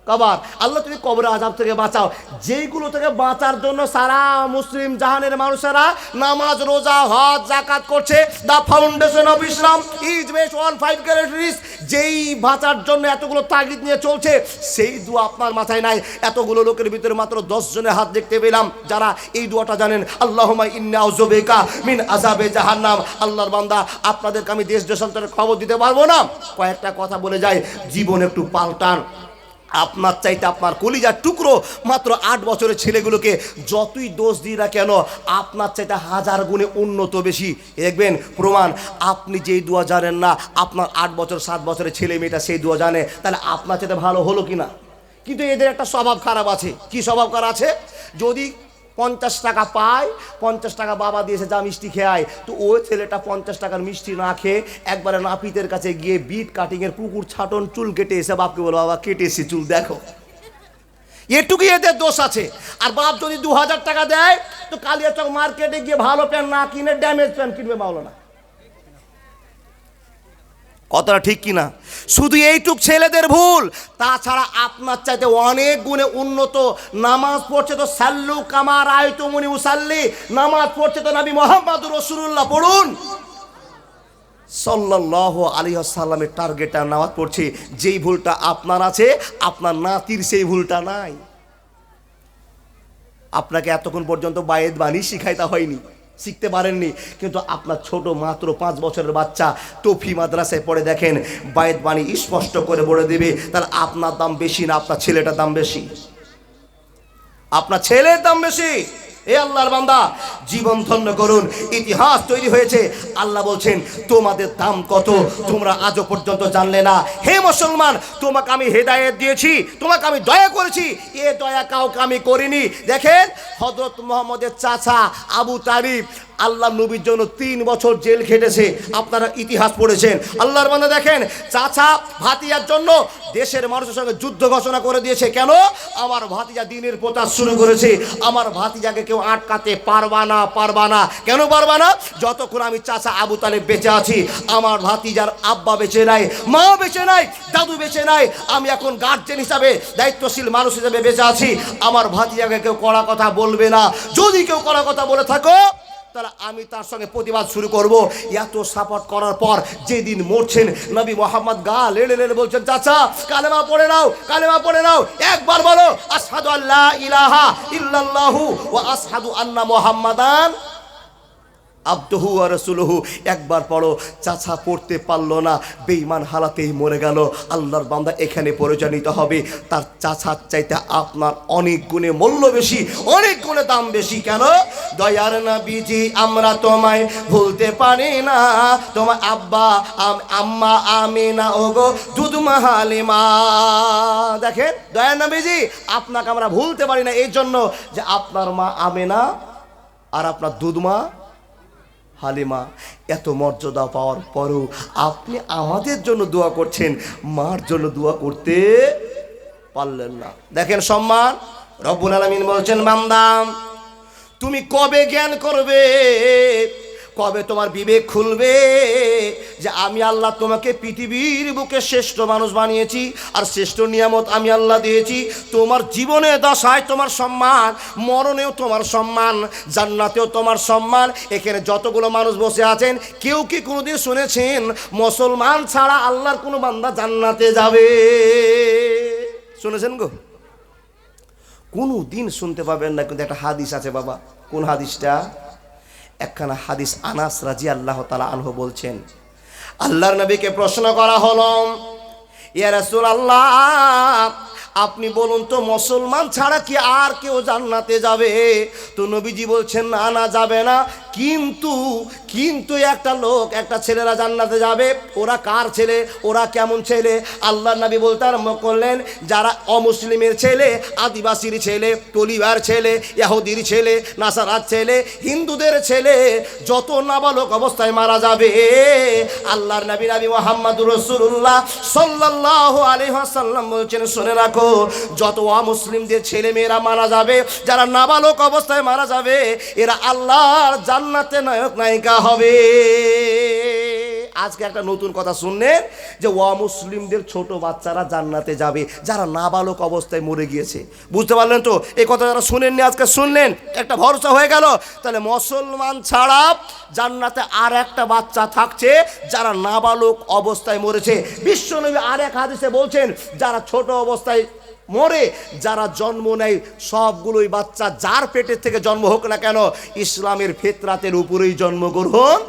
কবর। আল্লাহ তুমি কবরের আযাব থেকে বাঁচাও। যেইগুলো থেকে বাঁচার জন্য সারা মুসলিম জাহানের মানুষেরা নামাজ, রোজা, হজ, যাকাত করছে, the foundation of Islam is best on 5 characteristics, যেই বাঁচার জন্য এতগুলো তাগিদ নিয়ে চলছে, সেই দোয়া আপনার মাথায় নাই। এতগুলো লোকের ভিতরে মাত্র 10 জনের হাত দেখতে পেলাম যারা এই দোয়াটা জানেন, আল্লাহুম্মা ইন্নী আউযু বিকা মিন আযাবে জাহান্নাম। আল্লাহর বান্দা, আপনাদেরকে আমি দেশ দেশান্তরের খবর দিতে পারবো না, কয়েকটা কথা বলে যাই, জীবন একটু পাল্টান। আপনার চাইতে আপনার কলিজার টুকরো মাত্র 8 বছরের ছেলেগুলোকে যতই দোষ দিই না কেন, আপনার চাইতে 1000 গুণে উন্নত বেশি। দেখবেন প্রমাণ, আপনি যেই দোয়া জানেন না, আপনার 8 বছর 7 বছরের ছেলে মেয়েটা সেই দোয়া জানে, তাহলে আপনার চাইতে ভালো হলো কি না? কিন্তু এদের একটা স্বভাব খারাপ আছে। কি স্বভাব খারাপ আছে? যদি 50 টাকা পায়, 50 টাকা বাবা দিয়েছে, যা মিষ্টি খেয়ায়, তো ওই ছেলেটা 50 টাকার মিষ্টি না খেয়ে একবারে নাপিতের কাছে গিয়ে বিট কাটিংয়ের পুকুর ছাটন চুল কেটে এসে বাপকে বলো, বাবা কেটেছি চুল দেখো। এটুকুই এদের দোষ আছে। আর বাপ যদি 2000 টাকা দেয়, তো কালিয়াচক মার্কেটে গিয়ে ভালো প্যান্ট না কিনে ড্যামেজ প্যান্ট কিনবে মাওলানা। কথাটা ঠিক কিনা? শুধু এইটুক ছেলেদের ভুল, তাছাড়া আপনার চাইতে অনেক গুণে উন্নত। নামাজ পড়ছে তো সাল্লু কামা রাআইতুমুনি উসাল্লি, নামাজ পড়ছে তো নবী মুহাম্মদুর রাসূলুল্লাহ পড়ুন সাল্লাল্লাহু আলাইহি ওয়াসাল্লামের টার্গেটে নামাজ পড়ছে। যেই ভুলটা আপনার আছে, আপনার নাতির সেই ভুলটা নাই। আপনাকে এতক্ষণ পর্যন্ত বায়েত বাণী শিখাইতে হয়নি, শিখতে পারেননি, কিন্তু আপনার ছোট মাত্র 5 বছরের বাচ্চা তফি মাদ্রাসায় পড়ে, দেখেন বায়েত বাণী স্পষ্ট করে বলে দেবে। তাহলে আপনার দাম বেশি না আপনার ছেলেটার দাম বেশি? আপনার ছেলের দাম বেশি। এ আল্লাহর বান্দা, জীবন ধন্য করুন। ইতিহাস তৈরি হয়েছে, আল্লাহ বলছেন তোমাদের দাম কত তোমরা আজও পর্যন্ত জানলে না। হে মুসলমান, তোমাকে আমি হেদায়েত দিয়েছি, তোমাকে আমি দয়া করেছি, এ দয়া কাউকে আমি করিনি। দেখেন হযরত মুহাম্মদের চাচা আবু তালিব আল্লাহ নবীর জন্য 3 বছর জেল খেটেছে। আপনারা ইতিহাস পড়েছেন। আল্লাহর বান্দা দেখেন, চাচা ভাতিজার জন্য দেশের মানুষের সঙ্গে যুদ্ধ ঘোষণা করে দিয়েছে। কেন? আমার ভাতিজা দ্বীনের প্রচার শুরু করেছে, আমার ভাতিজাকে কেউ আটকাতে পারবা না, পারবা না। কেন পারবা না? যতক্ষণ আমি চাচা আবু তালেব বেঁচে আছি, আমার ভাতিজার আব্বা বেঁচে নাই, মা বেঁচে নাই, দাদু বেঁচে নাই, আমি এখন গার্জেন হিসাবে, দায়িত্বশীল মানুষ হিসাবে বেঁচে আছি। আমার ভাতিজাকে কেউ কড়া কথা বলবে না। যদি কেউ কড়া কথা বলে থাকো, তাহলে আমি তার সঙ্গে প্রতিবাদ শুরু করব। এত সাপোর্ট করার পর যেদিন মরছেন, নবী মুহাম্মদ গা লেড়ে লেড়ে বলছেন, চাচা কালেমা পড়ে নাও, কালেমা পড়ে নাও, একবার বলো আশহাদু আল্লা ইলাহা ইল্লাল্লাহু ওয়া আশহাদু আন্না মুহাম্মাদান আবদুহু ওয়া রাসূলুহু। একবার পড়ো। চাচা পড়তে পারলো না, বেঈমান হালাতেই মরে গেল। আল্লাহর বান্দা, এখানে পরিচয় নিতে হবে, তার চাচার চাইতে আপনার অনেক গুণে মূল্য বেশি, অনেক গুণে দাম বেশি। কেন? দয়ার নবীজি আমরা তোমায় ভুলতে পারি না, তোমার আব্বা আম্মা আমিনা ওগো দুধমা হালিমা। দেখেন দয়ার নবীজি, আপনাকে আমরা ভুলতে পারি না এই জন্য যে আপনার মা আমিনা আর আপনার দুধমা হালিমা। এত মর্যাদা পাওয়ার পরও আপনি আমাদের জন্য দোয়া করছেন, মার জন্য দোয়া করতে পারলেন না। দেখেন সম্মান। রব্বুল আলামিন বলছেন, বান্দা তুমি কবে জ্ঞান করবে, কবে তোমার বিবেক খুলবে যে আমি আল্লাহ তোমাকে পৃথিবীর বুকে শ্রেষ্ঠ মানুষ বানিয়েছি, আর শ্রেষ্ঠ নিয়ামত আমি আল্লাহ দিয়েছি। তোমার জীবনে দশায় তোমার সম্মান, মরণেও তোমার সম্মান, জান্নাতেও তোমার সম্মান। এখানে যতগুলো মানুষ বসে আছেন, কেউ কি কোনোদিন শুনেছেন মুসলমান ছাড়া আল্লাহর কোনো বান্দা জান্নাতে যাবে? শুনেছেন গো? কোনো দিন শুনতে পাবেন না। কিন্তু একটা হাদিস আছে বাবা। কোন হাদিসটা? একখানা হাদিস। আনাস রাদিয়াল্লাহু তাআলা আনহু বলছেন, আল্লাহর নবীকে প্রশ্ন করা হলো, ইয়া রাসূলুল্লাহ আপনি বলুন তো মুসলমান ছাড়া কি আর কেউ জান্নাতে যাবে? তো নবীজি বলছেন, না না যাবে না, কিন্তু একটা লোক, একটা ছেলেরা জান্নাতে যাবে। ওরা কার ছেলে? ওরা কেমন ছেলে? আল্লাহর নবী বলতে আরম্ভ করলেন, যারা অমুসলিমের ছেলে, আদিবাসীর ছেলে, তলিবার ছেলে, ইহুদির ছেলে, নাসারার ছেলে, হিন্দুদের ছেলে, যত নাবালক অবস্থায় মারা যাবে, আল্লাহর নবী মুহাম্মদুর রাসূলুল্লাহ সাল্লাল্লাহু আলাইহি ওয়াসাল্লাম বলছেন, শুনে রাখো, যত অমুসলিমদের ছেলে মেয়েরা মারা যাবে, যারা নাবালক অবস্থায় মারা যাবে, এরা আল্লাহর জান্নাতে নায়ক নায়িকা হবে। আজকে একটা নতুন কথা শুনলেন যে অমুসলিমদের ছোট বাচ্চারা জান্নাতে যাবে যারা নাবালক অবস্থায় মরে গিয়েছে। বুঝতে পারলেন তো? এই কথা যারা শুনেননি আজকে শুনলেন, একটা ভরসা হয়ে গেল। তাহলে মুসলমান ছাড়া জান্নাতে আর একটা বাচ্চা থাকছে যারা নাবালক অবস্থায় মরেছে। বিশ্বনবী আর এক হাদিসে বলছেন যারা ছোট অবস্থায় মরে, যারা জন্ম নেয়, সবগুলোই বাচ্চা যার পেটের থেকে জন্ম হোক না কেন ইসলামের ফিতরাতের উপরেই জন্মগ্রহণ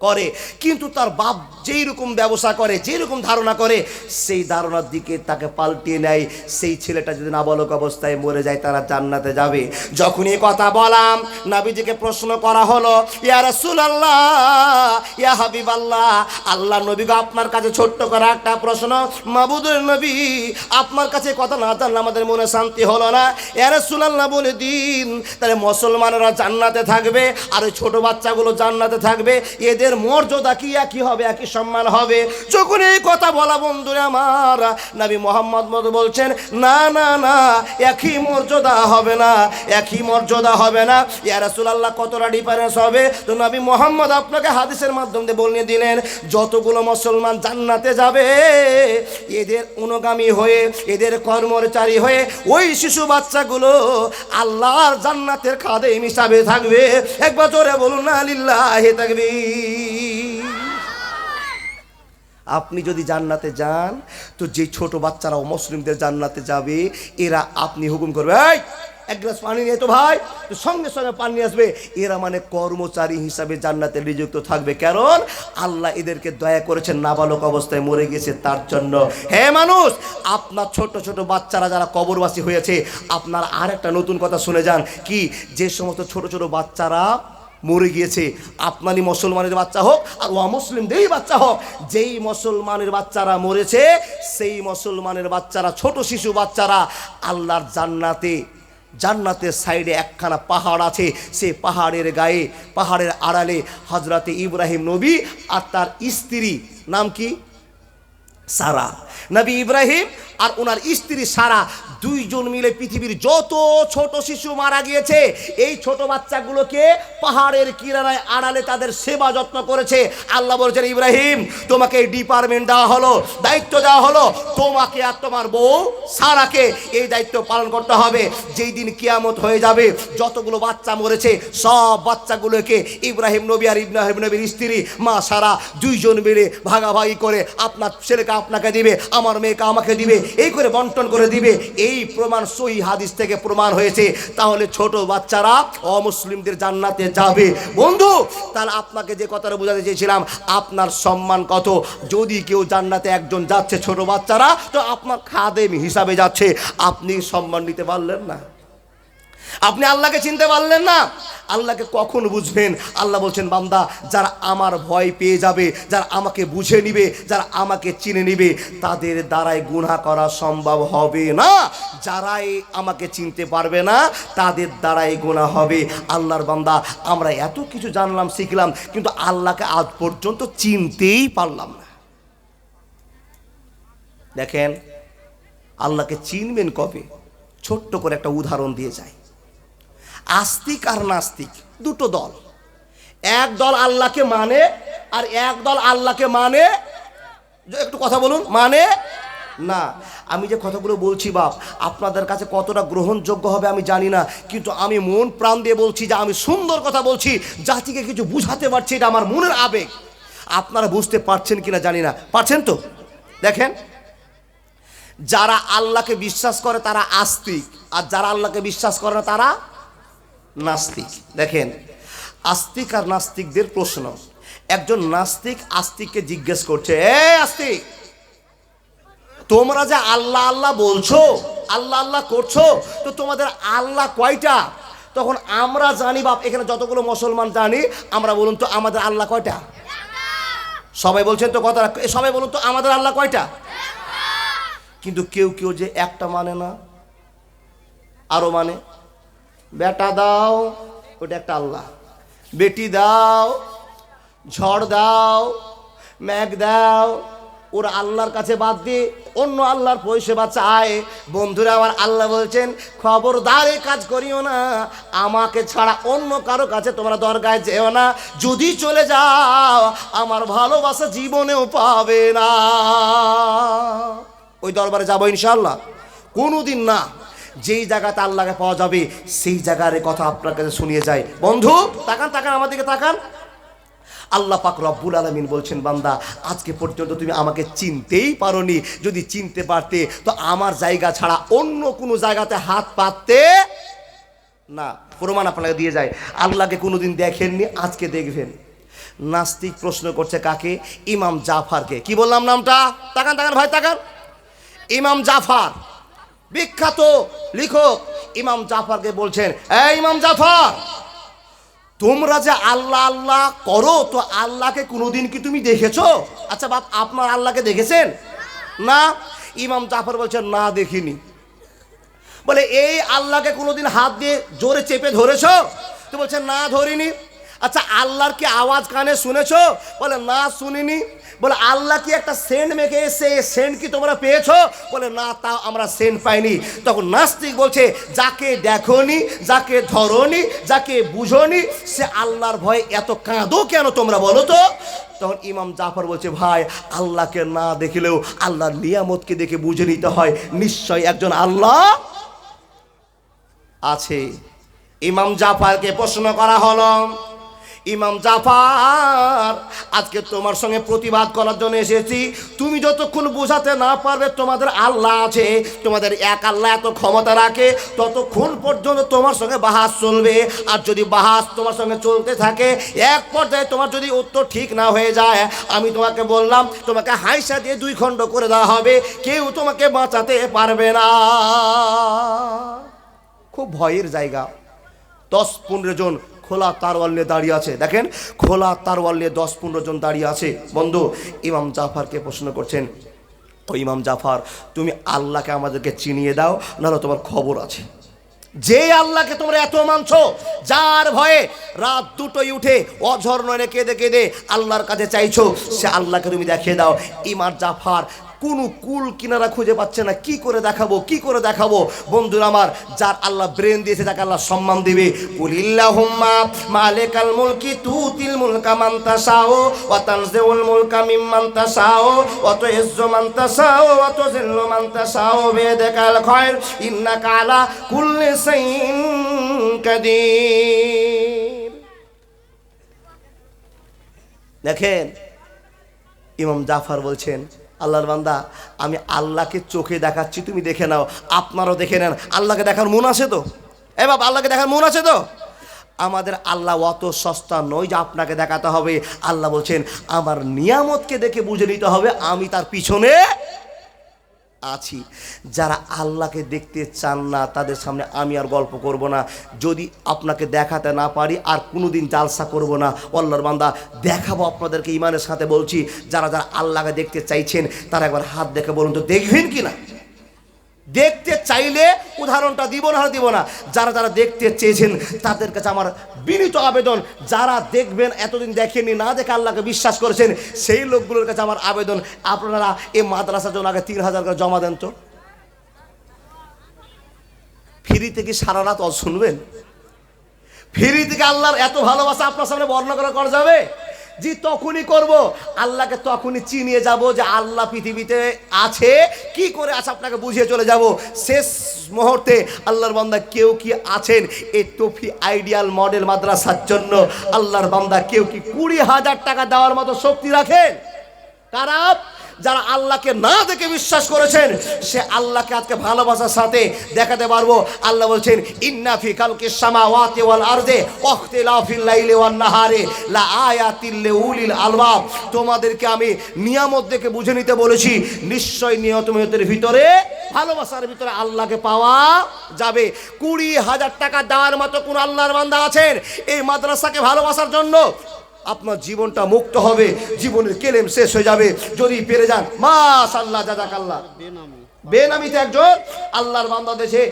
করে। কিন্তু তার বাপ যেই রকম ব্যবসা করে, যেই রকম ধারণা করে, সেই ধারণার দিকে তাকে পাল্টিয়ে নেয়। সেই ছেলেটা যদি নাবালক অবস্থায় মরে যায় তারা জান্নাতে যাবে। যখন এই কথা বললাম নবীজিকে প্রশ্ন করা হলো, ইয়া রাসূলুল্লাহ, ইয়া হাবিবাল্লাহ, আল্লাহ নবী গো আপনার কাছে ছোট্ট করে একটা প্রশ্ন। মাবুদের নবী, আপনার কাছে কথা না জানলে আমাদের মনে শান্তি হলো না। ইয়া রাসূলুল্লাহ বলে দিন, তাহলে মুসলমানেরা জান্নাতে থাকবে আর ওই ছোট বাচ্চাগুলো জান্নাতে থাকবে, এদের মর্যাদা কি একই হবে, একই সম্মান হবে? যখন এই কথা বলা বন্ধুরা আমার, নবী মোহাম্মদ বলছেন না না না, একই মর্যাদা হবে না, একই মর্যাদা হবে না। ইয়া রাসূলুল্লাহ কতটা ডিফারেন্স হবে? তো নবী মোহাম্মদ আপনাকে হাদিসের মাধ্যমে বলে দিলেন যতগুলো মুসলমান জান্নাতে যাবে এদের অনুগামী হয়ে, এদের কর্মচারী হয়ে ওই শিশু বাচ্চাগুলো আল্লাহর জান্নাতের খাদেম হিসাবে থাকবে। একবার জোরে বলুন না লিল্লাহি তাকবীর। আপনি যদি জান্নাতে যান তো যে ছোট বাচ্চারা মুসলিমদের জান্নাতে যাবে এরা আপনি হুকুম করবে, এই এক গ্লাস পানি নিয়ে তো ভাই, তো সঙ্গে সঙ্গে পানি আসবে। এরা মানে কর্মচারী হিসাবে জান্নাতে নিযুক্ত থাকবে, কারণ আল্লাহ এদেরকে দয়া করেছেন নাবালক অবস্থায় মরে গেছে তার জন্য। হে মানুষ, আপনার ছোট ছোট বাচ্চারা যারা কবরবাসী হয়েছে, আপনার আর একটা নতুন কথা শুনে যান, কি যে সমস্ত ছোট ছোট বাচ্চারা মরে গিয়েছে, আপনারই মুসলমানের বাচ্চা হোক আর অমুসলিমদেরই বাচ্চা হোক, যেই মুসলমানের বাচ্চারা মরেছে সেই মুসলমানের বাচ্চারা, ছোট শিশু বাচ্চারা আল্লাহর জান্নাতের সাইডে একখানা পাহাড় আছে, সেই পাহাড়ের গায়ে, পাহাড়ের আড়ালে হযরতে ইব্রাহিম নবী আর তার স্ত্রী, নাম কি? সারা। নবী ইব্রাহিম আর ওনার স্ত্রী সারা দুইজন মিলে পৃথিবীর যত ছোট শিশু মারা গিয়েছে এই ছোট বাচ্চাগুলোকে পাহাড়ের কিনারায় আড়ালে তাদের সেবা যত্ন করেছে। আল্লাহ বলেছেন ইব্রাহিম তোমাকে এই ডিপার্টমেন্ট দেওয়া হলো, দায়িত্ব দেওয়া হলো, তোমাকে আর তোমার বউ সারাকে এই দায়িত্ব পালন করতে হবে। যেই দিন কিয়ামত হয়ে যাবে যতগুলো বাচ্চা মরেছে সব বাচ্চাগুলোকে ইব্রাহিম নবী আর ইব্রাহিম নবীর স্ত্রী মা সারা দুইজন মিলে ভাগাভাগি করে আপনার ছেলেকে আপনাকে দিবে, আমার মেয়েকে আমাকে দিবে, এই করে বন্টন করে দিবে। এই প্রমাণ সহিহ হাদিস থেকে প্রমাণ হয়েছে। তাহলে ছোট বাচ্চারা অমুসলিমদের জান্নাতে যাবে। বন্ধু, তাহলে আপনাকে যে কথাটা বোঝাতে চেয়েছিলাম, আপনার সম্মান কত? যদি কেউ জান্নাতে একজন যাচ্ছে ছোট বাচ্চারা, তো আপনার খাদেম হিসাবে যাচ্ছে, আপনি সম্মান নিতে পারলেন না, আপনি আল্লাহকে চিনতে পারলেন না। আল্লাহকে কখন বুঝবেন? আল্লাহ বলছেন বান্দা যারা আমার ভয় পেয়ে যাবে, যারা আমাকে বুঝে নিবে, যারা আমাকে চিনে নিবে, তাদের দ্বারাই গুনাহ করা সম্ভব হবে না। যারাই আমাকে চিনতে পারবে না তাদের দ্বারাই গুনাহ হবে। আল্লাহর বান্দা আমরা এত কিছু জানলাম, শিখলাম, কিন্তু আল্লাহকে আজ পর্যন্ত চিনতেই পারলাম না। দেখেন আল্লাহকে চিনবেন কবে? ছোট্ট করে একটা উদাহরণ দিয়ে যায়। আস্তিক আর নাস্তিক দুটো দল, এক দল আল্লাহকে মানে আর এক দল আল্লাহকে মানে, একটু কথা বলুন, মানে না। আমি যে কথাগুলো বলছি বাপ আপনাদের কাছে কতটা গ্রহণযোগ্য হবে আমি জানি না, কিন্তু আমি মন প্রাণ দিয়ে বলছি যে আমি সুন্দর কথা বলছি, জাতিকে কিছু বুঝাতে পারছি, এটা আমার মনের আবেগ। আপনারা বুঝতে পারছেন কিনা জানি না, পারছেন তো? দেখেন যারা আল্লাহকে বিশ্বাস করে তারা আস্তিক, আর যারা আল্লাহকে বিশ্বাস করে না তারা নাস্তিক। দেখেন আস্তিক আর নাস্তিকদের প্রশ্ন। একজন নাস্তিক আস্তিককে জিজ্ঞেস করছে, এ আস্তিক তোমরা যে আল্লাহ আল্লাহ বলছো, আল্লাহ আল্লাহ করছো, তো তোমাদের আল্লাহ কয়টা? তখন আমরা জানি বাপ, এখানে যতগুলো মুসলমান জানি, আমরা বলুন তো আমাদের আল্লাহ কয়টা? সবাই বলছেন তো কথা, সবাই বলুন তো আমাদের আল্লাহ কয়টা? কিন্তু কেউ কেউ যে একটা মানে না, আরো মানে, বেটা দাও ওটা একটা আল্লাহ, বেটি দাও, ঝড় দাও, মেঘ দাও, ওরা আল্লাহর কাছে বাদ দিয়ে অন্য আল্লাহর পরিষেবা চায়। বন্ধুরা আমার, আল্লাহ বলছেন খবরদার এই কাজ করিও না, আমাকে ছাড়া অন্য কারো কাছে তোমরা দরগায় যেও না, যদি চলে যাও আমার ভালোবাসা জীবনেও পাবে না। ওই দরবারে যাবো ইনশাআল্লাহ? কোনোদিন না। যেই জায়গাতে আল্লাহকে পাওয়া যাবে সেই জায়গার কথা আপনার কাছে শুনিয়ে যায়। বন্ধু তাকান তাকান, আমার দিকে তাকান। আল্লাহ পাক রব্বুল আলামিন বলছেন, বান্দা আজকে পর্যন্ত তুমি আমাকে চিনতেই পারোনি, যদি চিনতে পারতে তো আমার জায়গা ছাড়া অন্য কোনো জায়গাতে হাত পাততে না। প্রমাণ আপনাকে দিয়ে যায়, আল্লাহকে কোনোদিন দেখেননি, আজকে দেখবেন। নাস্তিক প্রশ্ন করছে কাকে? ইমাম জাফরকে। কি বললাম নামটা? তাকান তাকান ভাই তাকান। ইমাম জাফর, বিখ্যাত লেখক। ইমাম জাফরকে বলছেন, এই ইমাম জাফর, তোমরা যে আল্লাহ আল্লাহ করো, তো আল্লাহকে কোনোদিন কি তুমি দেখেছো? আচ্ছা বাপ, আপনার আল্লাহকে দেখেছেন? না। ইমাম জাফর বলছেন, না দেখিনি। বলে এই আল্লাহকে কোনোদিন হাত দিয়ে জোরে চেপে ধরেছো? তো বলছেন, না ধরিনি। আচ্ছা আল্লাহর কি আওয়াজ কানে শুনেছো? বলে না শুনিনি। বলে আল্লাহ কি একটা সেন্ট মেখে এসে সেন্ট কি তোমরা পেয়েছো? বলে না, তা আমরা সেন্ট পাইনি। তখন নাস্তিক বলছে, যাকে দেখোনি, যাকে ধরোনি, যাকে বুঝোনি, সে আল্লাহর ভয়ে এত কাঁদো কেন তোমরা বলো তো? তখন ইমাম জাফর বলছে, ভাই আল্লাহকে না দেখলেও আল্লাহর নিয়ামতকে দেখে বুঝে নিতে হয়, নিশ্চয় একজন আল্লাহ আছে। ইমাম জাফরকে প্রশ্ন করা হলো, ইমাম জাফর আজকে তোমার সঙ্গে প্রতিবাদ করার জন্য এসেছি। তুমি যতক্ষণ বোঝাতে না পারবে তোমাদের আল্লাহ আছে, তোমাদের এক আল্লাহ এত ক্ষমতা রাখে, ততক্ষণ পর্যন্ত তোমার সঙ্গে বাহাস চলবে। আর যদি বাহাস তোমার সঙ্গে চলতে থাকে, এক পর্যায়ে তোমার যদি উত্তর ঠিক না হয়ে যায়, আমি তোমাকে বললাম তোমাকে হাইসা দিয়ে 2 খণ্ড করে দেওয়া হবে, কেউ তোমাকে বাঁচাতে পারবে না। খুব ভয়ের জায়গা। 10-15 জন খোলা তারওয়াল নিয়ে দাঁড়িয়ে আছে। দেখেন, খোলা তারওয়াল নিয়ে 10-15 জন দাঁড়িয়ে আছে। বন্ধু ইমাম জাফরকে প্রশ্ন করছেন, ও ইমাম জাফর, তুমি আল্লাহকে আমাদেরকে চিনিয়ে দাও, নাহলে তোমার খবর আছে। যে আল্লাহকে তোমরা এত মানছো, যার ভয়ে রাত 2টোয় উঠে অঝর নয়নে কেঁদে কেঁদে আল্লাহর কাছে চাইছো, সে আল্লাহকে তুমি দেখিয়ে দাও। ইমাম জাফর কোনো কুল কিনারা খুঁজে পাচ্ছে না, কি করে দেখাবো, কি করে দেখাবো। বন্ধুরা আমার, যার আল্লাহ ব্রেন দিয়েছে তাকে আল্লাহ সম্মান দিবে। কুলিল্লাহুম্মা মালিকাল মুলকি তুতিল মুলকা মান তাশাউ ওয়া তানজিউল মুলকা মিম্মান তাশাউ ওয়া তুইজ্জু মান তাশাউ ওয়া তুযিল্লু মান তাশাউ বিয়াদিকাল খায়র ইন্নাকা আলা কুল্লি শাইইন কাদির। দেখেন, ইমাম জাফর বলছেন, আল্লাহর বান্দা, আমি আল্লাহকে চোখে দেখাচ্ছি, তুমি দেখে নাও। আপনারাও দেখে নেন, আল্লাহকে দেখার মন আছে তো? এ বাবা, আল্লাহকে দেখার মন আছে তো? আমাদের আল্লাহ অত সস্তা নয় যে আপনাকে দেখাতে হবে। আল্লাহ বলছেন, আমার নিয়ামতকে দেখে বুঝে নিতে হবে আমি তার পিছনে আছি। যারা আল্লাহকে দেখতে চান না, তাদের সামনে আমি আর গল্প করব না। যদি আপনাকে দেখাতে না পারি, আর কোনোদিন জালসা করব না। আল্লাহর বান্দা, দেখাবো আপনাদেরকে ইমানের সাথে বলছি। যারা যারা আল্লাহকে দেখতে চাইছেন, তারা একবার হাত দেখে বলুন তো, দেখবেন কি না? দেখতে চাইলে উদাহরণটা দিব না, দিব না। যারা যারা দেখতে চেয়েছেন তাদের কাছে আমার বিনীত আবেদন, যারা দেখবেন, এতদিন দেখেননি, না দেখে আল্লাহকে বিশ্বাস করেছেন, সেই লোকগুলোর কাছে আমার আবেদন, আপনারা এই মাদ্রাসার জন্য আগে 3000 করে জমা দেন তো। ফ্রি থেকে সারা রাত শুনবেন? ফ্রি থেকে আল্লাহর এত ভালোবাসা আপনার সামনে বর্ণনা করা যাবে? জি, তখনই করব। আল্লাহকে তখনই চিনিয়ে যাব যে আল্লাহ পৃথিবীতে আছে, কি করে আছে আপনাকে বুঝিয়ে চলে যাব। শেষ মুহূর্তে আল্লাহর বান্দা কেউ কি আছেন এই টফি আইডিয়াল মডেল মাদ্রাসার জন্য? আল্লাহর বান্দা কেউ কি 20,000 টাকা দেওয়ার মতো শক্তি রাখেন? কারা? যারা আল্লাহকে না দেখে বিশ্বাস করেছেন, সে আল্লাহকে আজকে ভালোবাসার সাথে দেখাতে পারবো। আল্লাহ বলছেন, ইন্না ফি খালকিস সামাওয়াতি ওয়াল আরদি ওয়াখতিলাফিল লাইলি ওয়ান নাহারি লা আয়াতিল লিউলিল আলবাব। তোমাদেরকে আমি নিয়ামত দেখে বুঝে নিতে বলেছি, নিশ্চয় নিয়ামতের ভিতরে, ভালোবাসার ভিতরে আল্লাহকে পাওয়া যাবে। 20,000 টাকা দেওয়ার মতো কোন আল্লাহর বান্দা আছেন এই মাদ্রাসাকে ভালোবাসার জন্য? আপনার জীবনটা মুক্ত হবে, জীবনের কেলেম শেষ হয়ে যাবে যদি পেরে যান। মাশাআল্লাহ, জাযাকাল্লাহ। বেনামিতে একজন আল্লাহর বান্দা দেশে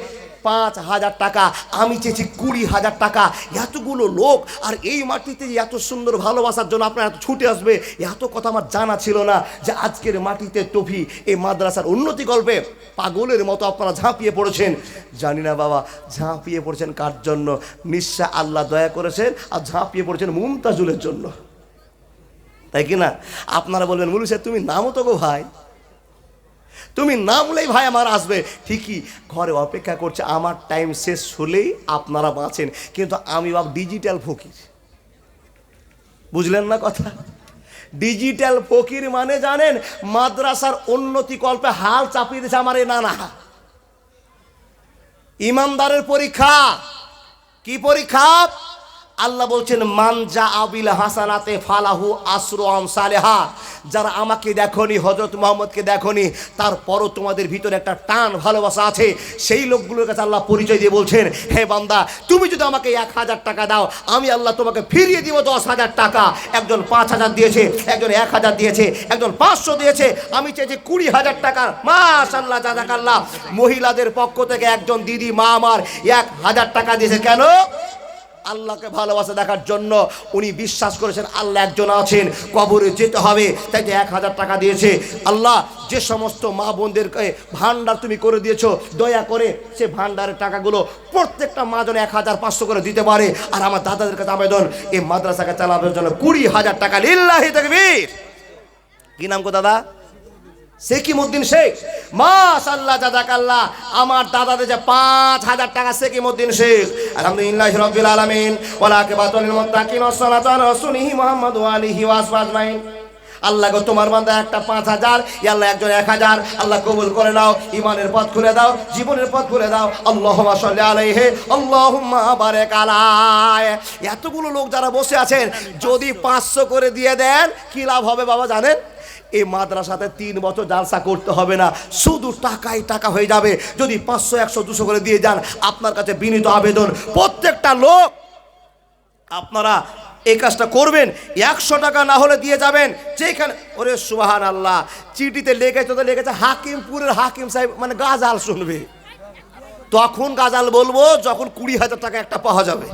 5,000 টাকা, আমি চেয়েছি 20,000 টাকা। এতগুলো লোক আর এই মাটিতে যে এত সুন্দর ভালোবাসার জন্য আপনারা এত ছুটে আসবে, এত কথা আমার জানা ছিল না যে আজকের মাটিতে টফি এই মাদ্রাসার উন্নতি গল্পে পাগলের মতো আপনারা ঝাঁপিয়ে পড়েছেন। জানি না বাবা ঝাঁপিয়ে পড়েছেন কার জন্য, নিশ্চয় আল্লাহ দয়া করেছেন আর ঝাঁপিয়ে পড়েছেন মুমতাজুলের জন্য, তাই কি না? আপনারা বলবেন মুলু সাহেব তুমি নামও তো গো ভাই, তুমি নামলেই ভাই আমার আসবে। ঠিকই, ঘরে অপেক্ষা করছে আমার টাইম শেষ হলেই আপনারা বাঁচেন, কিন্তু আমি বাবা ডিজিটাল ফকির, বুঝলেন না কথা? ডিজিটাল ফকির মানে জানেন মাদ্রাসার উন্নতি কল্পে হাল চাপিয়ে দিয়েছে আমার এই নানা। ইমানদারের পরীক্ষা কি পরীক্ষা? আল্লাহ বলছেন মানজা আবিল হাসানাতে ফালাহু আসরু আমসালেহা। যারা আমাকে দেখনি, হযরত মুহাম্মদকে দেখনি, তারপরও তোমাদের ভিতরে একটা টান ভালোবাসা আছে, সেই লোকগুলোর কাছে আল্লাহ পরিচয় দিয়ে বলছেন হে বান্দা তুমি যদি আমাকে 1,000 টাকা দাও আমি আল্লাহ তোমাকে ফিরিয়ে দিব 10,000 টাকা। একজন 5,000 দিয়েছে, একজন 1,000 দিয়েছে, একজন 500 দিয়েছে, আমি চেয়েছি 20,000 টাকা। মাশাআল্লাহ জাযাকাল্লাহ। মহিলাদের পক্ষ থেকে একজন দিদি মা আমার 1,000 টাকা দিয়েছে। কেন? আল্লাহকে ভালোবাসা দেখার জন্য। উনি বিশ্বাস করেছেন আল্লাহ একজন আছেন, কবরে যেতে হবে, তাই 1,000 টাকা দিয়েছে। আল্লাহ যে সমস্ত মা বোনদেরকে ভান্ডার তুমি করে দিয়েছো, দয়া করে সে ভান্ডারের টাকাগুলো প্রত্যেকটা মা যেন 1,500 করে দিতে পারে। আর আমার দাদাদের কাছে আবেদন এই মাদ্রাসাকে চালানোর জন্য 20,000 টাকা লিল্লাহি তাকবীর। কি নাম গো দাদা? সেকিমউদ্দিন শেখ। মাশাআল্লাহ জাযাকাল্লাহ। আমার দাদাদের যে 5,000 টাকা সেকিমউদ্দিন শেখ। আলহামদুলিল্লাহি রাব্বিল আলামিন ওয়া আকিবাতুল লিল মুত্তাকিন ওয়া সালাতু আলা রাসূলিহি মুহাম্মদ ওয়া আলিহি ওয়া আসহাবিহি আজমাইন। আল্লাহ গো তোমার বান্দা একটা 5,000, আল্লাহ একজন 1,000, আল্লাহ কবুল করে নাও, ইমানের পথ খুলে দাও, জীবনের পথ খুলে দাও। আল্লাহুম্মা সাল্লি আলাইহি আল্লাহুম্মা বারিক আলাইহি। এতগুলো লোক যারা বসে আছেন যদি 500 করে দিয়ে দেন কি লাভ হবে বাবা জানেন? এই মাদ্রাসাতে 3 বছর জালসা করতে হবে না, শুধু টাকাই টাকা হয়ে যাবে। যদি 500, 100, 200 করে দিয়ে যান, আপনার কাছে বিনীত আবেদন প্রত্যেকটা লোক আপনারা এই কাজটা করবেন। 100 টাকা না হলে দিয়ে যাবেন যেখানে। ওরে সুবহানাল্লাহ, চিঠিতে লেগেছে হাকিমপুরের হাকিম সাহেব মানে গাজাল শুনবে, তখন গাজাল বলবো যখন 20,000 টাকা একটা পাওয়া যাবে।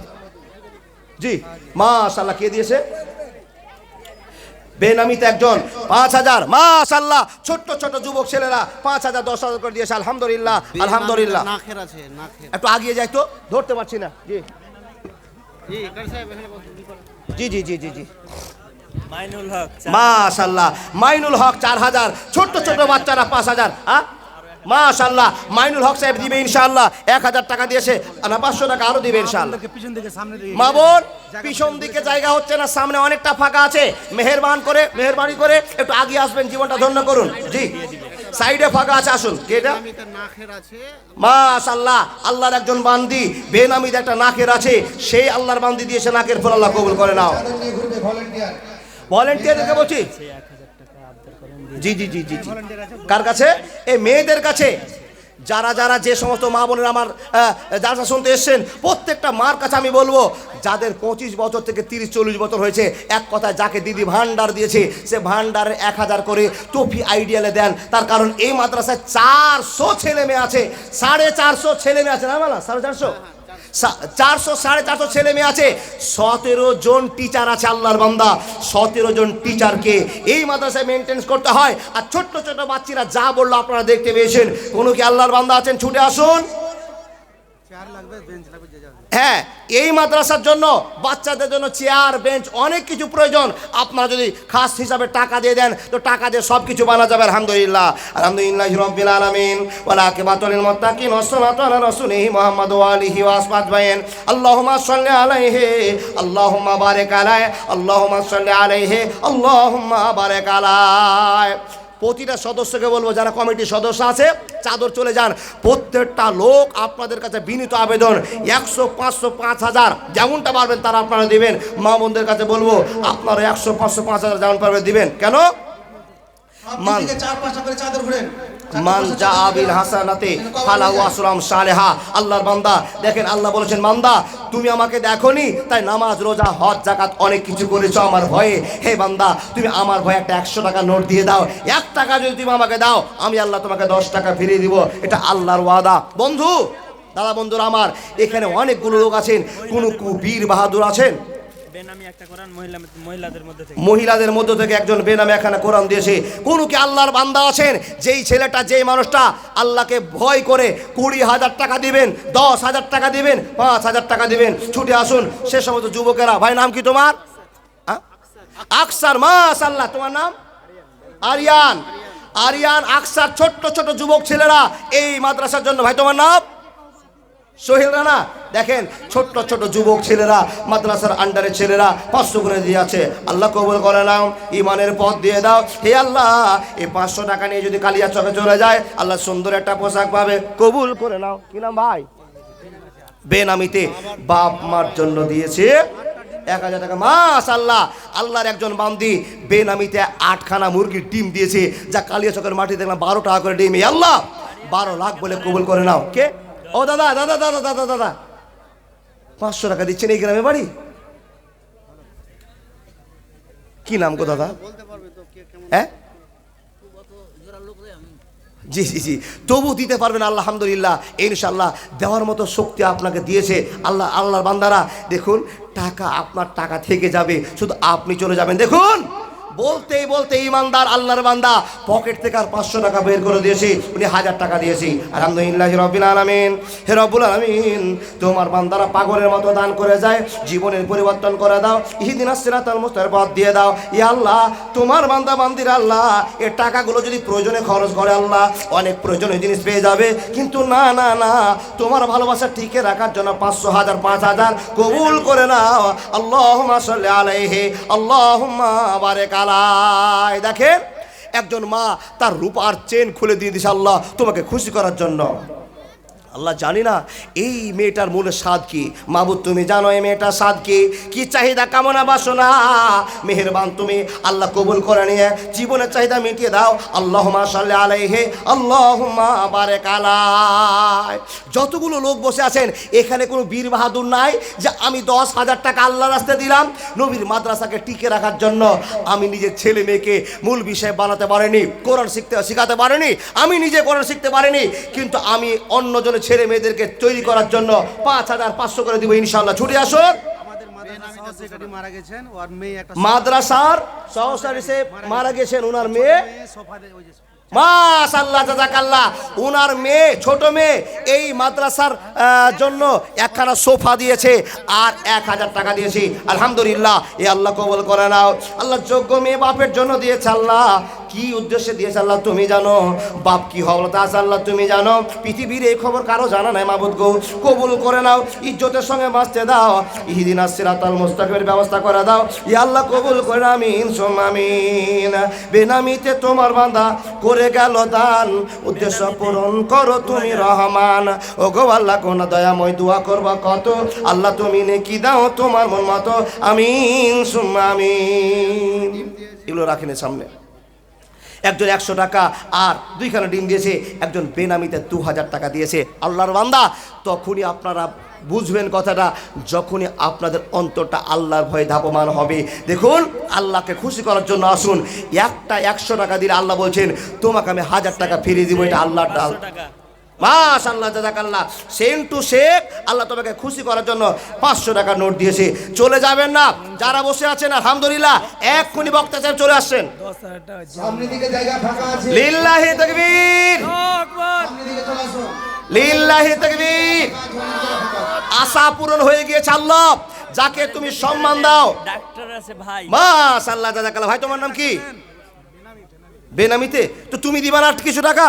জি মাশাআল্লাহ। কে দিয়েছে? বেনামিতে একজন 5,000। মাশাআল্লাহ। ছোট ছোট যুবক ছেলেরা 5,000, 10,000 করে দিয়েছে। আলহামদুলিল্লাহ, আলহামদুলিল্লাহ। একটু আগিয়ে যাই তো, ধরতে পারছি না। জি জি জি জি জি জি মাইনুল হক। মাশাআল্লাহ। মাইনুল হক 4,000। ছোট ছোট বাচ্চারা 5,000। হ্যাঁ মাশাআল্লাহ। মাইনুল হক সাহেব দিবে ইনশাআল্লাহ। 1,000 টাকা দিয়েছে, আর 500 টাকা আরো দিবে ইনশাআল্লাহ। মা বোন পিছন দিকে জায়গা হচ্ছে না, সামনে অনেকটা ফাঁকা আছে, মেহেরবানি করে একটু আগে আসবেন, জীবনটা ধন্য করুন। জি সাইডে ফাঁকা আছে, আসুন। কে এটা? মাশাআল্লাহ। আল্লাহর একজন বান্দি, বেনামিতে একটা নাকের আছে, সেই আল্লাহর বান্দি দিয়েছে নাকের ফল, আল্লাহ কবুল করে নাও। ভলান্টিয়ারদেরকে বলছি। জি জি জি জি জি। কার কাছে? এই মেয়েদের কাছে। যারা যারা যে সমস্ত মা বোনের আমার জালসা শুনতে এসছেন, প্রত্যেকটা মার কাছে আমি বলবো যাদের 25 বছর থেকে 30-40 বছর হয়েছে, এক কথায় যাকে দিদি ভান্ডার দিয়েছে সে ভান্ডারের 1,000 করে টফি আইডিয়ালে দেন। তার কারণ এই মাদ্রাসায় 400 ছেলে মেয়ে আছে, 450 ছেলে মেয়ে আছে না বলা? 450, 450 ছেলে মেয়ে আছে, 17 জন টিচার আছে। আল্লাহর বান্দা 17 জন টিচারকে এই মাদ্রাসায় মেনটেন্স করতে হয়। আর ছোট্ট ছোট বাচ্চারা যা বললো আপনারা দেখতে পেয়েছেন। কোনো কি আল্লাহর বান্দা আছেন? ছুটে আসুন। হ্যাঁ, এই মাদ্রাসার জন্য বাচ্চাদের জন্য চেয়ার, বেঞ্চ, অনেক কিছু প্রয়োজন। আপনারা যদি খাস হিসাবে টাকা দিয়ে দেন তো টাকা দিয়ে সব কিছু বানা যাবে। আলহামদুলিল্লাহ, আলহামদুলিল্লাহি রাব্বিল আলামিন ওয়া আকিবাতুল লিল মুত্তাকিন ওয়া সালাতু আলা রাসূলিহি মুহাম্মদ ওয়া আলিহি ওয়া আসহাবিহি আজমাইন। আল্লাহুম্মা সাল্লি আলাইহি আল্লাহুম্মা বারিক আলাইহি আল্লাহুম্মা সাল্লি আলাইহি আল্লাহুম্মা বারিক আলাইহি। প্রতিটা সদস্যকে বলবো যারা কমিটির সদস্য আছে চাদর চলে যান। প্রত্যেকটা লোক আপনাদের কাছে বিনীত আবেদন 100, 500, 5,000 যেমনটা পারবেন তারা আপনারা দিবেন। মা বোনদের কাছে বলবো আপনারা 100, 500, 5,000 যেমন পারবেন দিবেন। কেন? মান 4-5টা করে চাদর ঘুরেন। মান জা আবিল হাসানাতে ফালাহু আসরাম সালেহা। আল্লাহর বান্দা দেখেন, আল্লাহ বলেছেন বান্দা তুমি আমাকে দেখোনি তাই নামাজ, রোজা, হজ, যাকাত অনেক কিছু করেছো আমার ভয়ে। হে বান্দা তুমি আমার ভয়ে একটা 100 টাকা নোট দিয়ে দাও। 1 টাকা যদি তুমি আমাকে দাও আমি আল্লাহ তোমাকে 10 টাকা ফিরিয়ে দিব। এটা আল্লাহর ওয়াদা। বন্ধু দাদা বন্ধুরা আমার, এখানে অনেকগুলো লোক আছেন, কোন বীর বাহাদুর আছেন? বেনামি একটা কোরআন মহিলাদের মধ্যে থেকে। মহিলাদের মধ্য থেকে একজন বেনামে একখানা কোরআন দিয়েছে। কোন কি আল্লাহর বান্দা আছেন যেই ছেলেটা, যেই মানুষটা আল্লাহকে ভয় করে 20,000 টাকা দিবেন, 10,000 টাকা দিবেন, 5,000 টাকা দিবেন, ছুটে আসুন। সে সমস্ত যুবকেরা, ভাই নাম কি তোমার? আকসার, মাশাআল্লাহ। তোমার নাম? আরিয়ান। আরিয়ান, আকসার, ছোট্ট ছোট যুবক ছেলেরা এই মাদ্রাসার জন্য। ভাই তোমার নাম? সোহেল রানা। দেখেন ছোট্ট ছোট যুবক ছেলেরা, মাদ্রাসার আন্ডারের ছেলেরা 500 করে দিয়েছে। আল্লাহ কবুল করে নাও, ইমানের পথ দিয়ে দাও। হে আল্লাহ, এই 500 টাকা নিয়ে যদি কালিয়া চকে চলে যায়, আল্লাহ সুন্দর একটা পোশাক পাবে, কবুল করে নাও। কি নাম ভাই? বেনামিতে বাপ মার জন্য দিয়েছে 1,000 টাকা। মাশাআল্লাহ, আল্লাহর একজন বান্দি বেনামিতে 8খানা মুরগির ডিম দিয়েছে, যা কালিয়া চকের মাটি দেখলাম 12 টাকা করে ডিম। আল্লাহ 12 লাখ বলে কবুল করে নাও। কে? ও দাদা দাদা দাদা দাদা দাদা 500 টাকা দিচ্ছেন, এই গ্রামে বাড়ি? কি নাম গো দাদা? হ্যাঁ, জি জি জি, তবু দিতে পারবেন। আলহামদুলিল্লাহ, ইনশাআল্লাহ দেওয়ার মতো শক্তি আপনাকে দিয়েছে আল্লাহ। আল্লাহর বান্দারা দেখুন, টাকা আপনার টাকা থেকে যাবে, শুধু আপনি চলে যাবেন। দেখুন, বলতেই বলতে ইমানদার আল্লাহর বান্দা পকেট থেকে আর 500 টাকা বের করে দিয়েছি, উনি 1000 টাকা দিয়েছি। আলহামদুলিল্লাহ রাব্বিল আলামিন। হে রব্বুল আলামিন, তোমার বান্দারা পাগলের মতো দান করে যায়, জীবনের পরিবর্তন করে দাও। ইহদিনাস সিরাতাল মুস্তাকিম পথ দিয়ে দাও। ইয়া আল্লাহ, তোমার বান্দা বান্দিরা আল্লাহ এই টাকাগুলো যদি প্রয়োজনে খরচ করে আল্লাহ, অনেক প্রয়োজনীয় জিনিস পেয়ে যাবে। কিন্তু না না না, তোমার ভালোবাসা টিকে রাখার জন্য 500, 1000, 5000 কবুল করে নাও। আল্লাহুম্মা সাল্লি আলাইহি, আল্লাহুম্মা বারিক আলাইহি। দেখেন, একজন মা তার রূপার চেন খুলে দিয়ে দিছে আল্লাহ তোমাকে খুশি করার জন্য। আল্লাহ জানি না এই মেয়েটার মূলে স্বাদ কি। মাবুদ তুমি জানো এই মেয়েটার স্বাদ কি চাহিদা, কামনা বাসনা। মেহেরবান তুমি আল্লাহ কবুল করে নিয়ে জীবনের চাহিদা মিটিয়ে দাও। আল্লাহুম্মা সাল্লি আলাইহি, আল্লাহুম্মা বারিক আলাইহি। যতগুলো লোক বসে আছেন এখানে কোনো বীর বাহাদুর নাই যে আমি 10,000 টাকা আল্লাহর রাস্তায় দিলাম নবীর মাদ্রাসাকে টিকে রাখার জন্য। আমি নিজের ছেলে মেয়েকে মূল বিষয় বানাতে পারিনি, কোরআন শিখাতে পারিনি, আমি নিজে কোরআন শিখতে পারিনি, কিন্তু আমি অন্যজনের ছেলে মেয়েদেরকে তৈরি করার জন্য 5,500 করে দিব ইনশাআল্লাহ। ছুটে আসুন। মাদ্রাসার সহকারী সে মারা গেছেন, ওনার মেয়ে মাশাআল্লাহ জাযাকাল্লাহ, ওনার মেয়ে, ছোট মেয়ে এই মাদ্রাসার জন্য একখানা সোফা দিয়েছে আর 1,000 টাকা দিয়েছি। আলহামদুলিল্লাহ, এ আল্লাহ কবুল করে নাও। আল্লাহ যোগ্য মেয়ে বাপের জন্য দিয়েছে। আল্লাহ কি উদ্দেশ্যে দিয়েছে আল্লাহ তুমি জানো, বাপ কি হওয়ার আছে আল্লাহ তুমি জানো। পৃথিবীর এই খবর কারো জানা নাই। মাবুদ গো কবুল করে নাও, ইজ্জতের সঙ্গে বাঁচতে দাও। ইহদিনাস সিরাতাল মুস্তাকিমের ব্যবস্থা করে দাও। ইয়া আল্লাহ কবুল করে, আমিন সুম্মা আমিন। বেনামিতে তোমার বান্দা করে গেল দান, উদ্দেশ্য পূরণ করো তুমি রহমান। ও গো আল্লাহ কোন দয়াময়, দোয়া করবা কত, আল্লাহ তুমি নেকি দাও তোমার মন মতো, আমিন সুম্মা আমিন। এগুলো রাখেন সামনে। একজন 100 টাকা আর 2খানা ডিম দিয়েছে, একজন বেনামিতে 2000 টাকা দিয়েছে। আল্লাহর বান্দা, তখনই আপনারা বুঝবেন কথাটা যখনই আপনাদের অন্তরটা আল্লাহর ভয়ে ধাপমান হবে। দেখুন, আল্লাহকে খুশি করার জন্য আসুন। একটা 100 টাকা দিলে আল্লাহ বলছেন তোমাকে আমি 1000 টাকা ফিরিয়ে দিব। এটা আল্লাহর ডাল। মাশাআল্লাহ জাযাকাল্লাহ। সেম টু শেখ আল্লাহ তোমাকে খুশি করার জন্য 500 টাকা নোট দিয়েছে। চলে যাবেন না, যারা বসে আছেন আলহামদুলিল্লাহ এক্ষুনি বক্তা সাহেব চলে আসছেন। সামনের দিকে জায়গা ফাঁকা আছে, লিল্লাহি তাকবীর, সামনের দিকে চলে আসুন। লিল্লাহি তাকবীর। আশা পূরণ হয়ে গিয়েছে আল্লাহ, যাকে তুমি সম্মান দাও। ডাক্তার আছে ভাই। মাশাআল্লাহ জাযাকাল্লাহ। ভাই তোমার নাম কি? বেনামিতে তো তুমি দিবা না কিছু টাকা?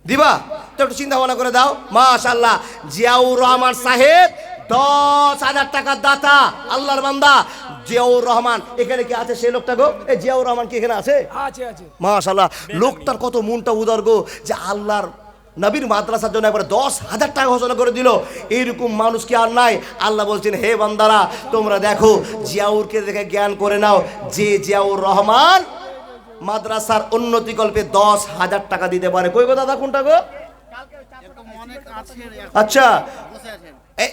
দিবা তো একটু চিন্তা ভাবনা করে দাও। মাশাআল্লাহ, জিয়াউর রহমান সাহেব 10,000 টাকার দাতা, আল্লাহর বান্দা জিয়াউর রহমান। এখানে কি আছে সেই লোকটা গো? এই জিয়াউর রহমান কি এখানে আছে? আছে। মাশাআল্লাহ, লোকটার কত মনটা উদার গো, যে আল্লাহর নবীর মাদ্রাসার জন্য একবার 10,000 টাকা ঘোষণা করে দিল। এইরকম মানুষ কি আর নাই? আল্লাহ বলছেন হে বান্দারা তোমরা দেখো, জিয়াউরকে দেখে জ্ঞান করে নাও যে জিয়াউর রহমান মাদ্রাসার উন্নতি কল্পে 10,000 টাকা দিতে পারে। কই গো দাদা, কোনটা গো? আচ্ছা,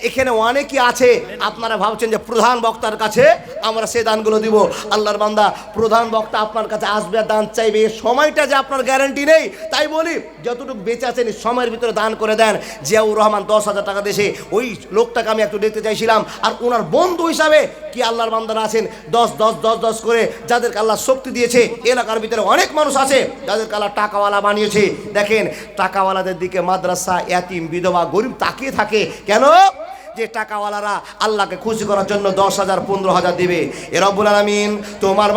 এখানে অনেকেই আছে আপনারা ভাবছেন যে প্রধান বক্তার কাছে আমরা সেই দানগুলো দিব। আল্লাহর বান্দা, প্রধান বক্তা আপনার কাছে আসবে আর দান চাইবে, এই সময়টা যে আপনার গ্যারান্টি নেই। তাই বলি যতটুকু বেঁচে আছেন এই সময়ের ভিতরে দান করে দেন। জিয়াউর রহমান 10,000 টাকা দিয়েছে, ওই লোকটাকে আমি একটু দেখতে চাইছিলাম। আর ওনার বন্ধু হিসাবে কি আল্লাহর বান্দারা আছেন 10 করে, যাদেরকে আল্লাহ শক্তি দিয়েছে। এলাকার ভিতরে অনেক মানুষ আছে যাদেরকে আল্লাহ টাকাওয়ালা বানিয়েছে। দেখেন টাকাওয়ালাদের দিকে মাদ্রাসা, ইয়াতিম, বিধবা, গরিব তাকিয়ে থাকে কেন? যে টাকাওয়ালারা আল্লাহকে খুশি করার জন্য 10,000 15,000 দিবে। এ রব্বুল আলামিন তোমার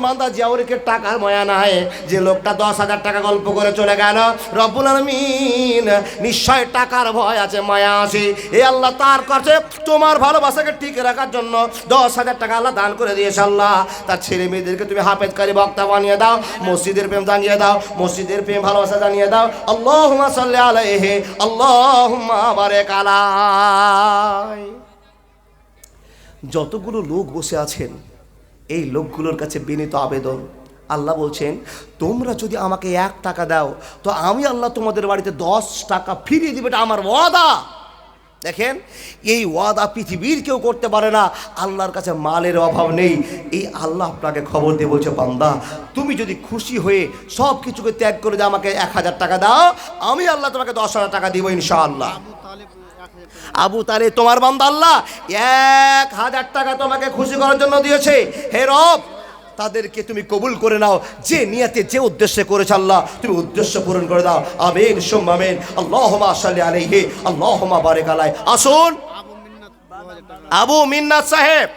বান্দা জিয়াউরকে টাকার মায়া নাই, যে লোকটা 10,000 টাকা গল্প করে চলে গেল, রব্বুল আলামিন নিশ্চয় টাকার ভয় আছে, মায়া আছে। এ আল্লাহ তার কাছে তোমার ভালোবাসাকে টিকে রাখার জন্য 10,000 টাকা আল্লাহ দান করে দিয়েছে। আল্লাহ তার ছেলে মেয়েদেরকে তুমি হাফেজকারী বক্তা বানিয়ে দাও, মসজিদের প্রেম জানিয়ে দাও, মসজিদের প্রেম ভালোবাসা জানিয়ে দাও। আল্লাহুম্মা সাল্লি আলাইহি, আল্লাহুম্মা বারিক আলাইহি। যতগুলো লোক বসে আছেন এই লোকগুলোর কাছে বিনীত আবেদন, আল্লাহ বলছেন তোমরা যদি আমাকে 1 টাকা দাও তো আমি আল্লাহ তোমাদের বাড়িতে 10 টাকা ফিরিয়ে দিবে, এটা আমার ওয়াদা। দেখেন এই ওয়াদা পৃথিবীর কেউ করতে পারে না। আল্লাহর কাছে মালের অভাব নেই। এই আল্লাহ আপনাকে খবর দিয়ে বলছে, বান্দা তুমি যদি খুশি হয়ে সব কিছুকে ত্যাগ করে যে আমাকে 1,000 টাকা দাও, আমি আল্লাহ তোমাকে 10,000 টাকা দিব ইনশাআল্লাহ। আবু তালেব তোমার বান্দা আল্লাহ 1,000 টাকা তোমাকে খুশি করার জন্য দিয়েছে। হে রব, তাদেরকে তুমি কবুল করে নাও, যে নিয়তে যে উদ্দেশ্যে করেছে আল্লাহ তুমি উদ্দেশ্য পূরণ করে দাও। আমিন সুম্মা আমিন। আল্লাহুম্মা সাল্লি আলাইহি, আল্লাহুম্মা বারিক আলাইহি। আসুন আবু মিন্নাত সাহেব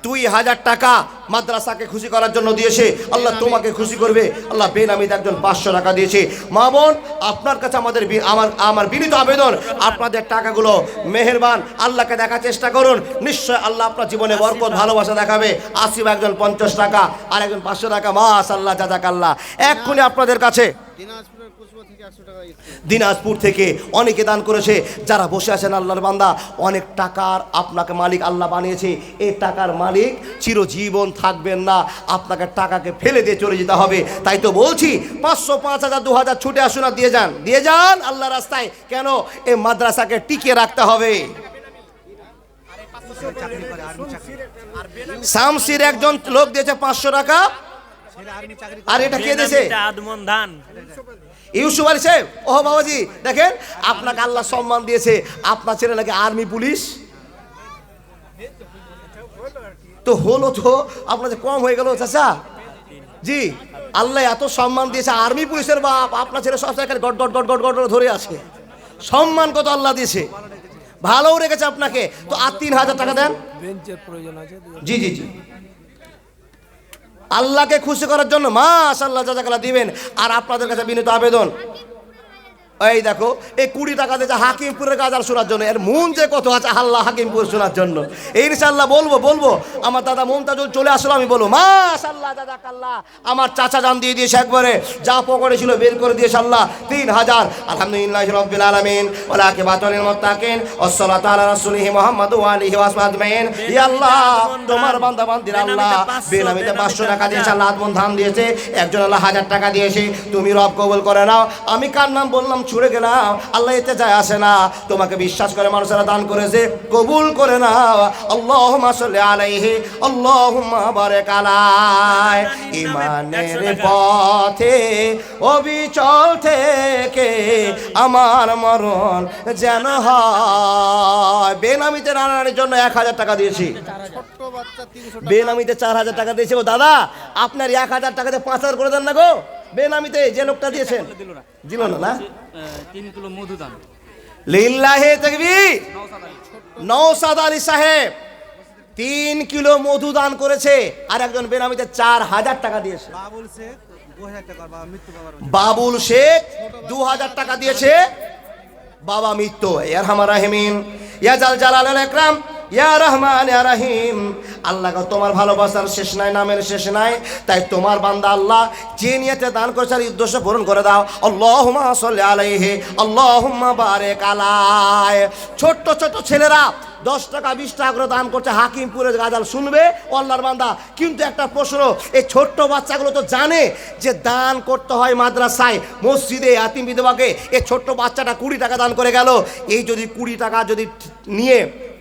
2,000 টাকা মাদ্রাসাকে খুশি করার জন্য দিয়েছে, আল্লাহ তোমাকে খুশি করবে। আল্লাহ বেনামিতে একজন 500 টাকা দিয়েছে। মা বোন, আপনার কাছে আমার বিনীত আবেদন, আপনাদের টাকাগুলো মেহেরবান আল্লাহকে দেখার চেষ্টা করুন। নিশ্চয় আল্লাহ আপনার জীবনে বরকত ভালোবাসা দেখাবে। আসিফ একজন 50 টাকা আর একজন 500 টাকা। মাশাআল্লাহ, জাযাকাল্লাহ। এক্ষুনি আপনাদের কাছে দিনাজপুর থেকে অনেকে দান করেছে। যারা বসে আছেন আল্লাহর বান্দা, অনেক টাকার আপনাকে মালিক আল্লাহ বানিয়েছে। এই টাকার মালিক চিরজীবন থাকবেন না, আপনাকে টাকাকে ফেলে দিয়ে চলে যেতে হবে। তাই তো বলছি 500 5,000 2,000 ছুটে আসুন আর দিয়ে যান আল্লাহ রাস্তায়। কেন? এই মাদ্রাসাকে টিকিয়ে রাখতে হবে। শামসির একজন লোক দিয়েছে 500 টাকা। আর এটা কে দিয়েছে? আদমন ধান ইউসুফ আলী সাহেব। ও বাবাজি, দেখেন আপনাকে আল্লাহ সম্মান দিয়েছে, আপনার ছেলে নাকি আর্মি পুলিশ। তো হলো তো আপনার যে কম হয়ে গেল চাচা জি। আল্লাহ এত সম্মান দিয়েছে, আর্মি পুলিশের বাপ, আপনার ছেলে সব জায়গায় goat goat goat goat goat ধরে আছে। সম্মান কত আল্লাহ দিয়েছে, ভালোও রেখেছে আপনাকে। তো আর 3,000 টাকা দেন। জি জি জি, আল্লাহকে খুশি করার জন্য মাশাআল্লাহ জাযাকাল্লাহ দিবেন। আর আপনাদের কাছে বিনীত আবেদন, এই দেখো এই 20 টাকা দিয়েছে হাকিমপুরের গাজার শোনার জন্য। এর মন যে কত আছে আল্লাহ হাকিমপুর শোনার জন্য। ইনশাআল্লাহ বলবো আমার দাদা মুমতাজুল চলে আসলো, আমি বলবো মাশাআল্লাহ জাযাকাল্লাহ। আমার চাচা জান দিয়ে দিয়েছে, একবারে যা পকেটে ছিল বের করে দিয়েছে আল্লাহ 3,000। আলহামদুলিল্লাহি রাব্বিল আলামিন ওয়া আকিবাতুল মুত্তাকিন ওয়াসসালাতু আলা রাসূলিহি মুহাম্মাদ ওয়া আলিহি ওয়া সাহবিহি আজমাইন। ইয়া আল্লাহ, তোমার বান্দা বান্দিরা আল্লাহ বেনামিতে 500 টাকা দিয়েছে, আল্লাহ আদমন ধান দিয়েছে, একজন আল্লাহ 1000 টাকা দিয়েছে। তুমি রব কবুল করে নাও। আমি কার নাম বললাম ছুড়ে গেলাম, আল্লাহ এতে যায় আসে না। তোমাকে বিশ্বাস করে মানুষেরা দান করেছে, কবুল করে নাও। আল্লাহুম্মা সাল্লি আলাইহি, আল্লাহুম্মা বারিক আলাইহি। ঈমানের পথে অবিচল থেকে আমার মরণ যেন হয়। বেনামিতে রান্নার জন্য 1,000 টাকা দিয়েছি, বেনামিতে 4,000 টাকা দিয়েছি। ও দাদা, আপনার 1,000 টাকাতে 5,000 করে দেন না গো। বেনামিতে যে লোকটা দিয়েছেন দিল না 3 কিলো মধু দান। লিল্লাহি তাকবীর। নওশাদ আলী সাহেব 3 কিলো মধু দান করেছে। আর একজন বেনামিতে 4,000 টাকা দিয়েছে। বাবুল শেখ 2,000 টাকা দিয়েছে। বাবা মৃত্যু। ইয়ারহামার রাহিমিন, ইয়া জাল জালাল ইকরাম, ইয়া রহমান ইয়া রহিম। আল্লাহ তোমার ভালোবাসার শেষ নাই, নামের শেষ নাই। তাই তোমার বান্দা আল্লাহ যে নিয়তে দান করেছে আর উদ্দেশ্য পূরণ করে দাও। আল্লাহুম্মা সাল্লি আলাইহি, আল্লাহুম্মা বারিক আলাইহি। ছোট ছোট ছেলেরা 10 টাকা 20 টাকা করে দান করছে, হাকিমপুরের গাজাল শুনবে আল্লাহর বান্দা। কিন্তু একটা প্রশ্ন, এই ছোট্ট বাচ্চাগুলো তো জানে যে দান করতে হয় মাদ্রাসায়, মসজিদে, ইয়াতিম বিধবাকে। এই ছোট্ট বাচ্চাটা 20 টাকা দান করে গেল। এই যদি 20 টাকা যদি নিয়ে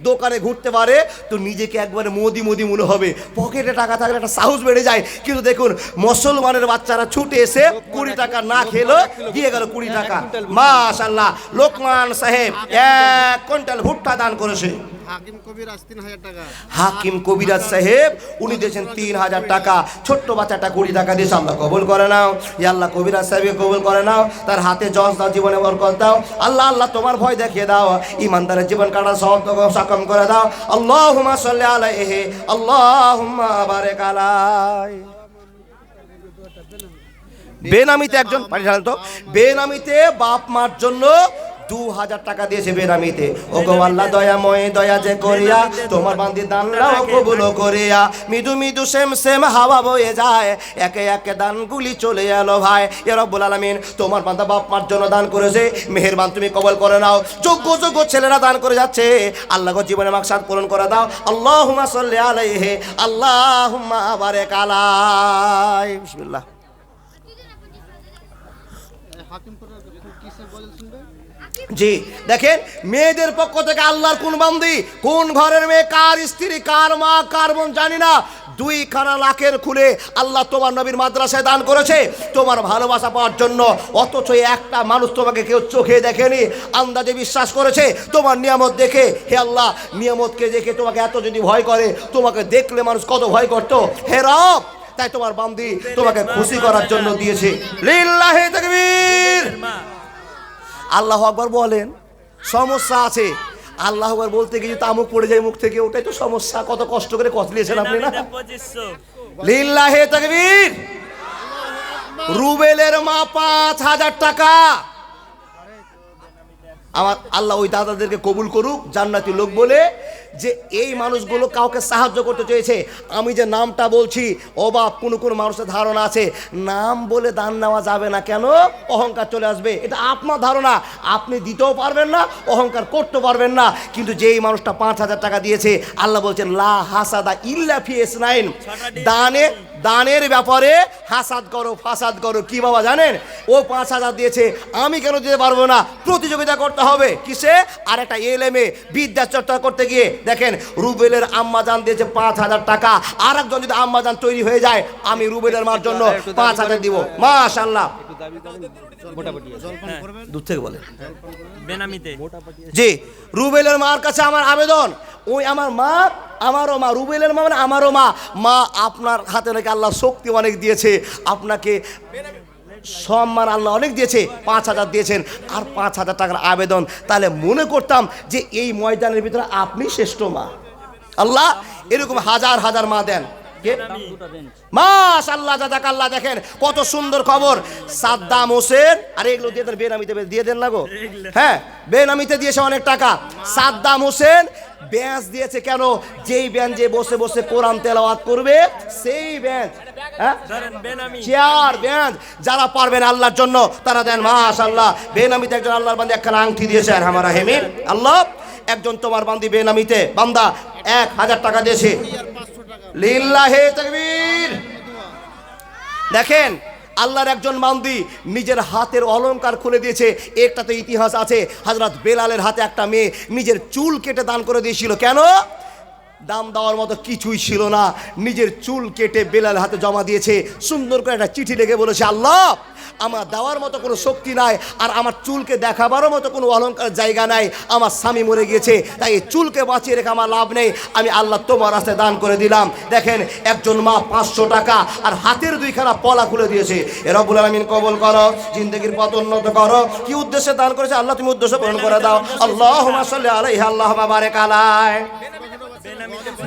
দোকানে ঘুরতে পারে তো নিজেকে একবারে মোদি মোদি মনে হবে, পকেটে টাকা থাকলে একটা সাহস বেড়ে যায়। কিন্তু দেখুন মুসলমানের বাচ্চারা ছুটে এসে 20 টাকা না খেলো, দিয়ে গেল 20 টাকা। মাশাআল্লাহ, লোকমান সাহেব 1 কুইন্টাল ভুট্টা দান করেছে। হাকিম কবিরাজ 3000 টাকা। হাকিম কবিরাজ সাহেব উনি দিয়েছেন 3000 টাকা। ছোট্ট বাচ্চাটা 20 টাকা দিয়েছে, আল্লাহ কবুল করে নাও। ইয়া আল্লাহ কবিরাজ সাহেবকে কবুল করে নাও, তার হাতে যশ দাও, জীবনে বরকত দাও। আল্লাহ আল্লাহ তোমার ভয় দেখিয়ে দাও, ইমানদারের জীবন কাটা সক্ষম করে দাও। আল্লাহুম্মা সাল্লি আলাইহি, আল্লাহুম্মা বারিক আলাই। বেনামিতে একজন পানি ঢালেন তো, বেনামিতে বাপ মার জন্য 2000 টাকা দিয়েছে বেনামিতে। ও গো আল্লাহ দয়াময়, দয়া যে করিয়া তোমার বান্দি দানরাও কবুল করিয়া। মৃদু মৃদু সেম সেম হাওয়া বয়ে যায়, একে একে দানগুলি চলে এলো ভাই। ইয়া রব্বুল আলামিন, তোমার বান্দা বাপ মার জন্য দান করেছে, মেহেরবান তুমি কবুল করে নাও। যোগ্য যোগ্য ছেলেরা দান করে যাচ্ছে, আল্লাহ গো জীবনের মাকসাদ পূরণ করে দাও। আল্লাহুম্মা সাল্লি আলাইহি, আল্লাহুম্মা বারিক আলাই। বিসমিল্লাহ। হাকিম কিসের বলেন শুনবে? জি দেখেন, মেয়েদের পক্ষ থেকে আল্লাহর কোন বান্দি, কোন ঘরের মেয়ে, কার স্ত্রী, কার মা, কার বোন জানি না, 2 লাখের খুলে আল্লাহ তোমার নবীর মাদ্রাসায় দান করেছে তোমার ভালোবাসা পাওয়ার জন্য। অথচ একটা মানুষ তোমাকে কেউ চোখে দেখেনি, আন্দাজে বিশ্বাস করেছে তোমার নিয়ামত দেখে। হে আল্লাহ, নিয়ামতকে দেখে তোমাকে এত যদি ভয় করে, তোমাকে দেখলে মানুষ কত ভয় করতো। হে রব, তাই তোমার বান্দি তোমাকে খুশি করার জন্য দিয়েছে। লিল্লাহি তাকবীর। আল্লাহু আকবার বলেন। সমস্যা আছে, আল্লাহু আকবার বলতে গিয়ে তামুক পড়ে যায় মুখ থেকে, ওটাই তো সমস্যা। কত কষ্ট করে কতলিয়েছেন আপনি না। লিল্লাহি তাকবীর। রুবেলের মা 5000 টাকা। আমার আল্লাহ ওই দাদাদেরকে কবুল করুক জান্নাতি লোক বলে, যে এই মানুষগুলো কাউকে সাহায্য করতে চেয়েছে। আমি যে নামটা বলছি, ও বাপ, কোনো কোনো মানুষের ধারণা আছে নাম বলে দান নেওয়া যাবে না, কেন? অহংকার চলে আসবে। এটা আপনার ধারণা, আপনি দিতেও পারবেন না, অহংকার করতে পারবেন না। কিন্তু যেই মানুষটা 5000 টাকা দিয়েছে, আল্লাহ বলছেন লা হাসাদা ইল্লা ফি ইসনাইন, দানের ব্যাপারে হাসাদ করো, ফাসাদ করো। কি বাবা জানেন, ও 5000 দিয়েছে, আমি কেন দিতে পারবো না? প্রতিযোগিতা করতে হবে কিসে? আর একটা এলেমে বিদ্যা চর্চা করতে গিয়ে। দেখেন, রুবেলের আম্মা জান দিয়েছে 5000 টাকা। আর একজন যদি আম্মা জান তৈরি হয়ে যায়, আমি রুবেলের মার জন্য 5000 দিব। মাশাআল্লাহ। দূর থেকে বলে বেনামিতে। জি, রুবেলের মার কাছে আমার আবেদন, ওই আমার মা, আমারও মা, রুবেলের মা মানে আমারও মা। মা, আপনার হাতে নাকি আল্লাহ শক্তি অনেক দিয়েছে, আপনাকে সম্মান আল্লাহ অনেক দিয়েছে, 5000 দিয়েছেন, আর 5000 টাকার আবেদন। তাহলে মনে করতাম যে এই ময়দানের ভিতরে আপনি শ্রেষ্ঠ মা। আল্লাহ এরকম হাজার হাজার মা দেন। মাশাআল্লাহ, জাযাকাল্লাহ। দেখেন কত সুন্দর খবর। সাদ্দাম হোসেন, আরে এগুলো দিয়ে দেন, বেনামিতে দিয়ে দেন না গো। হ্যাঁ, বেনামিতে দিয়েছে অনেক টাকা। সাদ্দাম হোসেন বেঞ্চ দিয়েছে, কেন? যেই বেঞ্চে বসে বসে কোরআন তেলাওয়াত করবে, সেই বেঞ্চ, হ্যাঁ, চেয়ার, বেঞ্চ, যারা পারবেন আল্লাহর জন্য তারা দেন। মাশাআল্লাহ। বেনামিতে একজন আল্লাহর বান্দা একখানা আংটি দিয়েছে। আর আমার রাহিমিন আল্লাহ, একজন তোমার বান্দি বেনামিতে বান্দা 1000 টাকা দিয়েছে। লিল্লাহি তাকবীর। দেখেন, আল্লাহর একজন বান্দি নিজের হাতের অলংকার খুলে দিয়েছে। একটা তো ইতিহাস আছে, হযরত বেলালের হাতে একটা মেয়ে নিজের চুল কেটে দান করে দিয়েছিল। কেন? দাম দেওয়ার মতো কিছুই ছিল না, নিজের চুল কেটে বেলাল হাতে জমা দিয়েছে। সুন্দর করে একটা চিঠি লিখে বলেছে, আল্লাহ, আমার দেওয়ার মতো কোনো শক্তি নাই, আর আমার চুলকে দেখাবারও মতো কোনো অলংকার জায়গা নাই। আমার স্বামী মরে গিয়েছে, তাই এই চুলকে বাঁচিয়ে রেখে আমার লাভ নেই, আমি আল্লাহ তোমার রাস্তায় দান করে দিলাম। দেখেন, একজন মা 500 টাকা আর হাতের 2খানা পলা খুলে দিয়েছে। এ রব্বুল আলামিন কবুল করো, জিন্দেগির পথ উন্নত করো। কি উদ্দেশ্যে দান করেছে আল্লাহ, তুমি উদ্দেশ্য পূরণ করে দাও। আল্লাহুম্মা সাল্লি আলাইহি, আল্লাহুম্মা বারিক আলাই।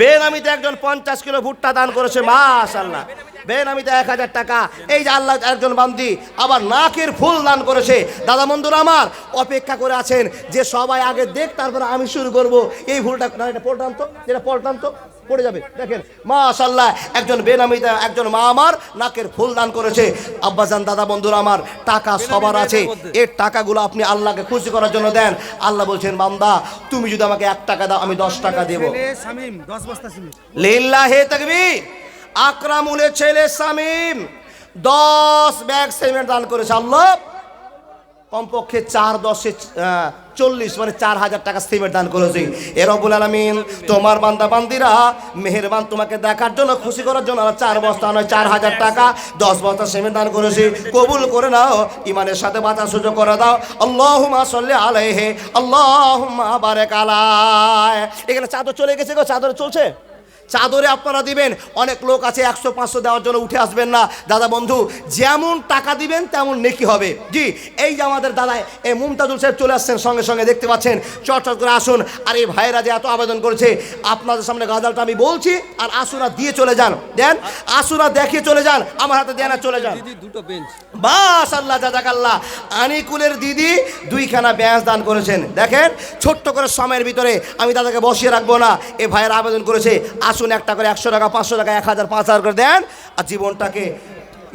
বেনামিতে একজন 50 কিলো ভুট্টা দান করেছে। মাশাআল্লাহ। বেনামিতে 1000 টাকা। এই যে আল্লাহ একজন বান্দি আবার নাকের ফুল দান করেছে। দাদা বন্ধুরা আমার, অপেক্ষা করে আছেন যে সবাই আগে দেখ, তারপরে আমি শুরু করব। এই ফুলটা, এটা পল্টান তো, যেটা পল্টান তো, পড়ে যাবে। দেখেন মাশাআল্লাহ, একজন বেনামিতে একজন মা আমার নাকের ফুল দান করেছে। আব্বাজান, দাদা, বন্ধুরা আমার, টাকা সবার আছে, এর টাকাগুলো আপনি আল্লাহকে খুশি করার জন্য দেন। আল্লাহ বলছেন, বান্দা তুমি যদি আমাকে 1 টাকা দাও আমি 10 টাকা দেব। লিল্লাহি তাকবীর। আকরামুলের ছেলে শামীম 10 ব্যাগ সিমেন্ট দান করেছে। আল্লাহ কমপক্ষে 4 10 40 মানে 4000 টাকা সিমেন্ট দান করেছে। এ রব্বুল আলামিন তোমার বান্দা বান্দিরা মেহেরবান, তোমাকে দেখার জন্য খুশি করার জন্য 4 বস্তা নয় 4000 টাকা 10 বস্তা সিমেন্ট দান করেছে। কবুল করে নাও, ইমানের সাথে বাঁচার সুযোগ করে দাও। আল্লাহুম্মা সাল্লি আলাইহি, আল্লাহুম্মা বারিক আলাইহি। এখানে চাদর চলে গেছে গো, চাদর চলছে, চাদরে আপনারা দিবেন। অনেক লোক আছে 100 500 দেওয়ার জন্য উঠে আসবেন না। দাদা বন্ধু, যেমন টাকা দিবেন তেমন নেকি হবে। জি, এই যে আমাদের দাদা এই মুমতাজুল সাহেব চলে আসছেন, সঙ্গে সঙ্গে দেখতে পাচ্ছেন, চট করে আসুন। আর এই ভাইয়েরা যে এত আবেদন করেছে, আপনাদের সামনে গাজালটা আমি বলছি, আর আসুরা দিয়ে চলে যান। দেন, আসুরা দেখিয়ে চলে যান, আমার হাতে দেন আর চলে যান। বাস আল্লাহ জাযাকাল্লাহ। আনিকুলের দিদি 2খানা ব্যাঞ্চ দান করেছেন। দেখেন, ছোট্ট করে সময়ের ভিতরে আমি দাদাকে বসিয়ে রাখবো না, এ ভাইয়েরা আবেদন করেছে। আসুন, একটা করে 100 টাকা, 500 টাকা, 1000, 5000 করে দেন, আর জীবনটাকে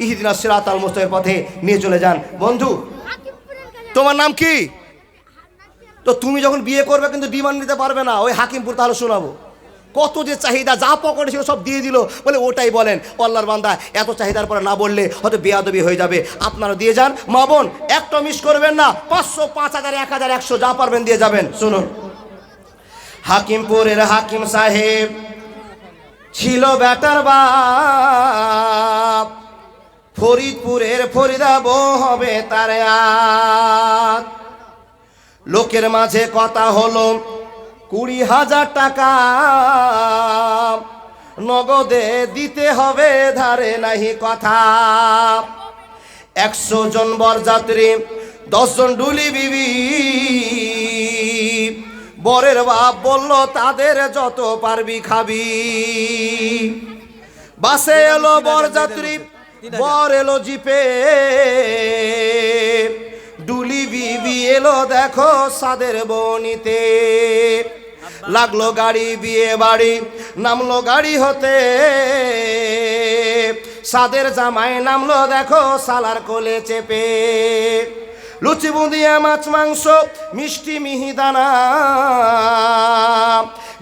ইহদিনাস সিরাতাল মুস্তাকিমের পথে নিয়ে চলে যান। বন্ধু, তোমার নাম কি? তো তুমি যখন বিয়ে করবে কিন্তু ডিমান্ড নিতে পারবে না, ওই হাকিমপুর তাহলে শোনাবো। কত যে চাহিদা, যা পকেটে ছিল সব দিয়ে দিল, বলে ওটাই বলেন। ও আল্লাহর বান্দা, এত চাহিদার পরে না বললে হয়তো বেয়াদবি হয়ে যাবে। আপনারা দিয়ে যান, মা বোন একটা মিস করবেন না। 500, 5000, 1000, 100 যা পারবেন দিয়ে যাবেন। শুনুন, হাকিমপুরের হাকিম সাহেব ছিল বেটার বাপ, ফরিদপুরের ফরিদা বউ হবে তার আত। লোকের মাঝে কথা হলো 20,000 টাকা নগদে দিতে হবে, ধারে নাহি কথা। 100 জন বরযাত্রী, 10 জন ডুলি বিবি। বরের বাপ বলল তাদের যত পারবি খাবি। বাসে এলো বরযাত্রী, বর এলো জিপে, ডুলি বিবি এলো দেখো সাদের বনিতে। লাগলো গাড়ি, বিয়ে বাড়ি, নামলো গাড়ি হতে, সাদের জামাই নামলো দেখো সালার কোলে চেপে। লুচি বুঁদিয়া, মাছ মাংস, মিষ্টি মিহিদানা,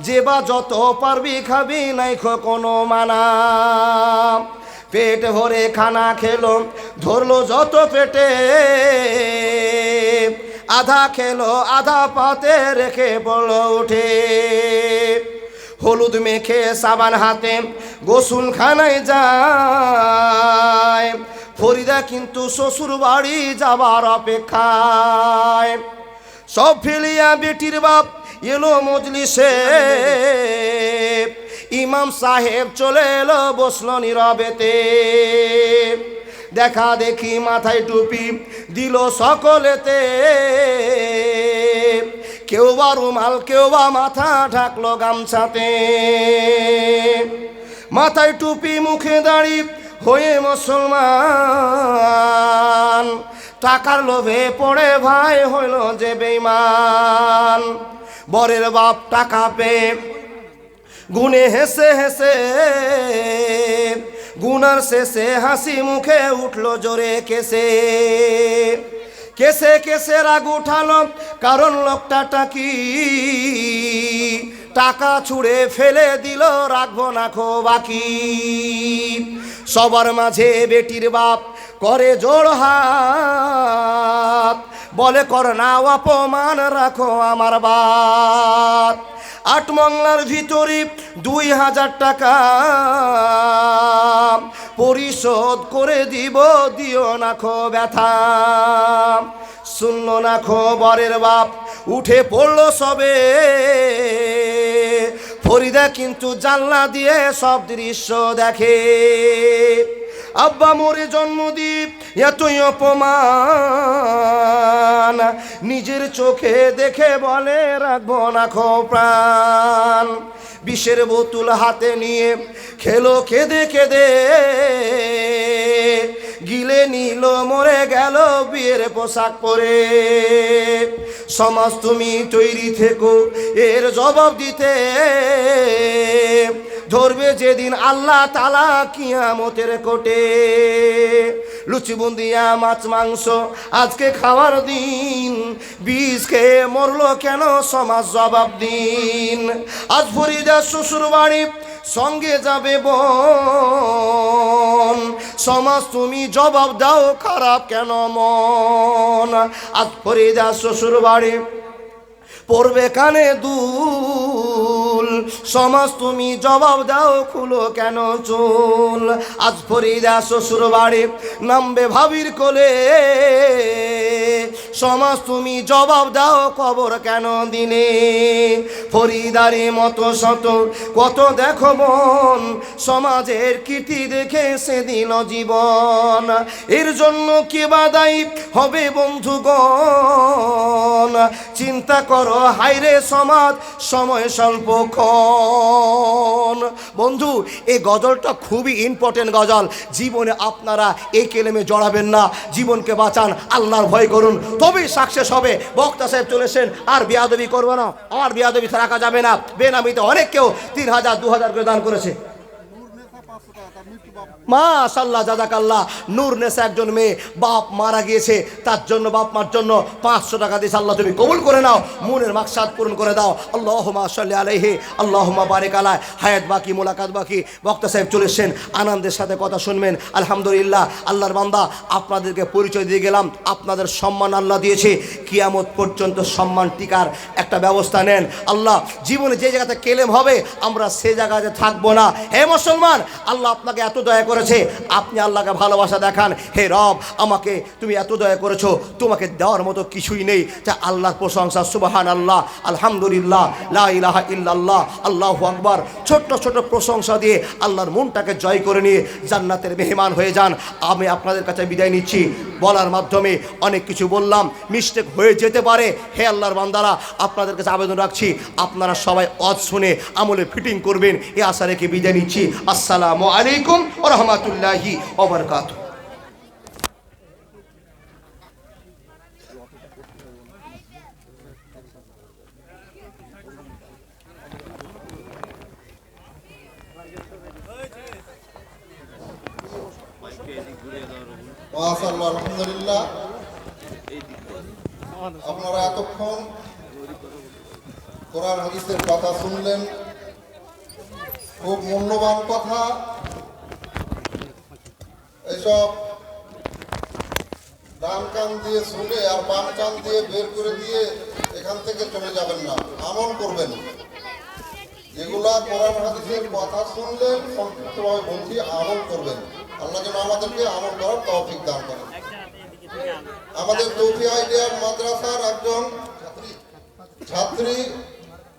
যে বা যত পারবি খাবি, নাইখো কোনো মানা। পেট ভরে খানা খেলো, ধরলো যত পেটে, আধা খেলো আধা পাতে রেখে বললো উঠে। হলুদ মেখে সাবান হাতে গোসল খানায় যায়, ফরিদা কিন্তু শ্বশুর বাড়ি যাবার অপেক্ষায়। সব ফেলিয়া বেটির বাপ এলো মজলিসে, ইমাম সাহেব চলে এলো, বসলো নীরবেতে। দেখা দেখি মাথায় টুপি দিল সকলেতে, কেউ বা রুমাল, কেউ বা মাথা ঢাকলো গামছাতে। মাথায় টুপি, মুখে দাড়ি, হয়ে মুসলমান, টাকার লোভে পড়ে ভাই হইল যে বেঈমান। বরের বাপ টাকা পেয়ে গুনে হেসে হেসে, গুনার শেষে হাসি মুখে উঠলো জোরে কেসে। কেসে কেসে রাগ উঠালো, কারণ লোকটা টাকি, টাকা ছুঁড়ে ফেলে দিল, রাখবো না খো বাকি। সবার মাঝে বেটির বাপ করে জোড় হাত, বলে কর না অপমান, রাখো আমার বাত। 8 মংলার ভিতরে 2000 টাকা পরিশোধ করে দিব, দিও না খো ব্যথা। শুনলো না খো বরের বাপ, উঠে পড়লো সবে, ফরিদা কিন্তু জানলা দিয়ে সব দৃশ্য দেখে। আব্বা মোরে জন্মদ্বীপ, এতই অপমান, নিজের চোখে দেখে বলে রাখবো না খো প্রাণ। বিষের বোতল হাতে নিয়ে খেলো কেঁদে কেঁদে, গিলে নিল মরে গেল বিয়ের পোশাক পরে। সমাজ তুমি তৈরি থেকো এর জবাব দিতে, ধরবে যেদিন আল্লাহ তাআলা কিয়ামতের কোটে। লুচি বুন্দিয়া মাছ মাংস আজকে খাওয়ার দিন, বিষ খেয়ে মরলো কেন সমাজ জবাব দিন। আজ ফরিদা শ্বশুর বাড়ি সঙ্গে যাবে বোন, সমাজ তুমি জবাব দাও খারাপ কেন মন। আজ ফরিদা শ্বশুর বাড়ি পড়বে কানে দুল, সমাজ তুমি জবাব দাও খুলো কেন চুল। আজ ফরিদা শ্বশুর বাড়ি নামবে ভাবির কোলে, সমাজ তুমি জবাব দাও কবর কেন দিলে। ফরিদারি মতো শত কত দেখো মন, সমাজের কীর্তি দেখে সে দিল জীবন। এর জন্য কে বা দায়ী হবে বন্ধুগণ, চিন্তা করো হাইরে সমাজ সময় স্বল্পক্ষণ। বন্ধু এই গজলটা খুবই ইম্পর্টেন্ট গজল, জীবনে আপনারা এই কেলেমে জড়াবেন না, জীবনকে বাঁচান, আল্লাহর ভয় করুন, তবেই সাকসেস হবে। বক্তা সাহেব চলেছেন, আর বিয়াদবি করবো না, আর বিয়াদবি রাখা যাবে না। বেনামিতে অনেক কেউ 3000 2000 করে দান করেছে। মাশাআল্লাহ জাযাকাল্লাহ। নূর নেসা একজন মেয়ে, বাপ মারা গিয়েছে, তার জন্য বাপ মার জন্য 500 টাকা দিয়েছে। আল্লাহ তুমি কবুল করে নাও, মনের মাকসাদ পূরণ করে দাও। আল্লাহুম্মা সাল্লি আলাইহি আল্লাহুম্মা বারিক আলাইহি। হায়াত বাকি, মোলাকাত বাকি। বক্তা সাহেব চলেছেন, আনন্দের সাথে কথা শুনবেন। আলহামদুলিল্লাহ আল্লাহর বান্দা, আপনাদেরকে পরিচয় দিয়ে গেলাম, আপনাদের সম্মান আল্লাহ দিয়েছে, কিয়ামত পর্যন্ত সম্মান টিকার একটা ব্যবস্থা নেন। আল্লাহ জীবনে যে জায়গাতে কেলেম হবে আমরা সে জায়গাতে থাকবো না। হে মুসলমান, আল্লাহ আপনাকে এত দয়া করেছে, আপনি আল্লাহকে ভালোবাসা দেখান। হে রব, আমাকে তুমি এত দয়া করেছো, তোমাকে দেওয়ার মতো কিছুই নেই। তা আল্লাহর প্রশংসা, সুবহানাল্লাহ, আলহামদুলিল্লাহ, লা ইলাহা ইল্লাল্লাহ, আল্লাহু আকবার। ছোট্ট ছোট প্রশংসা দিয়ে আল্লাহর মনটাকে জয় করে নিয়ে জান্নাতের মেহমান হয়ে যান। আমি আপনাদের কাছে বিদায় নিচ্ছি। বলার মাধ্যমে অনেক কিছু বললাম, মিস্টেক হয়ে যেতে পারে। হে আল্লাহর বান্দারা, আপনাদের কাছে আবেদন রাখছি, আপনারা সবাই ওয়াজ শুনে আমলে ফিটিং করবেন, এ আশা রেখে বিদায় নিচ্ছি। আসসালামু আলাইকুম ওয়া রাহমাতুল্লাহি ওয়া বারাকাতুহু। মাশাআল্লাহ, আলহামদুলিল্লাহ। আপনারা এতক্ষণ কোরআন হাদিসের কথা শুনলেন, খুব মূল্যবান কথা। এইসব ডান কান দিয়ে শুনে আর বাম কান দিয়ে বের করে দিয়ে এখান থেকে চলে যাবেন না, আমল করবেন। যেগুলা কোরআন হাদিসের কথা শুনলেন সংক্ষিপ্তভাবে বলছি, আমল করবেন। আল্লাহ যেন আমাদেরকে আমল করার তৌফিক দান করেন। আমাদের তৌফিক আইডিয়া মাদ্রাসার একজন ছাত্রী